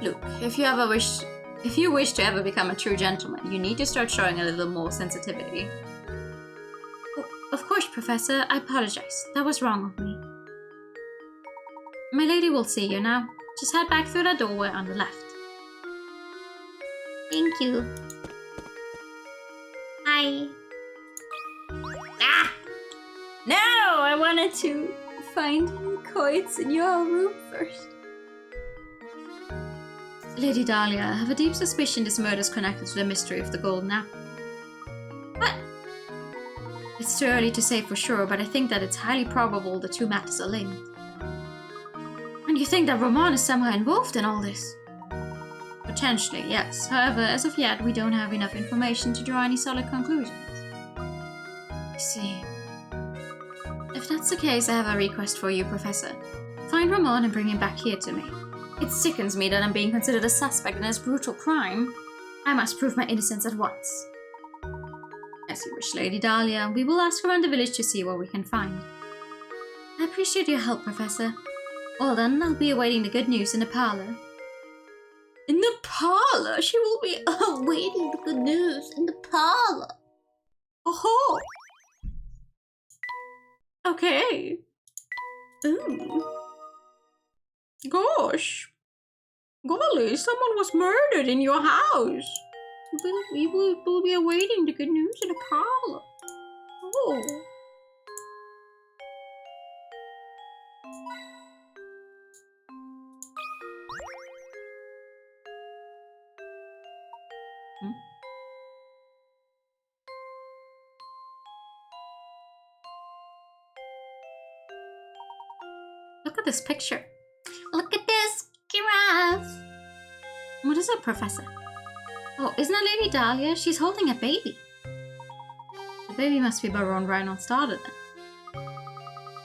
Look, if you wish to ever become a true gentleman, you need to start showing a little more sensitivity. Oh, of course, Professor. I apologize. That was wrong of me. My lady will see you now. Just head back through that doorway on the left. Thank you. Hi. Ah! No! I wanted to find coins in your room first. Lady Dahlia, I have a deep suspicion this murder is connected to the mystery of the golden apple. What? It's too early to say for sure, but I think that it's highly probable the two matters are linked. And you think that Ramon is somehow involved in all this? Potentially, yes. However, as of yet, we don't have enough information to draw any solid conclusions. I see. If that's the case, I have a request for you, Professor. Find Ramon and bring him back here to me. It sickens me that I'm being considered a suspect in this brutal crime. I must prove my innocence at once. As you wish, Lady Dahlia. We will ask around the village to see what we can find. I appreciate your help, Professor. Well then, I'll be awaiting the good news in the parlor. In the parlor? She will be awaiting the good news in the parlor. Oh-ho! Okay. Ooh. Gosh. Golly, someone was murdered in your house. We will be awaiting the good news in the parlor. Oh. Look at this picture. Look at this giraffe. What is it, Professor? Oh, isn't that Lady Dahlia? She's holding a baby. The baby must be Baron Reinhold started then.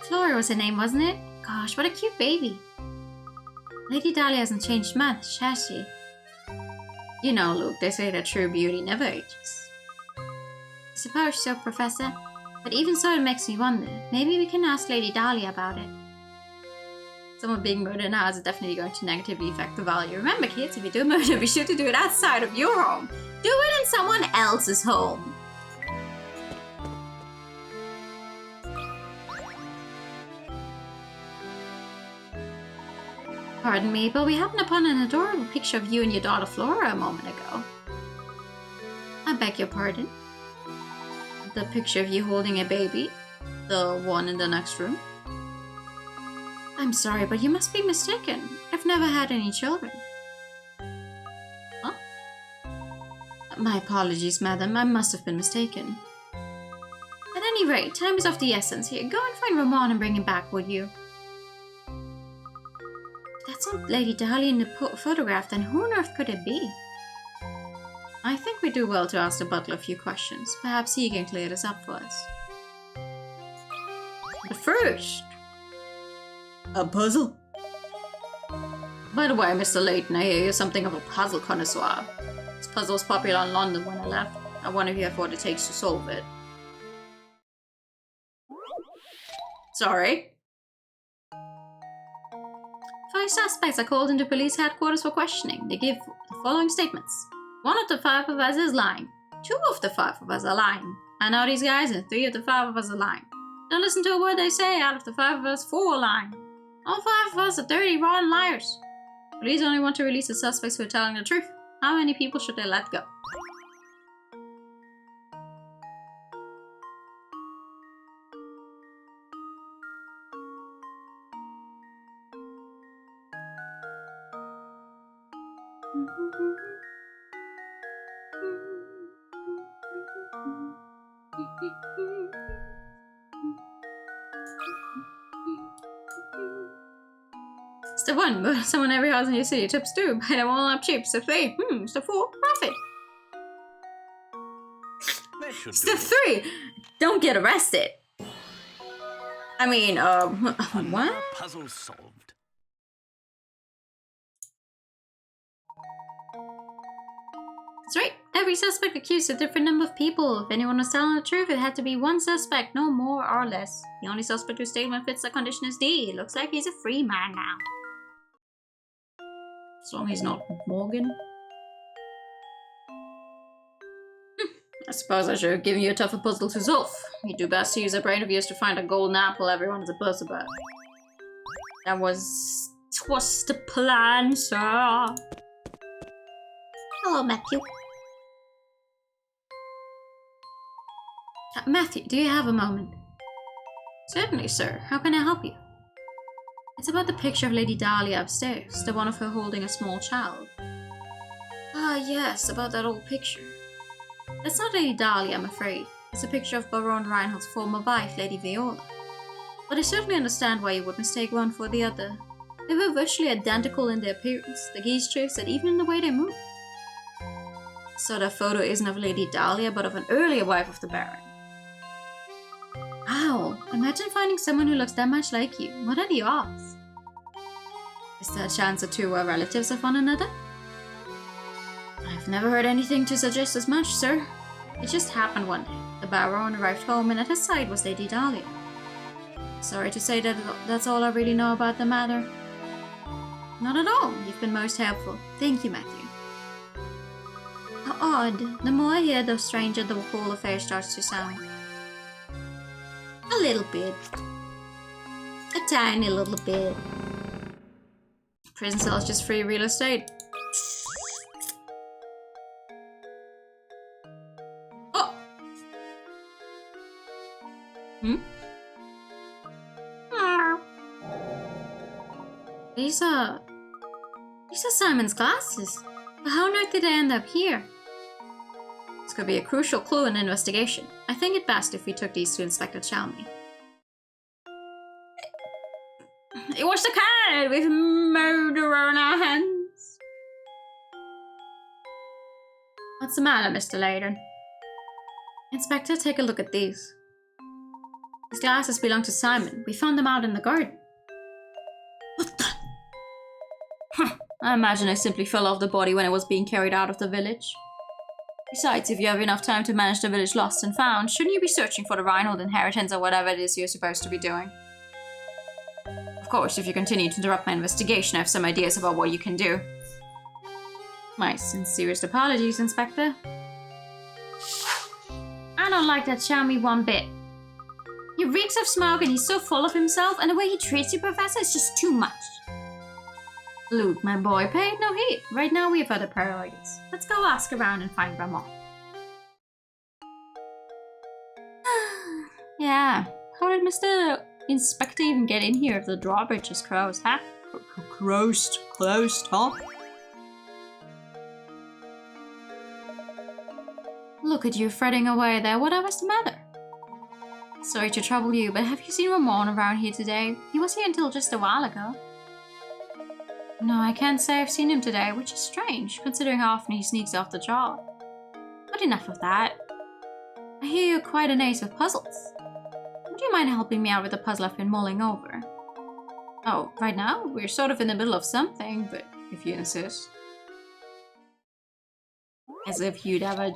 Flora was her name, wasn't it? Gosh, what a cute baby. Lady Dahlia hasn't changed much, has she? You know, Luke, they say that true beauty never ages. I suppose so, Professor. But even so, it makes me wonder. Maybe we can ask Lady Dahlia about it. Someone being murdered now is definitely going to negatively affect the value. Remember, kids, if you do murder, be sure to do it outside of your home. Do it in someone else's home. Pardon me, but we happened upon an adorable picture of you and your daughter Flora a moment ago. I beg your pardon? The picture of you holding a baby? The one in the next room? I'm sorry, but you must be mistaken. I've never had any children. Huh? My apologies, madam. I must have been mistaken. At any rate, time is of the essence here. Go and find Ramon and bring him back, would you? If that's not Lady Dahlia in the photograph, then who on earth could it be? I think we do well to ask the butler a few questions. Perhaps he can clear this up for us. But first, A puzzle? by the way, Mr. Layton, I hear you're something of a puzzle connoisseur. This puzzle was popular in London when I left. I wonder if you have what it takes to solve it. Sorry. 5 suspects are called into police headquarters for questioning. They give the following statements. 1 of the 5 of us is lying. 2 of the 5 of us are lying. I know these guys, and 3 of the 5 of us are lying. Don't listen to a word they say. Out of the 5 of us, 4 are lying. All 5 of us are dirty, rotten liars. Police only want to release the suspects who are telling the truth. How many people should they let go? Step 1, go to someone every house in your city. Tips 2, buy them all up cheap. Step 3, Step 4, profit. That should Step do. 3, don't get arrested. I mean, Another what? puzzle solved. That's right. Every suspect accused a different number of people. If anyone was telling the truth, it had to be 1 suspect, no more or less. The only suspect whose statement fits that condition is D. It looks like he's a free man now. As long as he's not Morgan. I suppose I should have given you a tougher puzzle to solve. You do best to use a brain of yours to find a golden apple everyone is a buzz about. Twas the plan, sir. Hello, Matthew. Matthew, do you have a moment? Certainly, sir. How can I help you? It's about the picture of Lady Dahlia upstairs, the one of her holding a small child. Ah, yes, about that old picture. That's not Lady Dahlia, I'm afraid. It's a picture of Baron Reinhardt's former wife, Lady Viola. But I certainly understand why you would mistake one for the other. They were virtually identical in their appearance, the gaze traits, and even in the way they moved. So that photo isn't of Lady Dahlia, but of an earlier wife of the Baron. Wow, imagine finding someone who looks that much like you. What are the odds? Is there a chance the two were relatives of one another? I've never heard anything to suggest as much, sir. It just happened one day. The Baron arrived home and at his side was Lady Dahlia. Sorry to say that that's all I really know about the matter. Not at all. You've been most helpful. Thank you, Matthew. How odd. The more I hear, the stranger the whole affair starts to sound. A little bit. A tiny little bit. Prison cell is just free real estate. Oh! These are Simon's glasses. But how on earth did they end up here? This could be a crucial clue in the investigation. I think it best if we took these to Inspector Chalmey. It was the cat with murder on our hands. What's the matter, Mr. Layton? Inspector, take a look at these. These glasses belong to Simon. We found them out in the garden. What the? I imagine I simply fell off the body when it was being carried out of the village. Besides, if you have enough time to manage the village lost and found, shouldn't you be searching for the Reinhold inheritance or whatever it is you're supposed to be doing? Of course, if you continue to interrupt my investigation, I have some ideas about what you can do. My sincerest apologies, Inspector. I don't like that Chalmey one bit. He reeks of smoke and he's so full of himself, and the way he treats you, Professor, is just too much. Luke, my boy, pay it no heed. Right now we have other priorities. Let's go ask around and find Ramon. Yeah, how did Mr. Inspector even get in here if the drawbridge is closed, huh? Closed, huh? Look at you fretting away there. Whatever's the matter? Sorry to trouble you, but have you seen Ramon around here today? He was here until just a while ago. No, I can't say I've seen him today, which is strange, considering how often he sneaks off the job. But enough of that. I hear you're quite an ace with puzzles. I'm Do you mind helping me out with the puzzle I've been mulling over? Oh, right now? We're sort of in the middle of something, but if you insist. As if you'd ever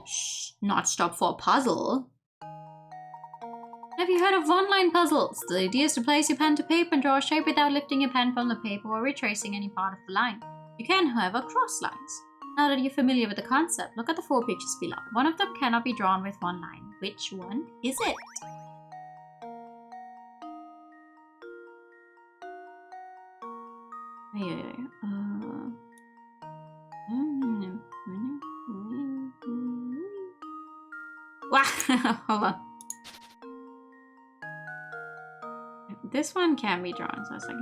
not stop for a puzzle. Have you heard of one-line puzzles? The idea is to place your pen to paper and draw a shape without lifting your pen from the paper or retracing any part of the line. You can, however, cross lines. Now that you're familiar with the concept, look at the 4 pictures below. One of them cannot be drawn with one line. Which one is it? Wow, hold on. This one can be drawn, so it's like...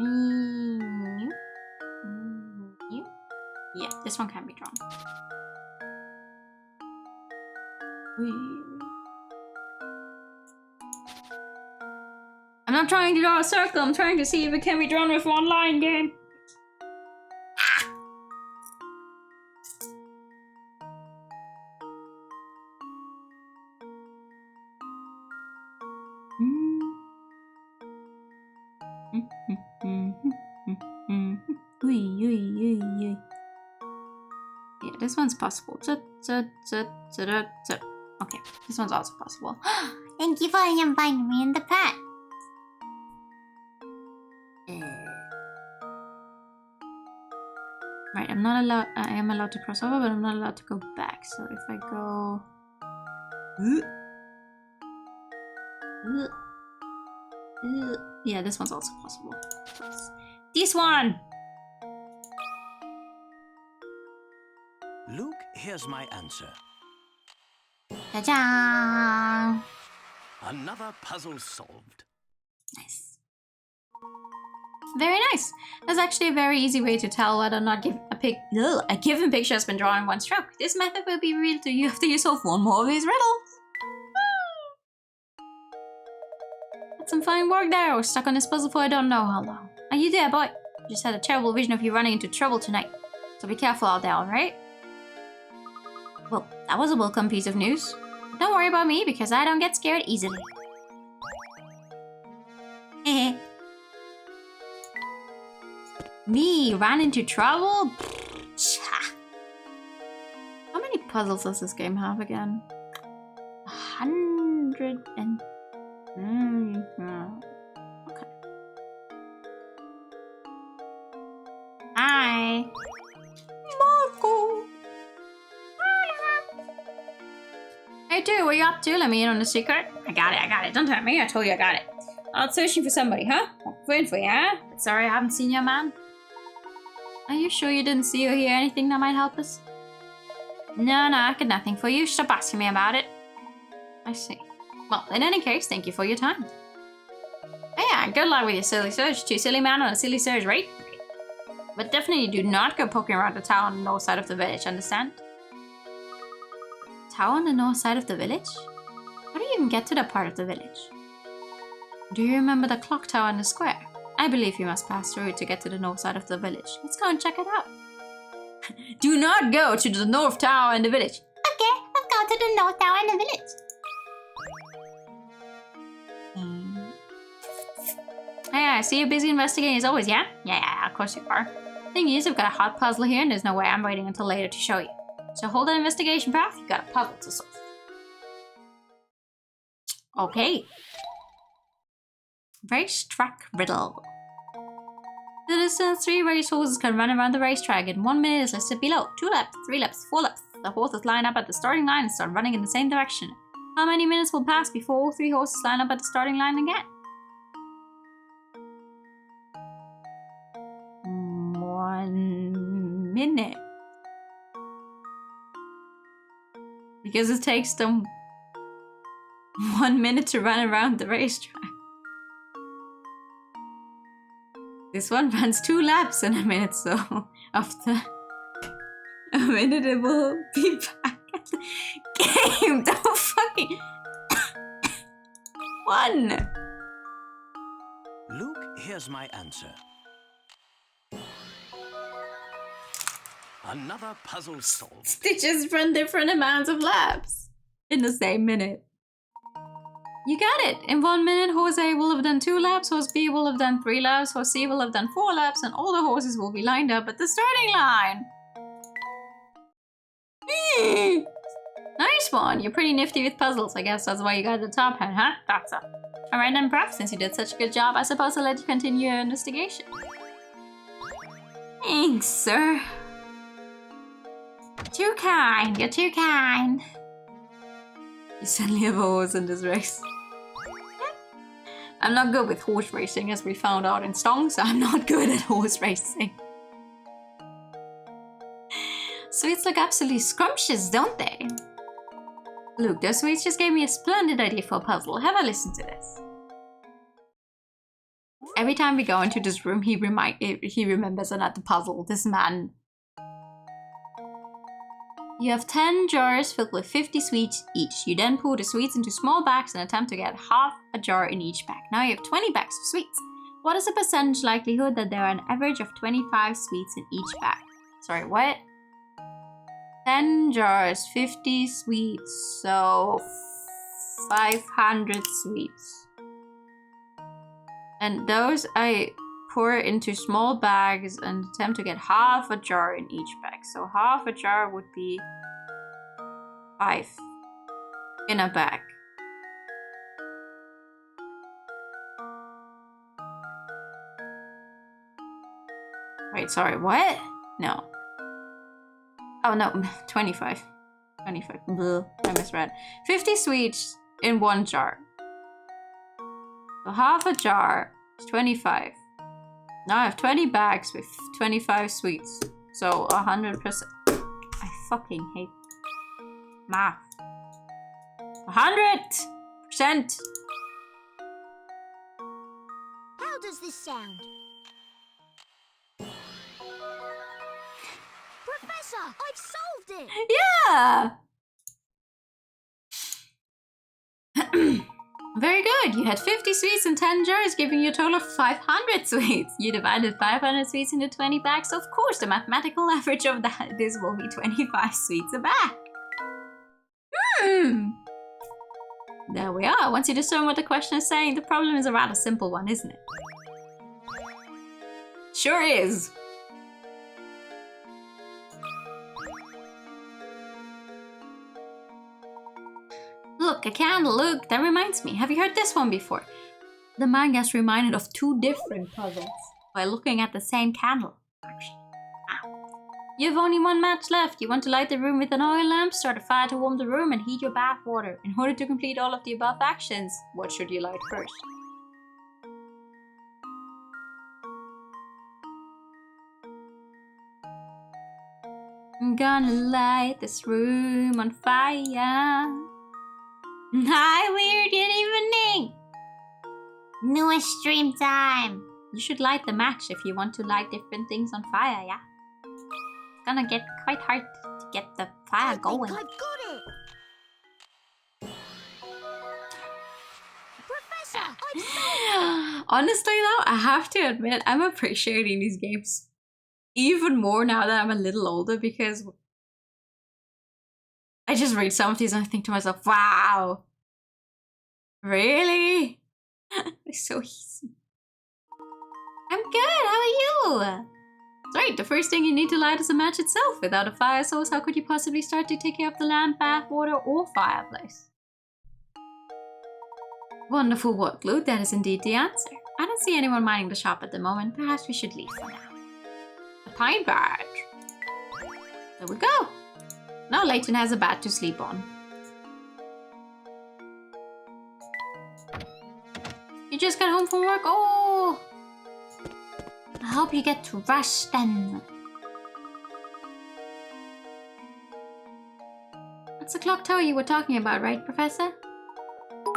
Yeah, this one can be drawn. I'm not trying to draw a circle, I'm trying to see if it can be drawn with one line, game. Yeah, this one's possible. Okay, this one's also possible. Thank you for inviting me in the pet. Right, I'm not allowed. I am allowed to cross over, but I'm not allowed to go back. So if I go, yeah, this one's also possible. This one. Luke, here's my answer. Ta-da! Another puzzle solved. Nice. Very nice. That's actually a very easy way to tell whether or not a given picture has been drawn in one stroke. This method will be revealed to you after you solve one more of these riddles. That's some fine work there. I was stuck on this puzzle for I don't know how long. Are you there, boy? I just had a terrible vision of you running into trouble tonight. So be careful out there, alright? Well, that was a welcome piece of news. Don't worry about me because I don't get scared easily. Me ran into trouble? How many puzzles does this game have again? 100 and... Okay. Hi! Marco! Hey dude, what you up to? Let me in on the secret. I got it. Don't tell me, I told you I got it. Out searching for somebody, huh? Waiting for you, huh? Sorry, I haven't seen you, man. Are you sure you didn't see or hear anything that might help us? No, I got nothing for you. Stop asking me about it. I see. Well, in any case, thank you for your time. Oh yeah, good luck with your silly search. 2 silly men on a silly search, right? But definitely do not go poking around the tower on the north side of the village, understand? Tower on the north side of the village? How do you even get to that part of the village? Do you remember the clock tower in the square? I believe you must pass through it to get to the north side of the village. Let's go and check it out. Do not go to the north tower in the village. Okay, let's go to the north tower in the village. Hey, I see you're busy investigating as always, yeah? Yeah, of course you are. Thing is, I've got a hot puzzle here and there's no way I'm waiting until later to show you. So hold that investigation path, you've got a puzzle to solve. Okay. Racetrack riddle. The distance 3 racehorses can run around the racetrack in 1 minute is listed below. 2 laps, 3 laps, 4 laps. The horses line up at the starting line and start running in the same direction. How many minutes will pass before all 3 horses line up at the starting line again? 1 minute. Because it takes them 1 minute to run around the racetrack. This one runs 2 laps in a minute, so after a minute it will be back at the game. Don't fucking... 1! Luke, here's my answer. Another puzzle solved. They just run different amounts of laps in the same minute. You got it! In 1 minute, horse A will have done 2 laps, horse B will have done 3 laps, horse C will have done 4 laps, and all the horses will be lined up at the starting line. Nice one! You're pretty nifty with puzzles. I guess that's why you got the top hat, huh? That's all. Alright then, Prof, since you did such a good job, I suppose I'll let you continue your investigation. Thanks, sir. Too kind, you're too kind. You suddenly have a horse in this race. I'm not good with horse racing, as we found out in Stong, so I'm not good at horse racing. Sweets look absolutely scrumptious, don't they? Look, those sweets just gave me a splendid idea for a puzzle. Have a listen to this. Every time we go into this room, he remembers another puzzle. This man. You have 10 jars filled with 50 sweets each. You then pour the sweets into small bags and attempt to get half a jar in each bag. Now you have 20 bags of sweets. What is the percentage likelihood that there are an average of 25 sweets in each bag? Sorry, what? 10 jars, 50 sweets, so 500 sweets. And those I pour into small bags and attempt to get half a jar in each bag. So half a jar would be 5 in a bag. Wait, sorry, what? No. Oh no, 25. 25. Bleh, I misread. 50 sweets in 1 jar. So half a jar is 25. Now I have 20 bags with 25 sweets. So 100%. I fucking hate math. 100%! How does this sound? Professor, I've solved it! Yeah! Very good. You had 50 sweets in 10 jars, giving you a total of 500 sweets. You divided 500 sweets into 20 bags, so of course the mathematical average of this will be 25 sweets a bag. There we are. Once you discern what the question is saying, the problem is a rather simple one, isn't it? Sure is. Look, a candle, look, that reminds me. Have you heard this one before? The man gets reminded of 2 different puzzles by looking at the same candle, actually. You have only 1 match left. You want to light the room with an oil lamp, start a fire to warm the room, and heat your bath water. In order to complete all of the above actions, what should you light first? I'm gonna light this room on fire. Hi, weird, good evening! Newest stream time! You should light the match if you want to light different things on fire, yeah? It's gonna get quite hard to get the fire going. I think I've got it! Professor, I've solved it! Honestly though, I have to admit, I'm appreciating these games even more now that I'm a little older, because I just read some of these and I think to myself, wow, really? It's so easy. I'm good, how are you? That's right, the first thing you need to light is a match itself. Without a fire source, how could you possibly start to take care of the lamp, bath, water, or fireplace? Wonderful work, Lou. That is indeed the answer. I don't see anyone minding the shop at the moment. Perhaps we should leave for now. A pine badge. There we go. Now Layton has a bed to sleep on. You just got home from work? Oh! I hope you get to rest then. That's the clock tower you were talking about, right, Professor?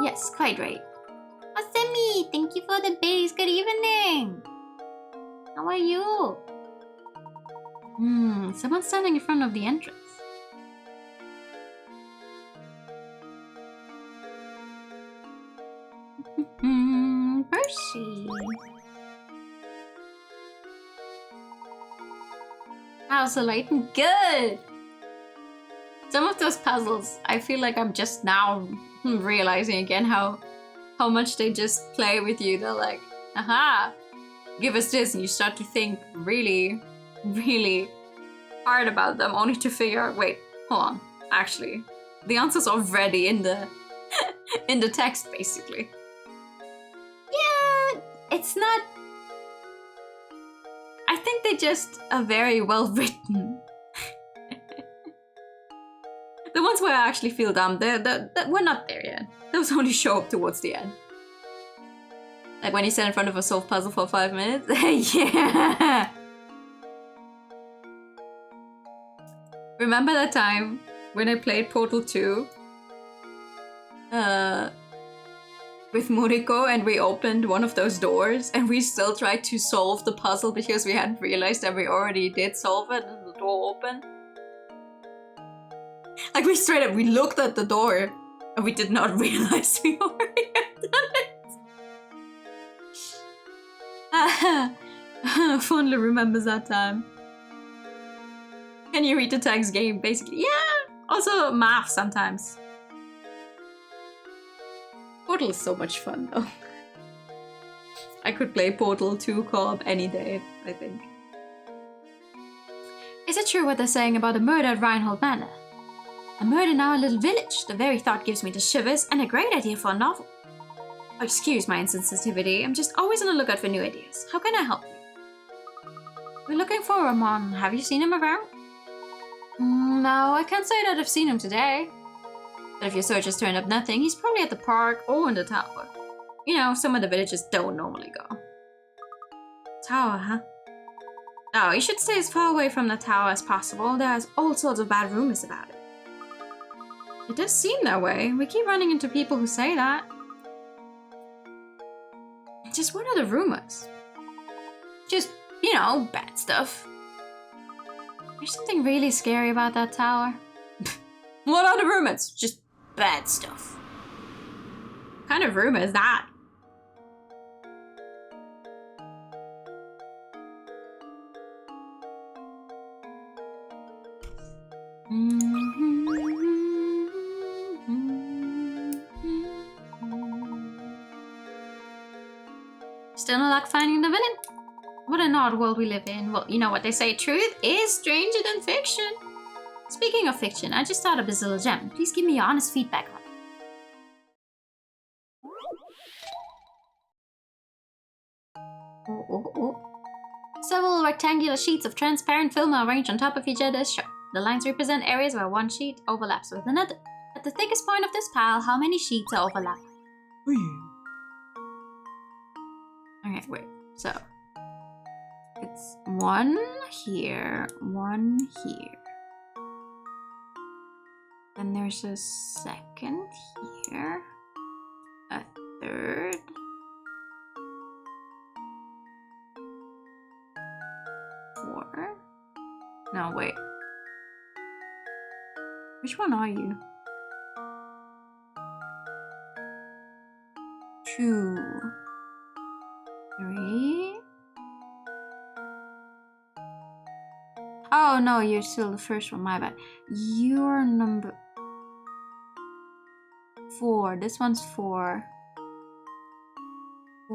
Yes, quite right. Oh, Semi! Thank you for the base. Good evening! How are you? Someone's standing in front of the entrance. Percy. How's the Layton? Good! Some of those puzzles, I feel like I'm just now realizing again how how much they just play with you. They're like, aha, give us this, and you start to think really, really hard about them, only to figure out, wait, hold on, actually, the answer's already in the in the text, basically. Yeah, it's not. I think they just are very well written. The ones where I actually feel dumb, we're not there yet. Those only show up towards the end. Like when you stand in front of a solved puzzle for 5 minutes. Yeah! Remember that time when I played Portal 2? With Muriko, and we opened one of those doors and we still tried to solve the puzzle because we hadn't realized that we already did solve it and the door opened. Like we straight up, we looked at the door and we did not realize we already had done it. Fondly remembers that time. Can you read the text game? Basically, yeah. Also math sometimes. Portal is so much fun though. I could play Portal 2 co-op any day, I think. Is it true what they're saying about a murder at Reinhold Manor? A murder in our little village. The very thought gives me the shivers, and a great idea for a novel. Oh, excuse my insensitivity. I'm just always on the lookout for new ideas. How can I help you? We're looking for Ramon. Have you seen him around? No, I can't say that I've seen him today. But if your search has turned up nothing, he's probably at the park or in the tower. You know, some of the villagers don't normally go. Tower, huh? Oh, you should stay as far away from the tower as possible. There's all sorts of bad rumors about it. It does seem that way. We keep running into people who say that. Just what are the rumors? Just, you know, bad stuff. There's something really scary about that tower. What are the rumors? Just bad stuff. What kind of rumor is that? Still no luck finding the villain? What an odd world we live in. Well, you know what they say, truth is stranger than fiction. Speaking of fiction, I just thought of this little gem. Please give me your honest feedback on it. Several rectangular sheets of transparent film are arranged on top of each other as shown. The lines represent areas where one sheet overlaps with another. At the thickest point of this pile, how many sheets are overlapping? Okay, wait. So, it's one here, one here. Then there's a second here, a third, four. No, wait. Which one are you? Two, three. Oh no, you're still the first one, my bad. You're number 4. This one's 4.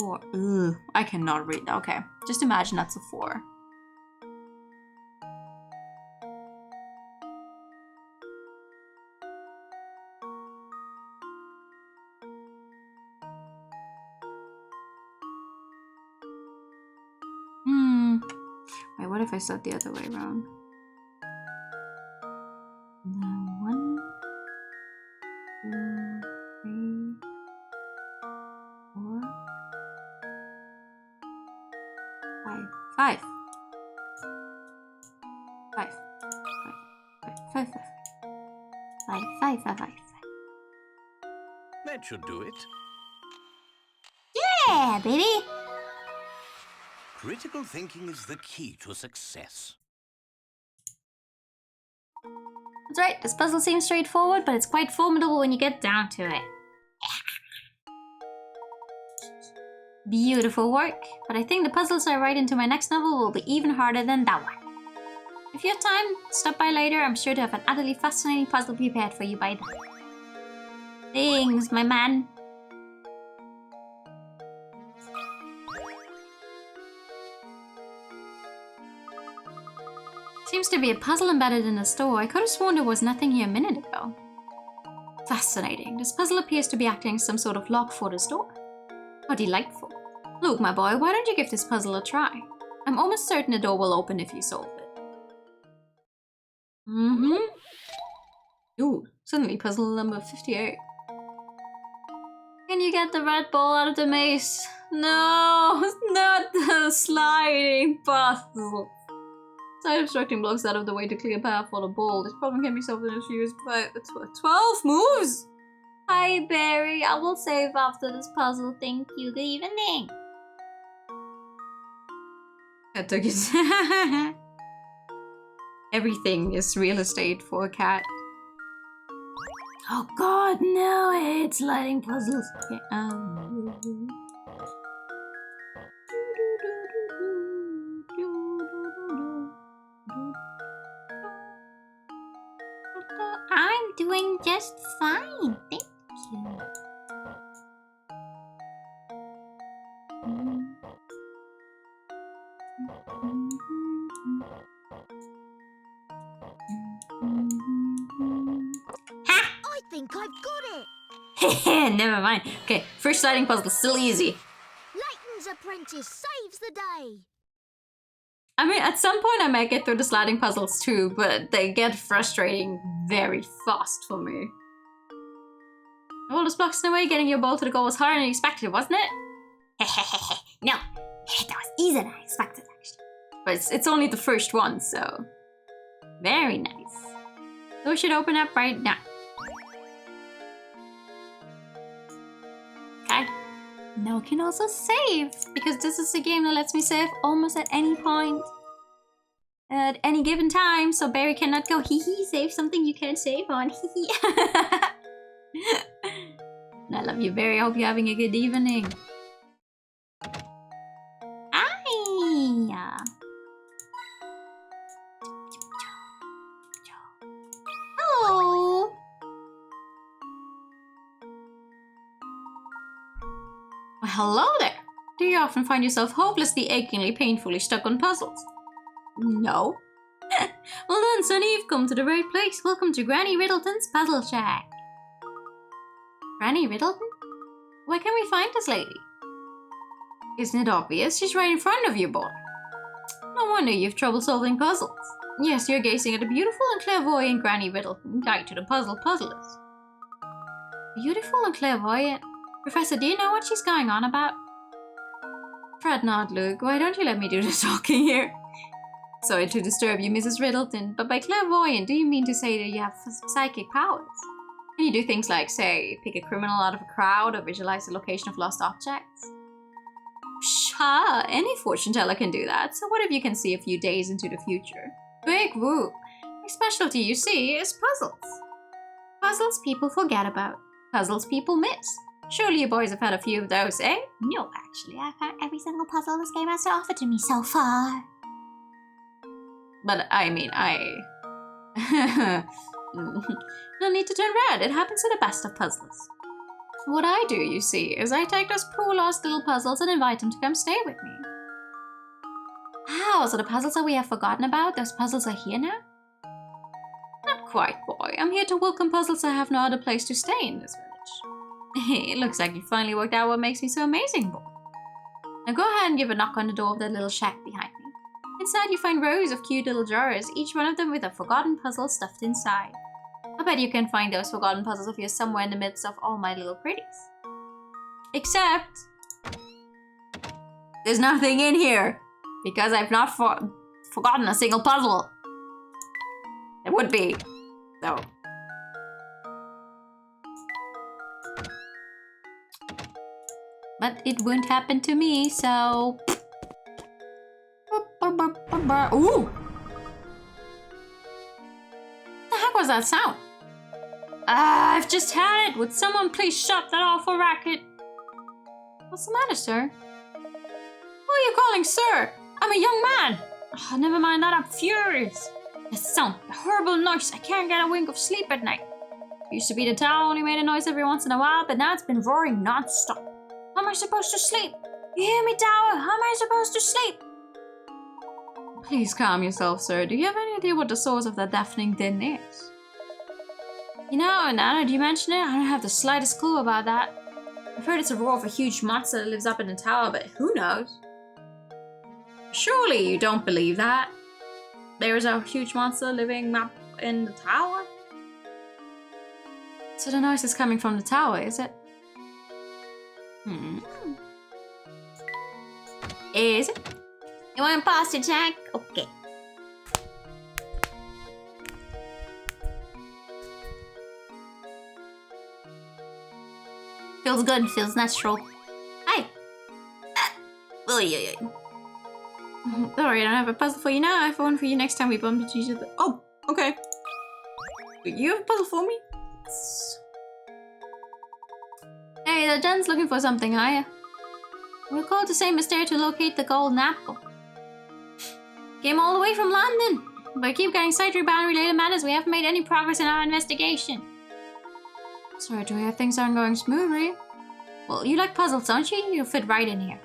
4. Ugh, I cannot read. Okay, just imagine that's a 4. Wait, what if I said the other way around? No, 1, 2, 3, 4, 5. 5. 5. 5. 5. 5. 5. 5. 5. That should do it. Yeah, baby! Critical thinking is the key to success. That's right, this puzzle seems straightforward, but it's quite formidable when you get down to it. Beautiful work, but I think the puzzles I write into my next novel will be even harder than that one. If you have time, stop by later. I'm sure to have an utterly fascinating puzzle prepared for you by then. Thanks, my man. seems to be a puzzle embedded in the store. I could have sworn there was nothing here a minute ago. Fascinating. This puzzle appears to be acting as some sort of lock for this door. How delightful. Look, my boy, why don't you give this puzzle a try? I'm almost certain the door will open if you solve it. Ooh, suddenly puzzle number 58. Can you get the red ball out of the maze? No, not the sliding puzzle. Slide obstructing blocks out of the way to clear path for the ball. This problem can be solved in a few years by 12 moves! Hi, Barry. I will save after this puzzle. Thank you. Good evening. That took it. Everything is real estate for a cat. Oh god, no, I hate sliding puzzles. Okay, I'm doing just fine, thank you. I think I've got it! never mind. Okay, first sliding puzzle, still easy. Layton's apprentice saves the day! I mean, at some point I might get through the sliding puzzles too, but they get frustrating very fast for me. All those blocks in the way, getting your ball to the goal was harder than expected, wasn't it? No, that was easier than I expected, actually. But it's only the first one, so... Very nice. Door should open up right now. Okay. Now I can also save, because this is a game that lets me save almost at any point. At any given time, so Barry cannot go, hee, save something you can't save on, hee. And I love you, Barry. I hope you're having a good evening. Hello. Well, hello there. Do you often find yourself hopelessly, achingly, painfully stuck on puzzles? No. Well then, Sonny, you've come to the right place. Welcome to Granny Riddleton's Puzzle Shack. Granny Riddleton? Where can we find this lady? Isn't it obvious? She's right in front of you, boy. No wonder you've trouble solving puzzles. Yes, you're gazing at a beautiful and clairvoyant Granny Riddleton, guide to the puzzlers. Beautiful and clairvoyant? Professor, do you know what she's going on about? Fret not, Luke. Why don't you let me do the talking here? Sorry to disturb you, Mrs. Riddleton, but by clairvoyant, do you mean to say that you have psychic powers? Can you do things like, say, pick a criminal out of a crowd or visualize the location of lost objects? Sure, any fortune teller can do that, so what if you can see a few days into the future? Big whoop! My specialty, you see, is puzzles. Puzzles people forget about. Puzzles people miss. Surely you boys have had a few of those, eh? No, actually, I've had every single puzzle this game has to offer to me so far. But I mean, no need to turn red, it happens to the best of puzzlers. What I do, you see, is I take those poor lost little puzzles and invite them to come stay with me. Oh, so the puzzles that we have forgotten about, those puzzles are here now? Not quite, boy. I'm here to welcome puzzles that have no other place to stay in this village. Hey, it looks like you finally worked out what makes me so amazing, boy. Now go ahead and give a knock on the door of that little shack behind me. Inside you find rows of cute little jars, each one of them with a forgotten puzzle stuffed inside. I bet you can find those forgotten puzzles of yours somewhere in the midst of all my little pretties. Except... there's nothing in here, because I've not forgotten a single puzzle. There would be, though. But it won't happen to me, so... Ooh! What the heck was that sound? I've just had it! Would someone please stop that awful racket? What's the matter, sir? Who are you calling sir? I'm a young man! Oh, never mind that, I'm furious. The sound, the horrible noise, I can't get a wink of sleep at night. Used to be the tower only made a noise every once in a while, but now it's been roaring non-stop. How am I supposed to sleep? You hear me, tower? How am I supposed to sleep? Please calm yourself, sir. Do you have any idea what the source of that deafening din is? You know, now that you mention it, I don't have the slightest clue about that. I've heard it's a roar of a huge monster that lives up in the tower, but who knows? Surely you don't believe that? There's a huge monster living up in the tower? So the noise is coming from the tower, is it? Is it? You want a pasta check? Okay. Feels good, feels natural. Hi. Sorry, I don't have a puzzle for you now. I have one for you next time we bump into each other. Oh, okay. You have a puzzle for me? Hey, the Jen's looking for something, are you? We're called to St. Mysterio to locate the golden apple. Came all the way from London, but I keep getting sidetracked by unrelated matters. We haven't made any progress in our investigation. Sorry to hear things aren't going smoothly. Well, you like puzzles, don't you? You'll fit right in here.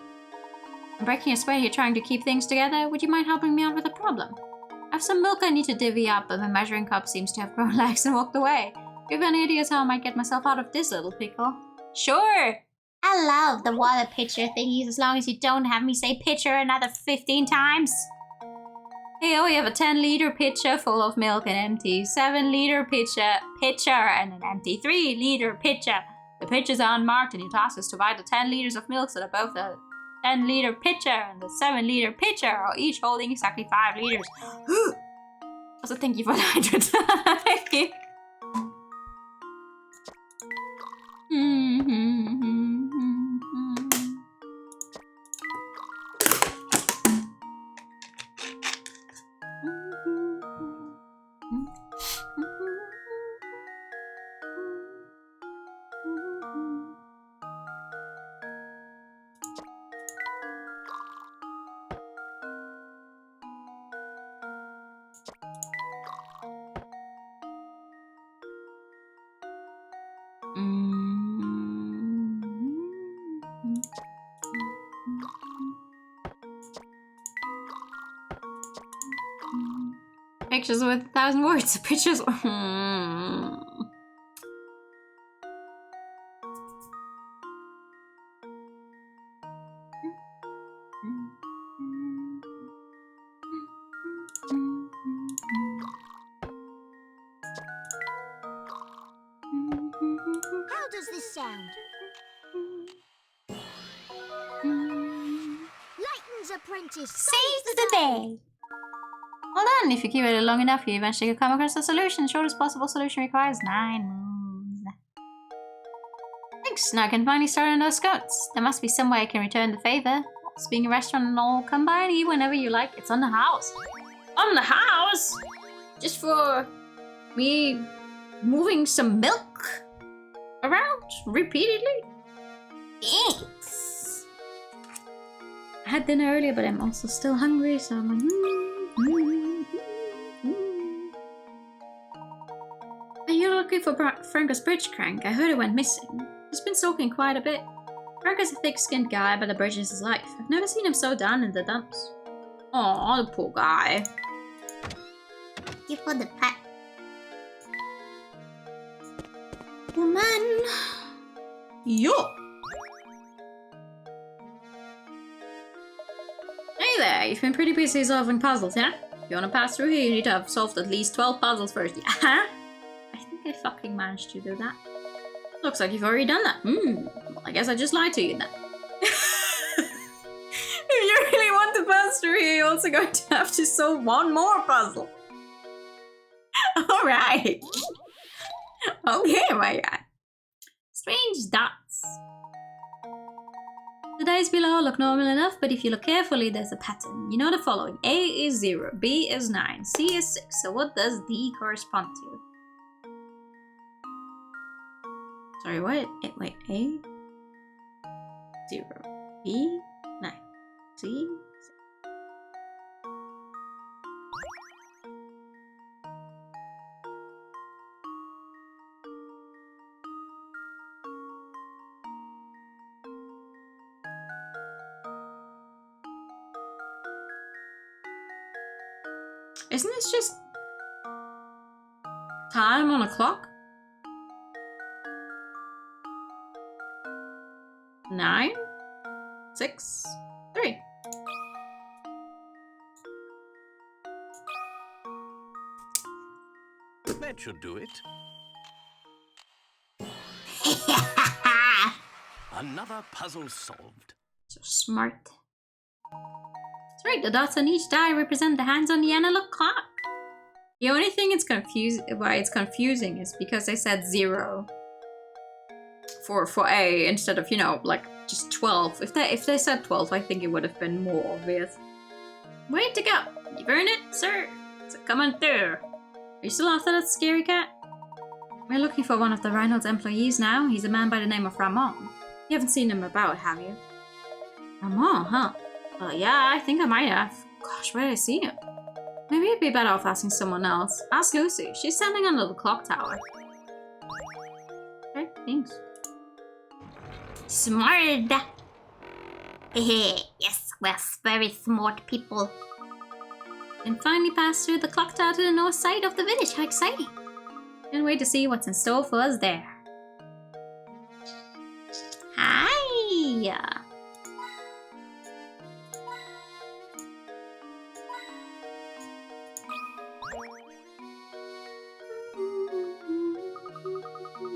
I'm breaking a sweat here trying to keep things together. Would you mind helping me out with a problem? I have some milk I need to divvy up, but my measuring cup seems to have grown legs and walked away. Do you have any ideas how I might get myself out of this little pickle? Sure! I love the water pitcher thingies as long as you don't have me say pitcher another 15 times. Here we have a 10-liter pitcher full of milk and empty, 7-liter pitcher and an empty 3-liter pitcher. The pitchers are unmarked and your task is to buy the 10 liters of milk so that both the 10-liter pitcher and the 7-liter pitcher are each holding exactly 5 liters. Also, thank you for the 100 time. Pictures with 1,000 words. Pictures. How does this sound? Layton's apprentice saves the day. Hold on, if you keep it long enough, you eventually come across a solution. The shortest possible solution requires 9 moves. Thanks, now I can finally start on those scouts. There must be some way I can return the favor. It's being a restaurant and all, come by and eat whenever you like. It's on the house. On the house? Just for me moving some milk around repeatedly? Thanks. I had dinner earlier, but I'm also still hungry, so I'm like, Are you looking for Franco's bridge crank? I heard it went missing. He's been sulking quite a bit. Franco's a thick-skinned guy, but the bridge is his life. I've never seen him so down in the dumps. Aw, the poor guy. Thank you for the pat. Woman. Yo. Hey there, you've been pretty busy solving puzzles, yeah? If you want to pass through here, you need to have solved at least 12 puzzles first. Yeah? I think I fucking managed to do that. Looks like you've already done that. Well, I guess I just lied to you then. If you really want to pass through here, you're also going to have to solve one more puzzle. Alright. Okay, my guy. Strange dots. The dice below look normal enough, but if you look carefully, there's a pattern. You know the following. A is 0, B is 9, C is 6. So what does D correspond to? Sorry, what? Wait, A? 0, B? 9, C? 6. Isn't this just time on a clock? 9, 6, 3. That should do it. Another puzzle solved. So smart. That's right, the dots on each die represent the hands on the analog clock. The only thing why it's confusing is because they said 0 for A instead of, you know, like just 12. If they said 12, I think it would have been more obvious. Way to go! You've earned it, sir. It's coming through. Are you still after that scary cat? We're looking for one of the Reynolds employees now. He's a man by the name of Ramon. You haven't seen him about, have you? Ramon, huh? Well, yeah, I think I might have. Gosh, where did I see him? Maybe it'd be better off asking someone else. Ask Lucy. She's standing under the clock tower. Okay, thanks. Smart! Yes, we're very smart people. And finally pass through the clock tower to the north side of the village. How exciting! Can't wait to see what's in store for us there. Hi!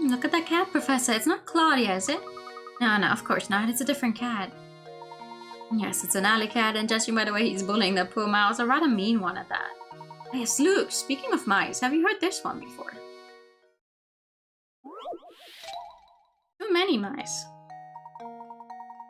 Look at that cat, Professor. It's not Claudia, is it? No, of course not. It's a different cat. Yes, it's an alley cat, and judging by the way he's bullying that poor mouse, a rather mean one at that. Yes, Luke, speaking of mice, have you heard this one before? Too many mice.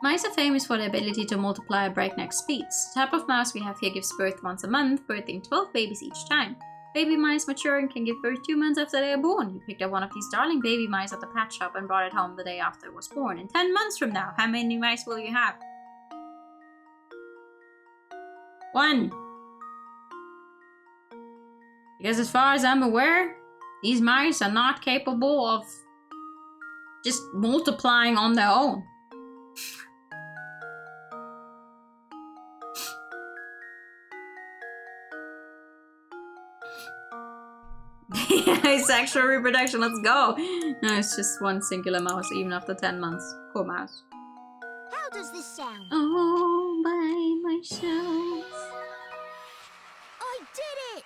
Mice are famous for their ability to multiply at breakneck speeds. The type of mouse we have here gives birth once a month, birthing 12 babies each time. Baby mice mature and can give birth 2 months after they are born. You picked up one of these darling baby mice at the pet shop and brought it home the day after it was born. In 10 months from now, how many mice will you have? 1. Because as far as I'm aware, these mice are not capable of just multiplying on their own. Sexual reproduction, let's go! No, it's just one singular mouse, even after 10 months. Poor mouse. How does this sound? All by myself. I did it!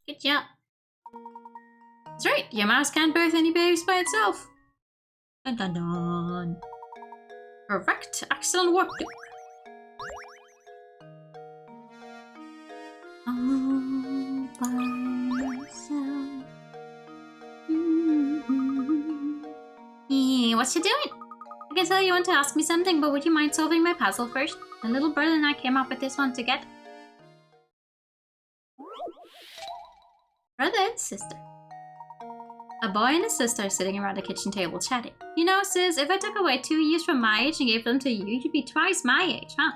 Good job. That's right, your mouse can't birth any babies by itself. Dun dun dun. Correct, excellent work. All by myself. Yeah, what you doing? I can tell you want to ask me something, but would you mind solving my puzzle first? My little brother and I came up with this one together. Brother and sister. A boy and a sister are sitting around the kitchen table chatting. You know, sis, if I took away 2 years from my age and gave them to you, you'd be twice my age, huh?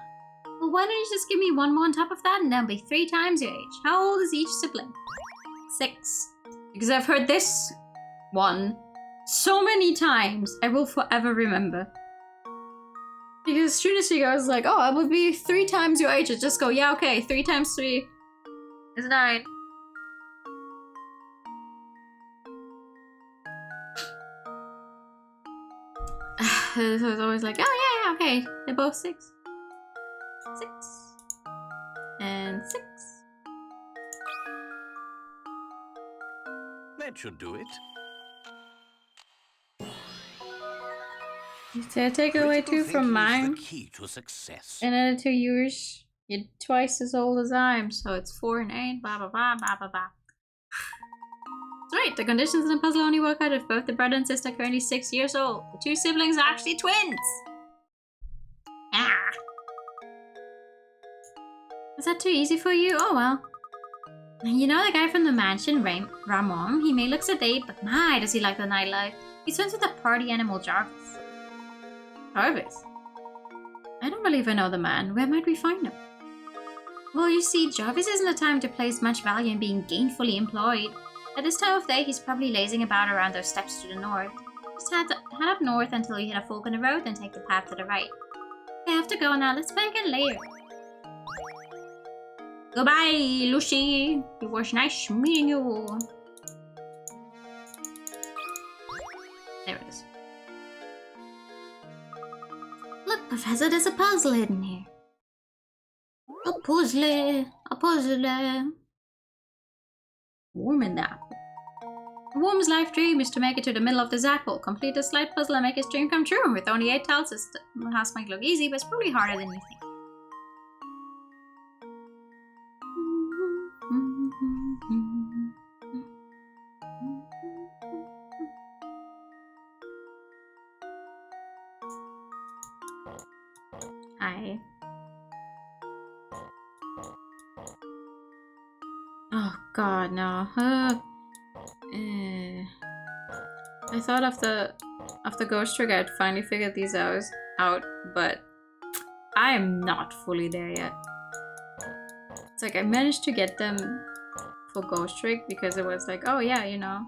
Well, why don't you just give me 1 more on top of that and then be 3 times your age? How old is each sibling? 6. Because I've heard this one so many times, I will forever remember. Because as soon as she goes like, oh, I will be 3 times your age, I just go, yeah, okay, 3 times 3 is 9. So it's always like, oh yeah, okay, they're both 6. 6. And 6. That should do it. You said take away 2 from mine. The key to success. And then 2 years, you're twice as old as I am, so it's 4 and 8, blah blah blah blah blah blah. That's right, the conditions in the puzzle only work out if both the brother and sister are currently 6 years old. The 2 siblings are actually twins! Ah. Is that too easy for you? Oh well. You know the guy from the mansion, Ramon? He may look sedate, but my, does he like the nightlife. He's friends with the party animal Jarvis. Jarvis? I don't believe I know the man. Where might we find him? Well, you see, Jarvis isn't the time to place much value in being gainfully employed. At this time of day, he's probably lazing about around those steps to the north. Just head up north until you hit a fork in the road, then take the path to the right. I have to go now. Let's play again later. Goodbye, Lucy. It was nice meeting you. There it is. Look, Professor, there's a puzzle hidden here. A puzzle. A puzzle. Warm in the apple. A worm's life dream is to make it to the middle of this apple, complete a slight puzzle and make his dream come true. With only 8 tiles, this house might look easy, but it's probably harder than you think. Hi. Oh god, no. I thought after Ghost Trick I'd finally figured these out, but I am not fully there yet. It's like I managed to get them for Ghost Trick because it was like, oh yeah, you know,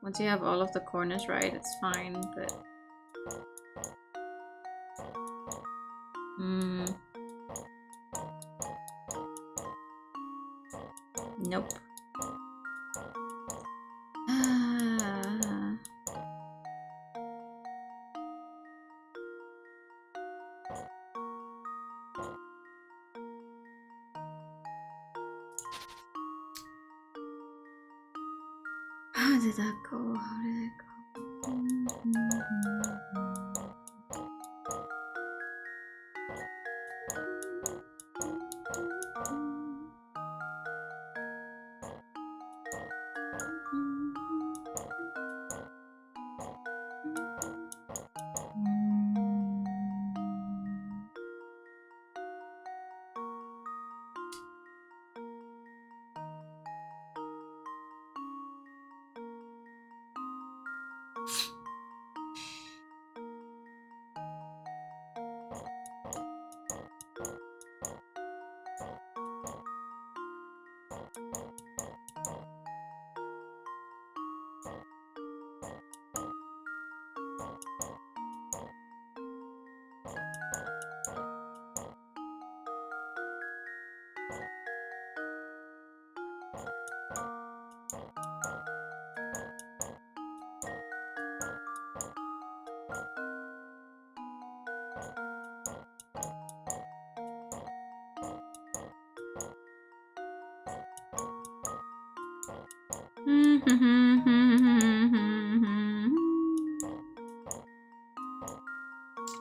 once you have all of the corners right, it's fine, but nope. How did that go? How did it go?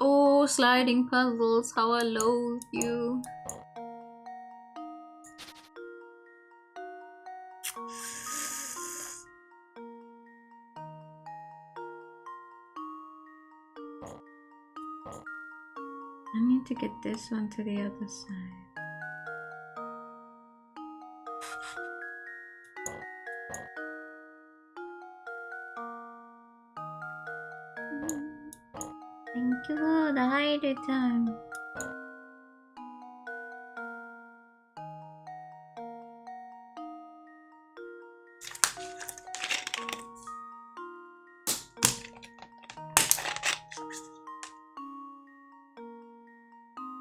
Oh, sliding puzzles, how I loathe you. I need to get this one to the other side. Thank you for the hide time.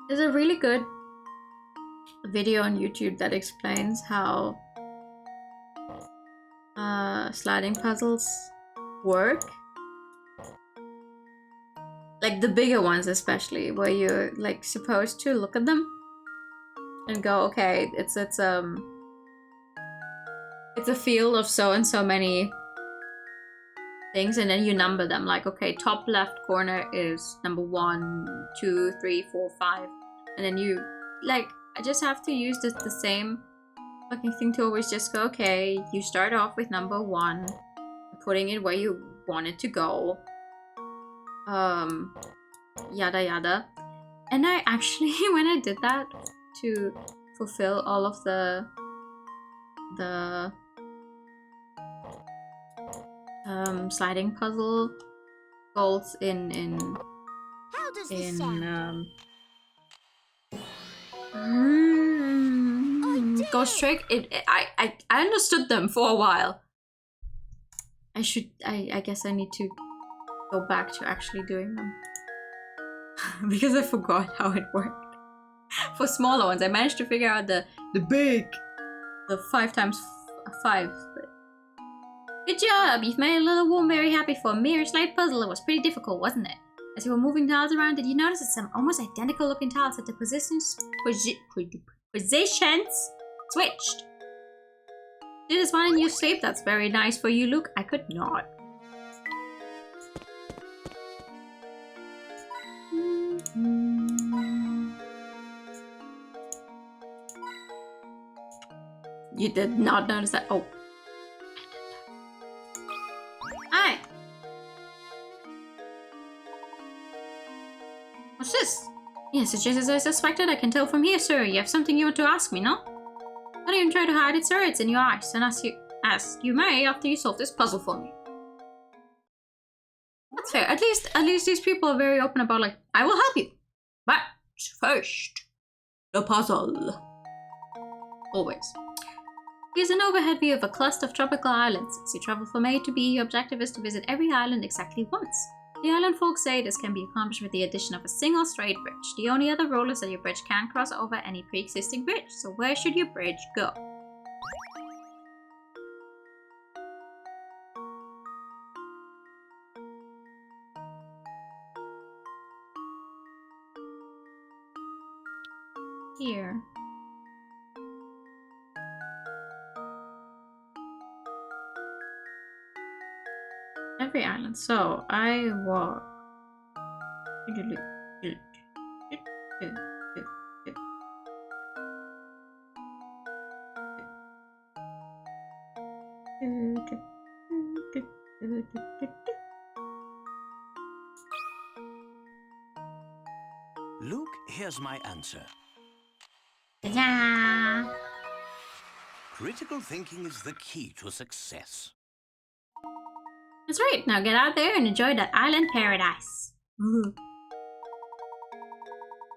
There's a really good video on YouTube that explains how sliding puzzles work. Like the bigger ones especially, where you're like supposed to look at them and go, okay, it's a field of so and so many things, and then you number them, like, okay, top left corner is number 1, 2, 3, 4, 5, and then you, like, I just have to use the same fucking thing to always just go, okay, you start off with number 1, putting it where you want it to go, yada yada. And I actually, when I did that to fulfill all of the sliding puzzle goals in How does this sound? Ghost Trick, I understood them for a while. I guess I need to go back to actually doing them because I forgot how it worked. For smaller ones, I managed to figure out the 5 times 5. Good job! You've made a little woman very happy for a mere slight puzzle. It was pretty difficult, wasn't it? As you were moving tiles around, did you notice that some almost identical looking tiles at the positions switched? Did this one in your sleep? That's very nice for you, Luke. I could not. You did not notice that. Oh. Hi. What's this? Yes, it's just as I suspected. I can tell from here, sir. You have something you want to ask me, no? Don't even try to hide it, sir. It's in your eyes. And ask you may after you solve this puzzle for me. That's fair. At least these people are very open about, like, I will help you. But first, the puzzle. Always. Here's an overhead view of a cluster of tropical islands. As you travel from A to B, your objective is to visit every island exactly once. The island folks say this can be accomplished with the addition of a single straight bridge. The only other rule is that your bridge can't cross over any pre-existing bridge. So where should your bridge go? Here. Every island. So I walk. Luke, here's my answer. Ta-da! Critical thinking is the key to success. That's right. Now get out there and enjoy that island paradise. Ooh.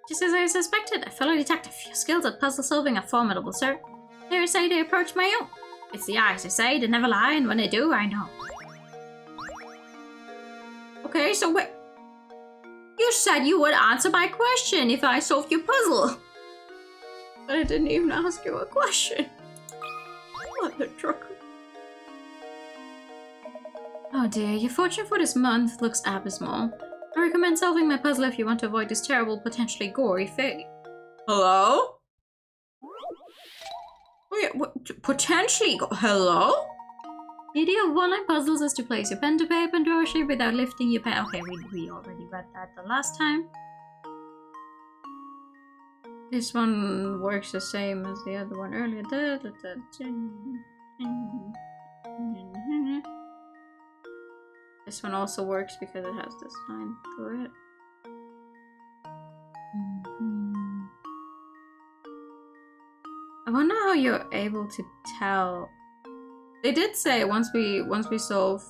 Just as I suspected, a fellow detective. Your skills at puzzle solving are formidable, sir. Dare I say they approach my own. It's the eyes, I say. They never lie, and when they do, I know. Okay, so wait. You said you would answer my question if I solved your puzzle. But I didn't even ask you a question. What the truck? Oh dear, your fortune for this month looks abysmal. I recommend solving my puzzle if you want to avoid this terrible, potentially gory fate. Hello? Wait, what? Potentially hello? The idea of one-line puzzles is to place your pen to paper and draw a shape without lifting your pen. Okay, we already read that the last time. This one works the same as the other one earlier. This one also works because it has this line through it. I wonder how you're able to tell. They did say once we solve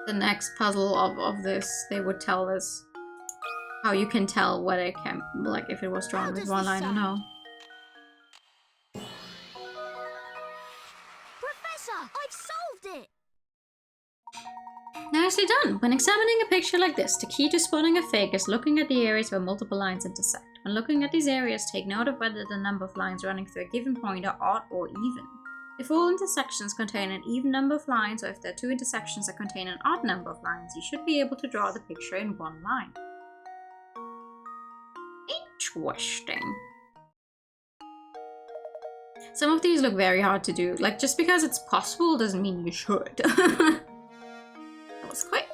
the next puzzle of this, they would tell us how you can tell what it can, like if it was drawn with one line or no. Professor, I've solved it! Nicely done! When examining a picture like this, the key to spotting a fake is looking at the areas where multiple lines intersect. When looking at these areas, take note of whether the number of lines running through a given point are odd or even. If all intersections contain an even number of lines, or if there are two intersections that contain an odd number of lines, you should be able to draw the picture in one line. Interesting. Some of these look very hard to do. Like, just because it's possible doesn't mean you should. That was quick.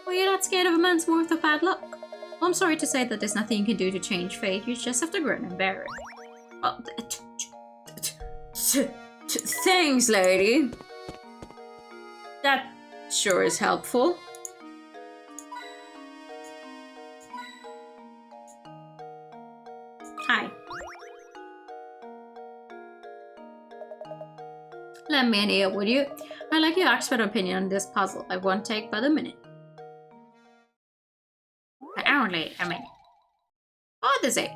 Were you not scared of a month's worth of bad luck? Well, I'm sorry to say that there's nothing you can do to change fate. You just have to grin and bear it. Well, thanks, lady. That sure is helpful. Hi. Lend me an ear, would you? I'd like your expert opinion on this puzzle. I won't take but a minute. Only a minute. Father's age.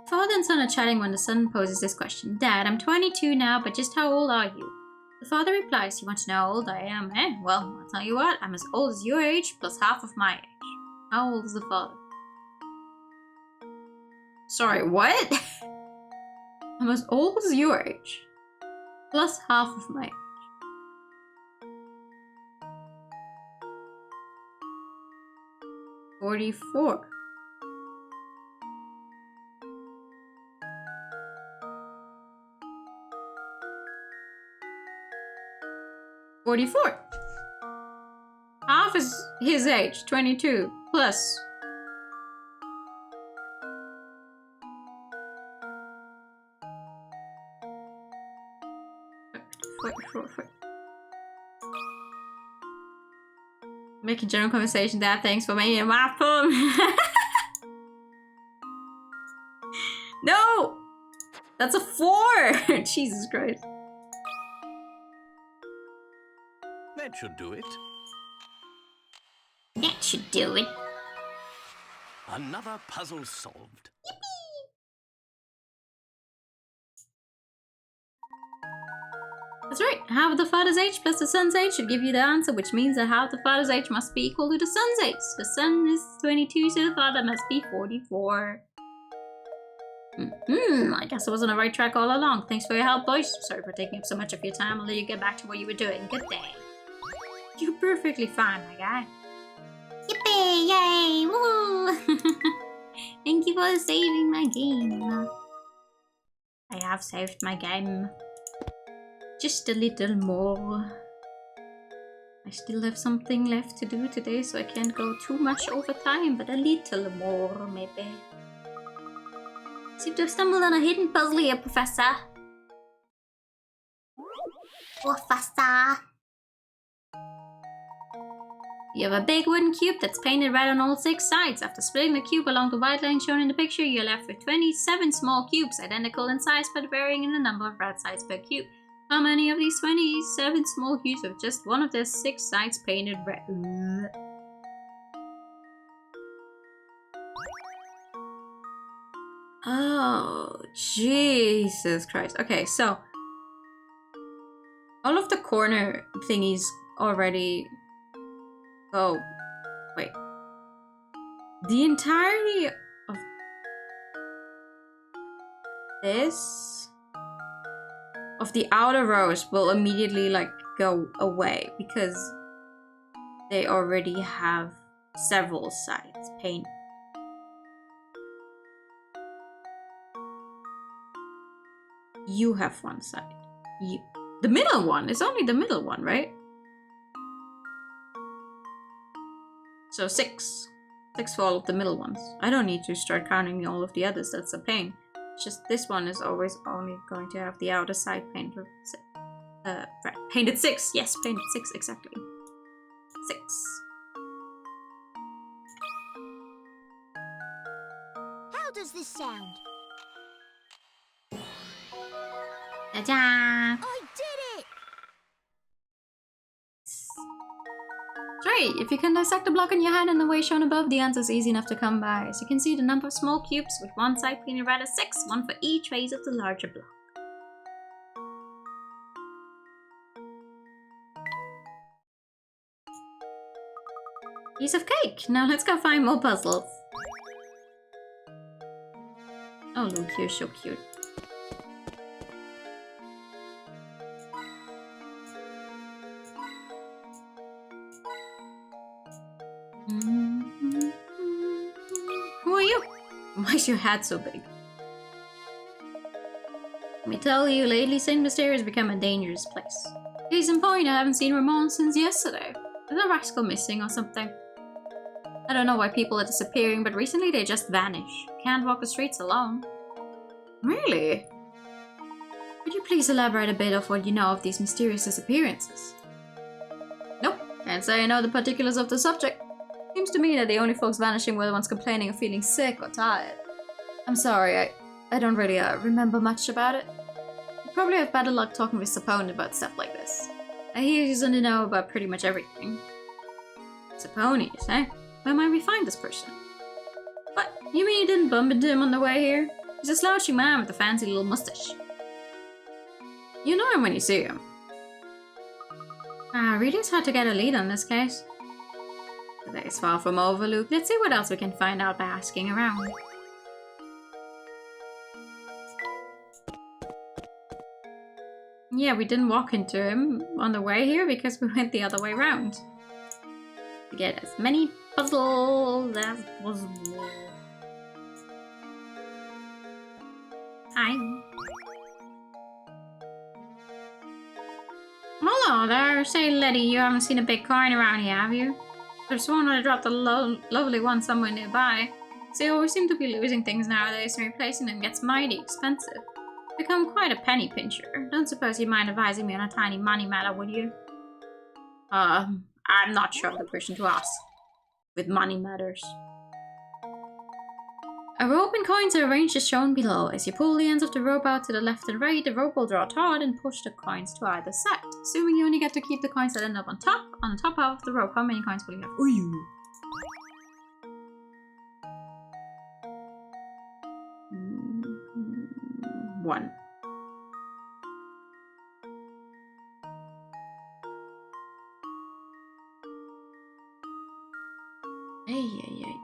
Father and son are chatting when the son poses this question. Dad, I'm 22 now, but just how old are you? The father replies, you want to know how old I am? Well, I'll tell you what, I'm as old as your age plus half of my age. How old is the father? Sorry, what? I'm as old as your age. Plus half of my age. 44. Half is his age, 22, plus. Making general conversation, Dad. Thanks for making my poem. No! That's a 4! Jesus Christ. That should do it. That should do it. Another puzzle solved. That's right. Half of the father's age plus the son's age should give you the answer, which means that half the father's age must be equal to the son's age. The son is 22, so the father must be 44. I guess I was on the right track all along. Thanks for your help, boys. Sorry for taking up so much of your time. I'll let you get back to what you were doing. Good day. You're perfectly fine, my guy. Yippee! Yay! Woo! Thank you for saving my game. I have saved my game. Just a little more. I still have something left to do today, so I can't go too much over time, but a little more, maybe. Seem to have stumbled on a hidden puzzle here, Professor. Professor! You have a big wooden cube that's painted red on all 6 sides. After splitting the cube along the white line shown in the picture, you're left with 27 small cubes, identical in size but varying in the number of red sides per cube. How many of these 27 small cubes have just one of their 6 sides painted red? Oh, Jesus Christ. Okay, so all of the corner thingies already... Oh, wait. The entirety of this... of the outer rows will immediately like go away because they already have several sides painted. You have one side. The middle one. It's only the middle one, right? So 6. 6 for all of the middle ones. I don't need to start counting all of the others. That's a pain. It's just this one is always only going to have the outer side painted. Right. Painted 6. Yes, painted 6 exactly. 6. How does this sound? Ta-da! I did it! Right, if you can dissect a block in your hand in the way shown above, the answer is easy enough to come by. As you can see, the number of small cubes with one side painted red is 6, one for each face of the larger block. Piece of cake! Now let's go find more puzzles. Oh, Luke, you're so cute. Who are you? Why is your hat so big? Let me tell you, lately St. Mysterio has become a dangerous place. Case in point, I haven't seen Ramon since yesterday. Is a rascal missing or something? I don't know why people are disappearing, but recently they just vanish. Can't walk the streets alone. Really? Could you please elaborate a bit of what you know of these mysterious disappearances? Nope, can't say I know the particulars of the subject. Seems to me that the only folks vanishing were the ones complaining of feeling sick or tired. I'm sorry, I don't really remember much about it. You probably have better luck talking with Sapone about stuff like this. I hear he's in the know about pretty much everything. Sapone's, eh? Where might we find this person? What? You mean you didn't bump into him on the way here? He's a slouchy man with a fancy little mustache. You know him when you see him. Really it's hard to get a lead on this case. The day is far from over, Luke. Let's see what else we can find out by asking around. Yeah, we didn't walk into him on the way here because we went the other way around. To get as many puzzles as possible. Hi. Hello there. Say, Letty, you haven't seen a big coin around here, have you? There's one I dropped a lovely one somewhere nearby. They always seem to be losing things nowadays, and replacing them gets mighty expensive. Become quite a penny pincher. Don't suppose you'd mind advising me on a tiny money matter, would you? I'm not sure of the person to ask with money matters. A rope and coins are arranged as shown below. As you pull the ends of the rope out to the left and right, the rope will draw taut and push the coins to either side. Assuming you only get to keep the coins that end up on the top half of the rope, how many coins will you have? Ooh. One. Hey,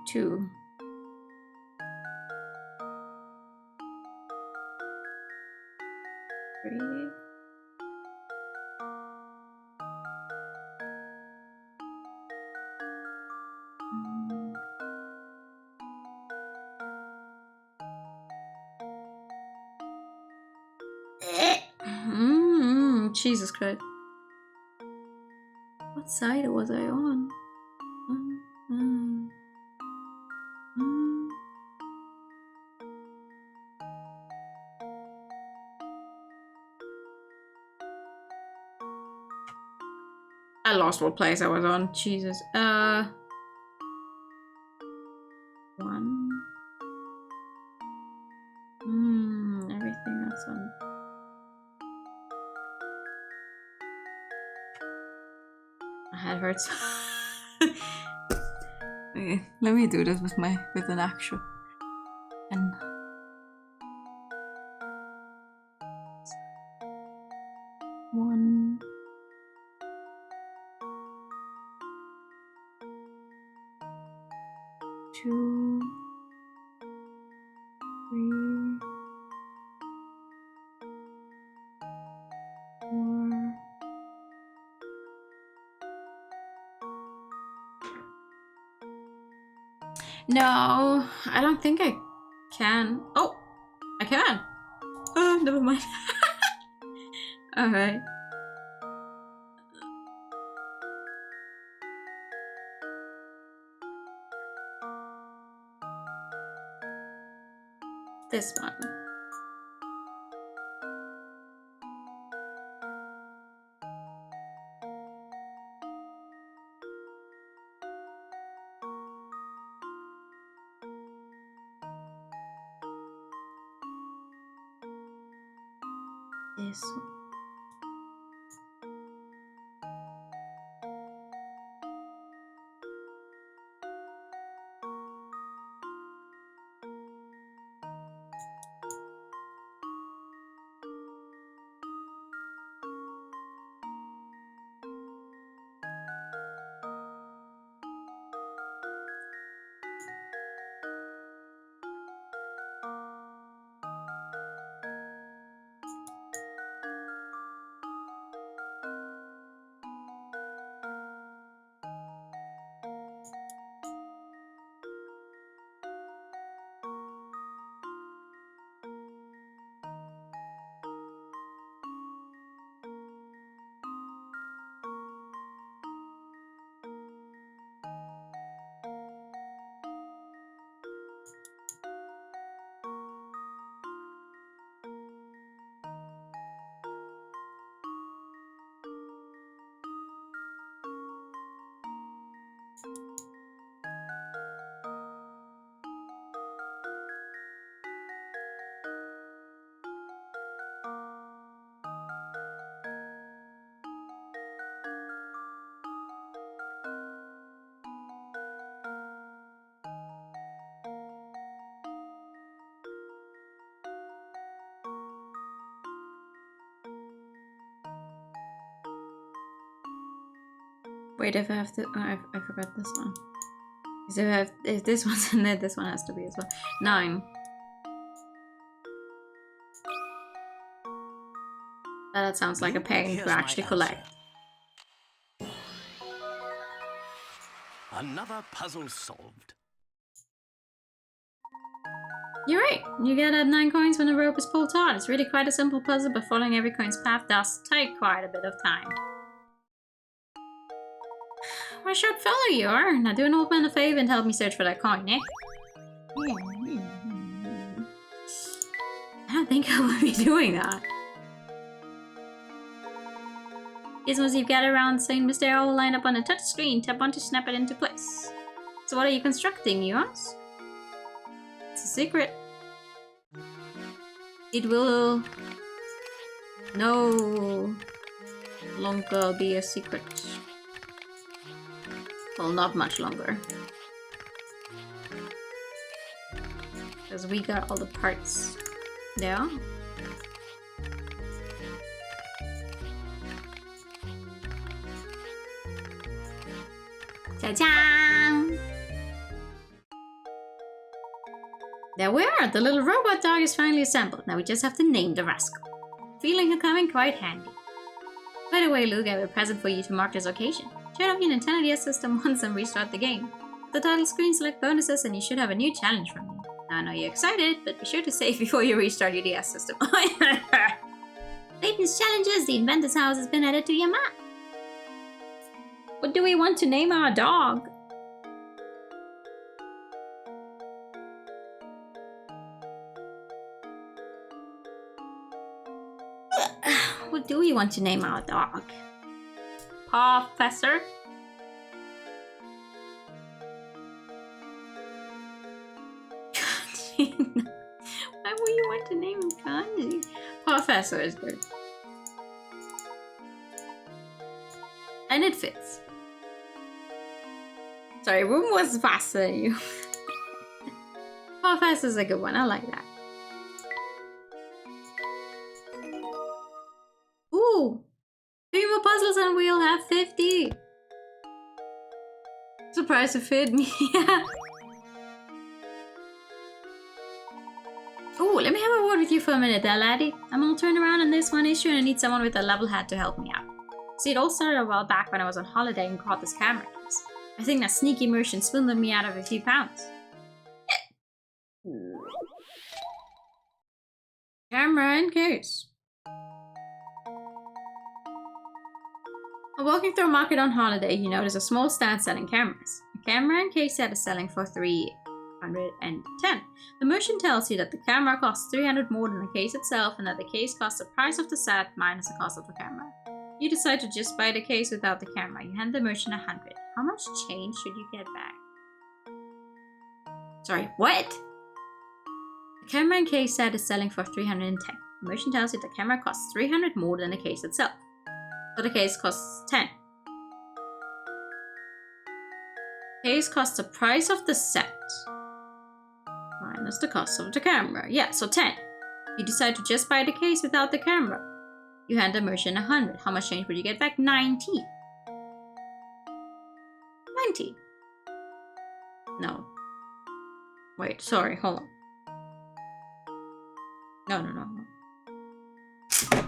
two. Three. Jesus Christ. What side was I on? I lost what place I was on. Jesus. One. Everything else on. My head hurts. Okay, let me do this with an actual pen. One. Two. Three. Four. No, I don't think I can. Oh, I can. Oh, never mind. Alright. This one. This one. Wait, if I have to, I forgot this one. Because if this one's in there, this one has to be as well. 9. But that sounds like a pain to Here's my actually collect. answer. Another puzzle solved. You're right. You get 9 coins when the rope is pulled taut. It's really quite a simple puzzle, but following every coin's path does take quite a bit of time. What a sharp fellow you are. Now do an old man a favor and help me search for that coin, eh? I don't think I would be doing that. Gizmos you've gathered around St. Mysterio will line up on a touch screen. Tap on to snap it into place. So what are you constructing, you ask? It's a secret. It will no longer be a secret. Well, not much longer. Because we got all the parts. Yeah. Ta-da! There we are! The little robot dog is finally assembled. Now we just have to name the rascal. Feeling will come in quite handy. By the way, Luke, I have a present for you to mark this occasion. Shut off your Nintendo DS system once and restart the game. The title screen, select bonuses, and you should have a new challenge from me. Now I know you're excited, but be sure to save before you restart your DS system. Layton's challenges! The inventor's house has been added to your map. What do we want to name our dog? What do we want to name our dog? Professor? Why would you want to name him Kanji? Professor is good. And it fits. Sorry, room was faster than you. Professor's a good one, I like that. Ooh! 3 more puzzles and we'll have 50! Surprised to fit me, yeah. Ooh, let me have a word with you for a minute there, laddie. I'm all turned around on this one issue and I need someone with a level head to help me out. See, it all started a while back when I was on holiday and caught this camera case. I think that sneaky merchant swindled me out of a few pounds. Camera and case. While walking through a market on holiday, you notice a small stand selling cameras. A camera and case set is selling for 310. The merchant tells you that the camera costs 300 more than the case itself and that the case costs the price of the set minus the cost of the camera. You decide to just buy the case without the camera. You hand the merchant 100. How much change should you get back? Sorry, what? The camera and case set is selling for 310. The merchant tells you the camera costs 300 more than the case itself. So the case costs 10. Case costs the price of the set minus the cost of the camera. Yeah, so 10. You decide to just buy the case without the camera. You hand the merchant 100. How much change would you get back? 90. 90. No. Wait, sorry, hold on. No.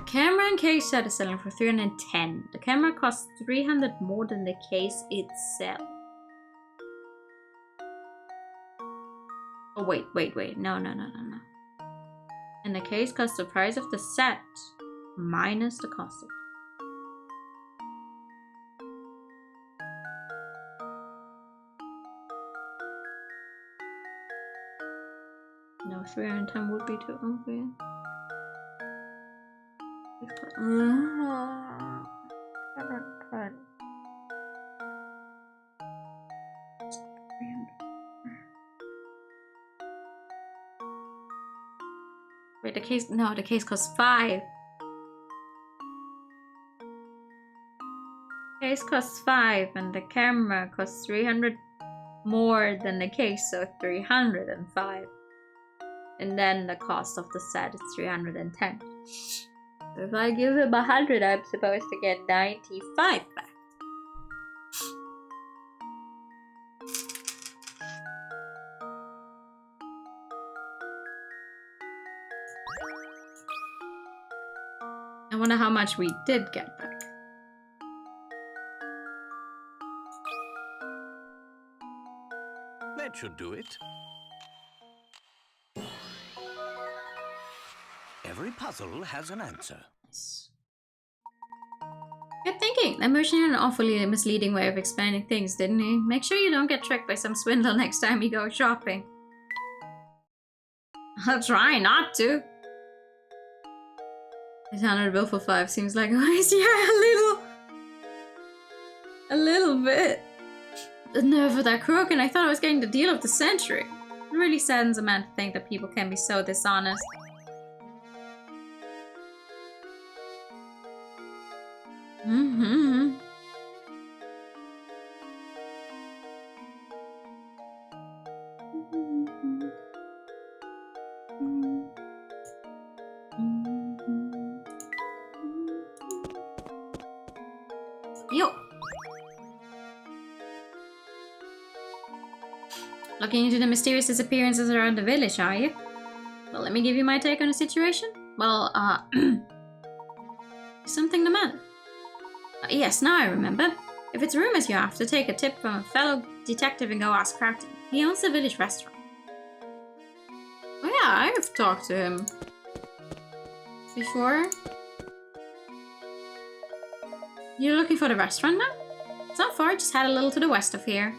Camera and case set is selling for 310. The camera costs 300 more than the case itself. Oh, wait. No. And the case costs the price of the set minus the cost of it. No, 310 would be too unfair. Wait, the case costs 5. Case costs 5 and the camera costs 300 more than the case, so 305. And then the cost of the set is 310. So if I give him 100, I'm supposed to get 95 back. I wonder how much we did get back. That should do it. Every puzzle has an answer. Nice. Good thinking. That motion had an awfully misleading way of explaining things, didn't he? Make sure you don't get tricked by some swindle next time you go shopping. I'll try not to. 800 bill for 5 seems like a waste. Yeah, a little bit. The nerve of that crook, and I thought I was getting the deal of the century. It really saddens a man to think that people can be so dishonest. Mm-hmm. Yo. Looking into the mysterious disappearances around the village, are you? Well, let me give you my take on the situation. Well, is something the matter? Yes, now I remember. If it's rumors, you have to take a tip from a fellow detective and go ask Crafton. He owns the village restaurant. Oh yeah, I've talked to him before. You're looking for the restaurant now? It's not far, just head a little to the west of here.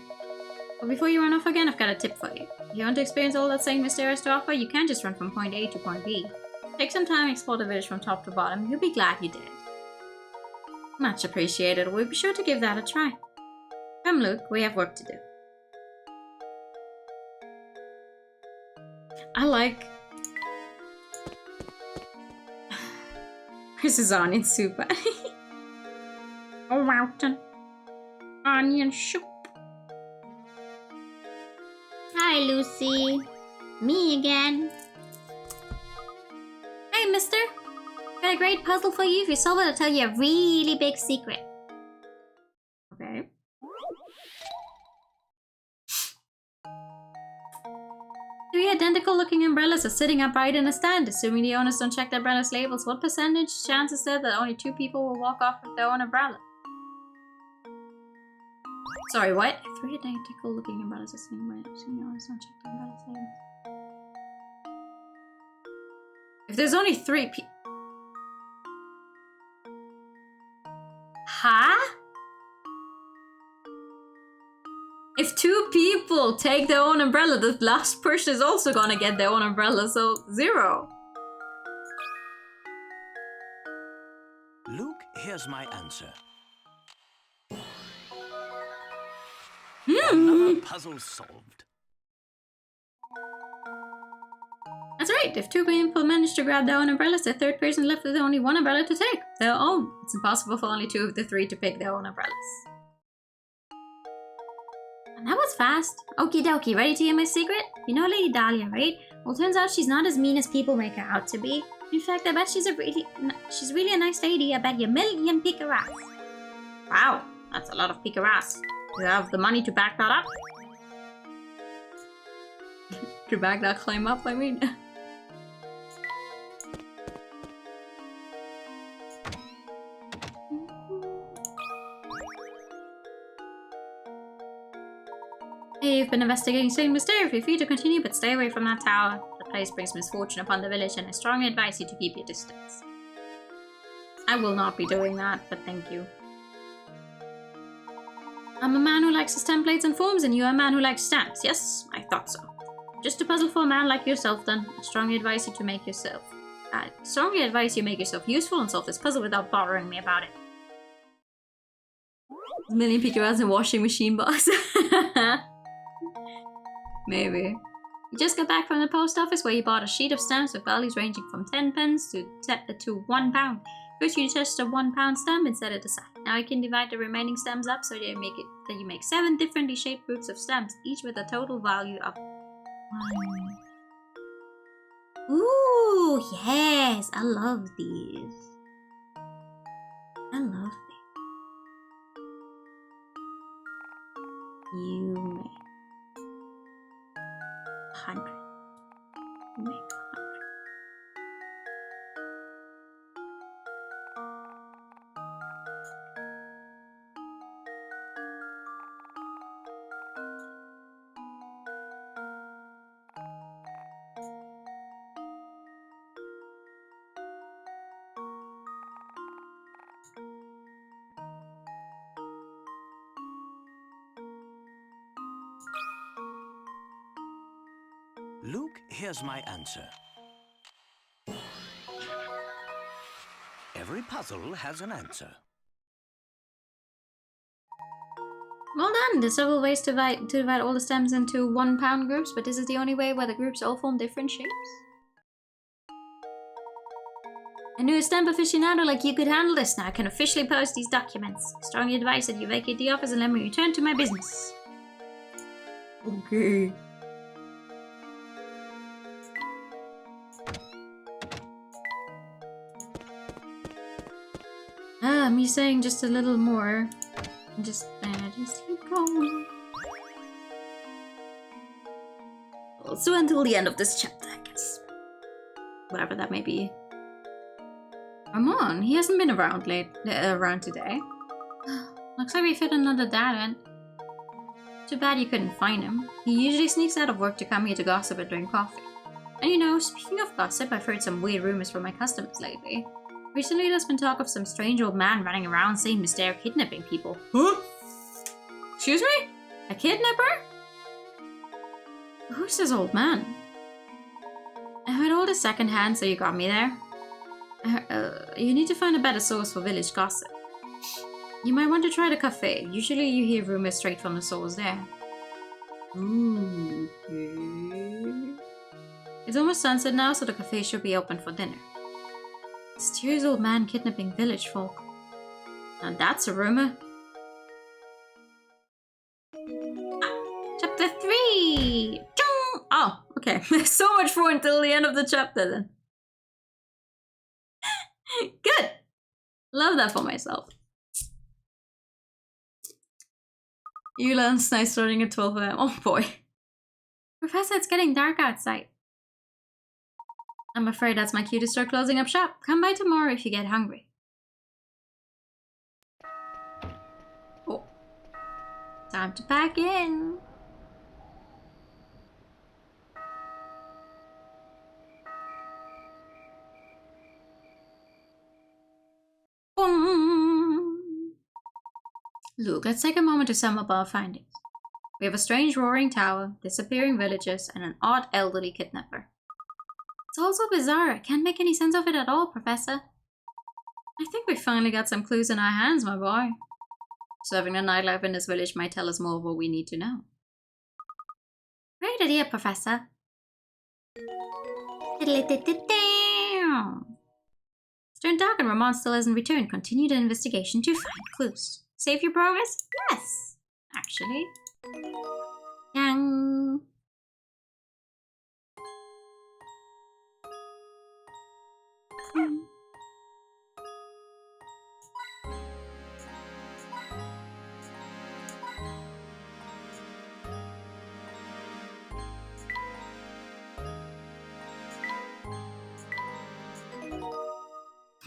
But before you run off again, I've got a tip for you. If you want to experience all that St. Mysterio has to offer, you can't just run from point A to point B. Take some time and explore the village from top to bottom. You'll be glad you did. Much appreciated. We'll be sure to give that a try. Come, Luke. We have work to do. I like... This is onion soup. Oh, mountain. Onion soup. Hi, Lucy. Me again. Hey, mister. Got a great puzzle for you. If you solve it, I'll tell you a really big secret. Okay. Three identical looking umbrellas are sitting upright in a stand. Assuming the owners don't check their umbrellas labels, what percentage chance is there that only 2 people will walk off with their own umbrella? Sorry, what? Three identical looking umbrellas are sitting upright. Assuming the owners don't check their umbrellas labels. If there's only 3 people... Huh? If 2 people take their own umbrella, the last person is also gonna get their own umbrella, so 0. Luke, here's my answer. Hmm. Another puzzle solved. That's right. If 2 people manage to grab their own umbrellas, the 3rd person left with only 1 umbrella to take. Their own. It's impossible for only 2 of the 3 to pick their own umbrellas. And that was fast. Okie dokie, ready to hear my secret? You know Lady Dahlia, right? Well, turns out she's not as mean as people make her out to be. In fact, I bet she's really a nice lady. I bet you a million picaras. Wow, that's a lot of picaras. Do you have the money to back that up? To back that claim up, I mean. Hey, you've been investigating St. Mysterio. Feel free to continue, but stay away from that tower. The place brings misfortune upon the village, and I strongly advise you to keep your distance. I will not be doing that, but thank you. I'm a man who likes his templates and forms, and you're a man who likes stamps. Yes, I thought so. Just a puzzle for a man like yourself, then. I strongly advise you to make yourself. I strongly advise you make yourself useful and solve this puzzle without bothering me about it. A million picaras in washing machine box. Maybe. You just got back from the post office where you bought a sheet of stamps with values ranging from 10 pence to £1. First, you test a £1 stamp and set it aside. Now you can divide the remaining stamps up so that you make 7 differently shaped groups of stamps, each with a total value of 1. Ooh, yes, I love these. I love these. You make 100. You make 100. Luke, here's my answer. Every puzzle has an answer. Well done! There's several ways to divide all the stems into 1 pound groups, but this is the only way where the groups all form different shapes. I knew a stamp aficionado like you could handle this. Now I can officially post these documents. I strongly advise that you vacate the office and let me return to my business. Okay. Me saying just a little more. Just keep going. Also until the end of this chapter, I guess. Whatever that may be. Come on, he hasn't been around around today. Looks like we fit another dad in. Too bad you couldn't find him. He usually sneaks out of work to come here to gossip and drink coffee. And you know, speaking of gossip, I've heard some weird rumors from my customers lately. Recently, there's been talk of some strange old man running around saying Mr. kidnapping people. Huh? Excuse me? A kidnapper? Who's this old man? I heard all this secondhand, so you got me there. You need to find a better source for village gossip. You might want to try the cafe. Usually you hear rumors straight from the source there. Ooh, okay. It's almost sunset now, so the cafe should be open for dinner. Mysterious old man kidnapping village folk. Now that's a rumor. Chapter 3! Oh, okay. So much for until the end of the chapter then. Good! Love that for myself. Yulan's nice starting at 12 AM. Oh boy. Professor, it's getting dark outside. I'm afraid that's my cue to start closing up shop. Come by tomorrow if you get hungry. Oh. Time to pack in. Boom. Look, let's take a moment to sum up our findings. We have a strange roaring tower, disappearing villagers, and an odd elderly kidnapper. It's all so bizarre. I can't make any sense of it at all, Professor. I think we finally got some clues in our hands, my boy. Serving the nightlife in this village might tell us more of what we need to know. Great idea, Professor. It's turned dark and Ramon still hasn't returned. Continue the investigation to find clues. Save your progress? Yes, actually. Yang.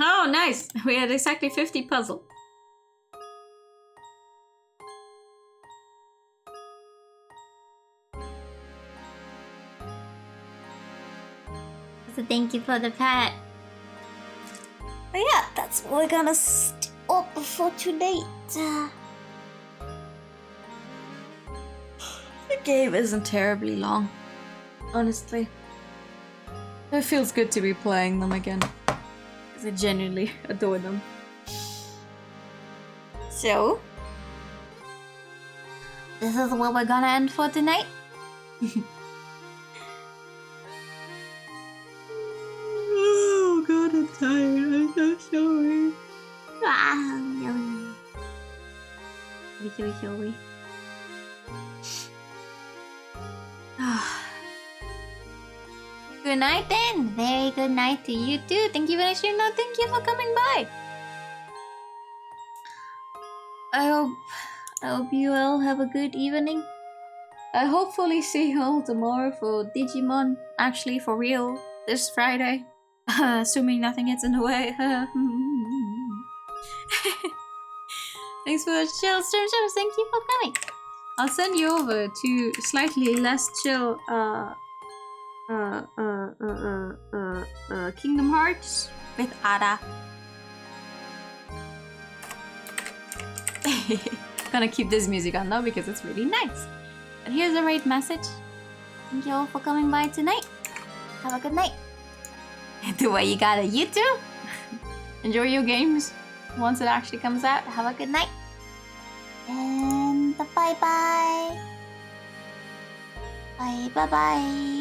Oh, nice! We had exactly 50 puzzle. So thank you for the pet. But yeah, that's what we're gonna stop for tonight. The game isn't terribly long, honestly. It feels good to be playing them again, because I genuinely adore them. So, this is what we're gonna end for tonight. Oh god, I'm tired. I'm so sorry. Good night then. Very good night to you too. Thank you for listening. No, thank you for coming by. I hope you all have a good evening. I hopefully see you all tomorrow for Digimon. Actually, for real, this Friday. Assuming nothing gets in the way. Thanks for the chill stream shows. Thank you for coming. I'll send you over to slightly less chill Kingdom Hearts with Ada. Gonna keep this music on though because it's really nice. But here's a raid message. Thank you all for coming by tonight. Have a good night. The way you got it, you too. Enjoy your games. Once it actually comes out, have a good night. And bye-bye. Bye-bye.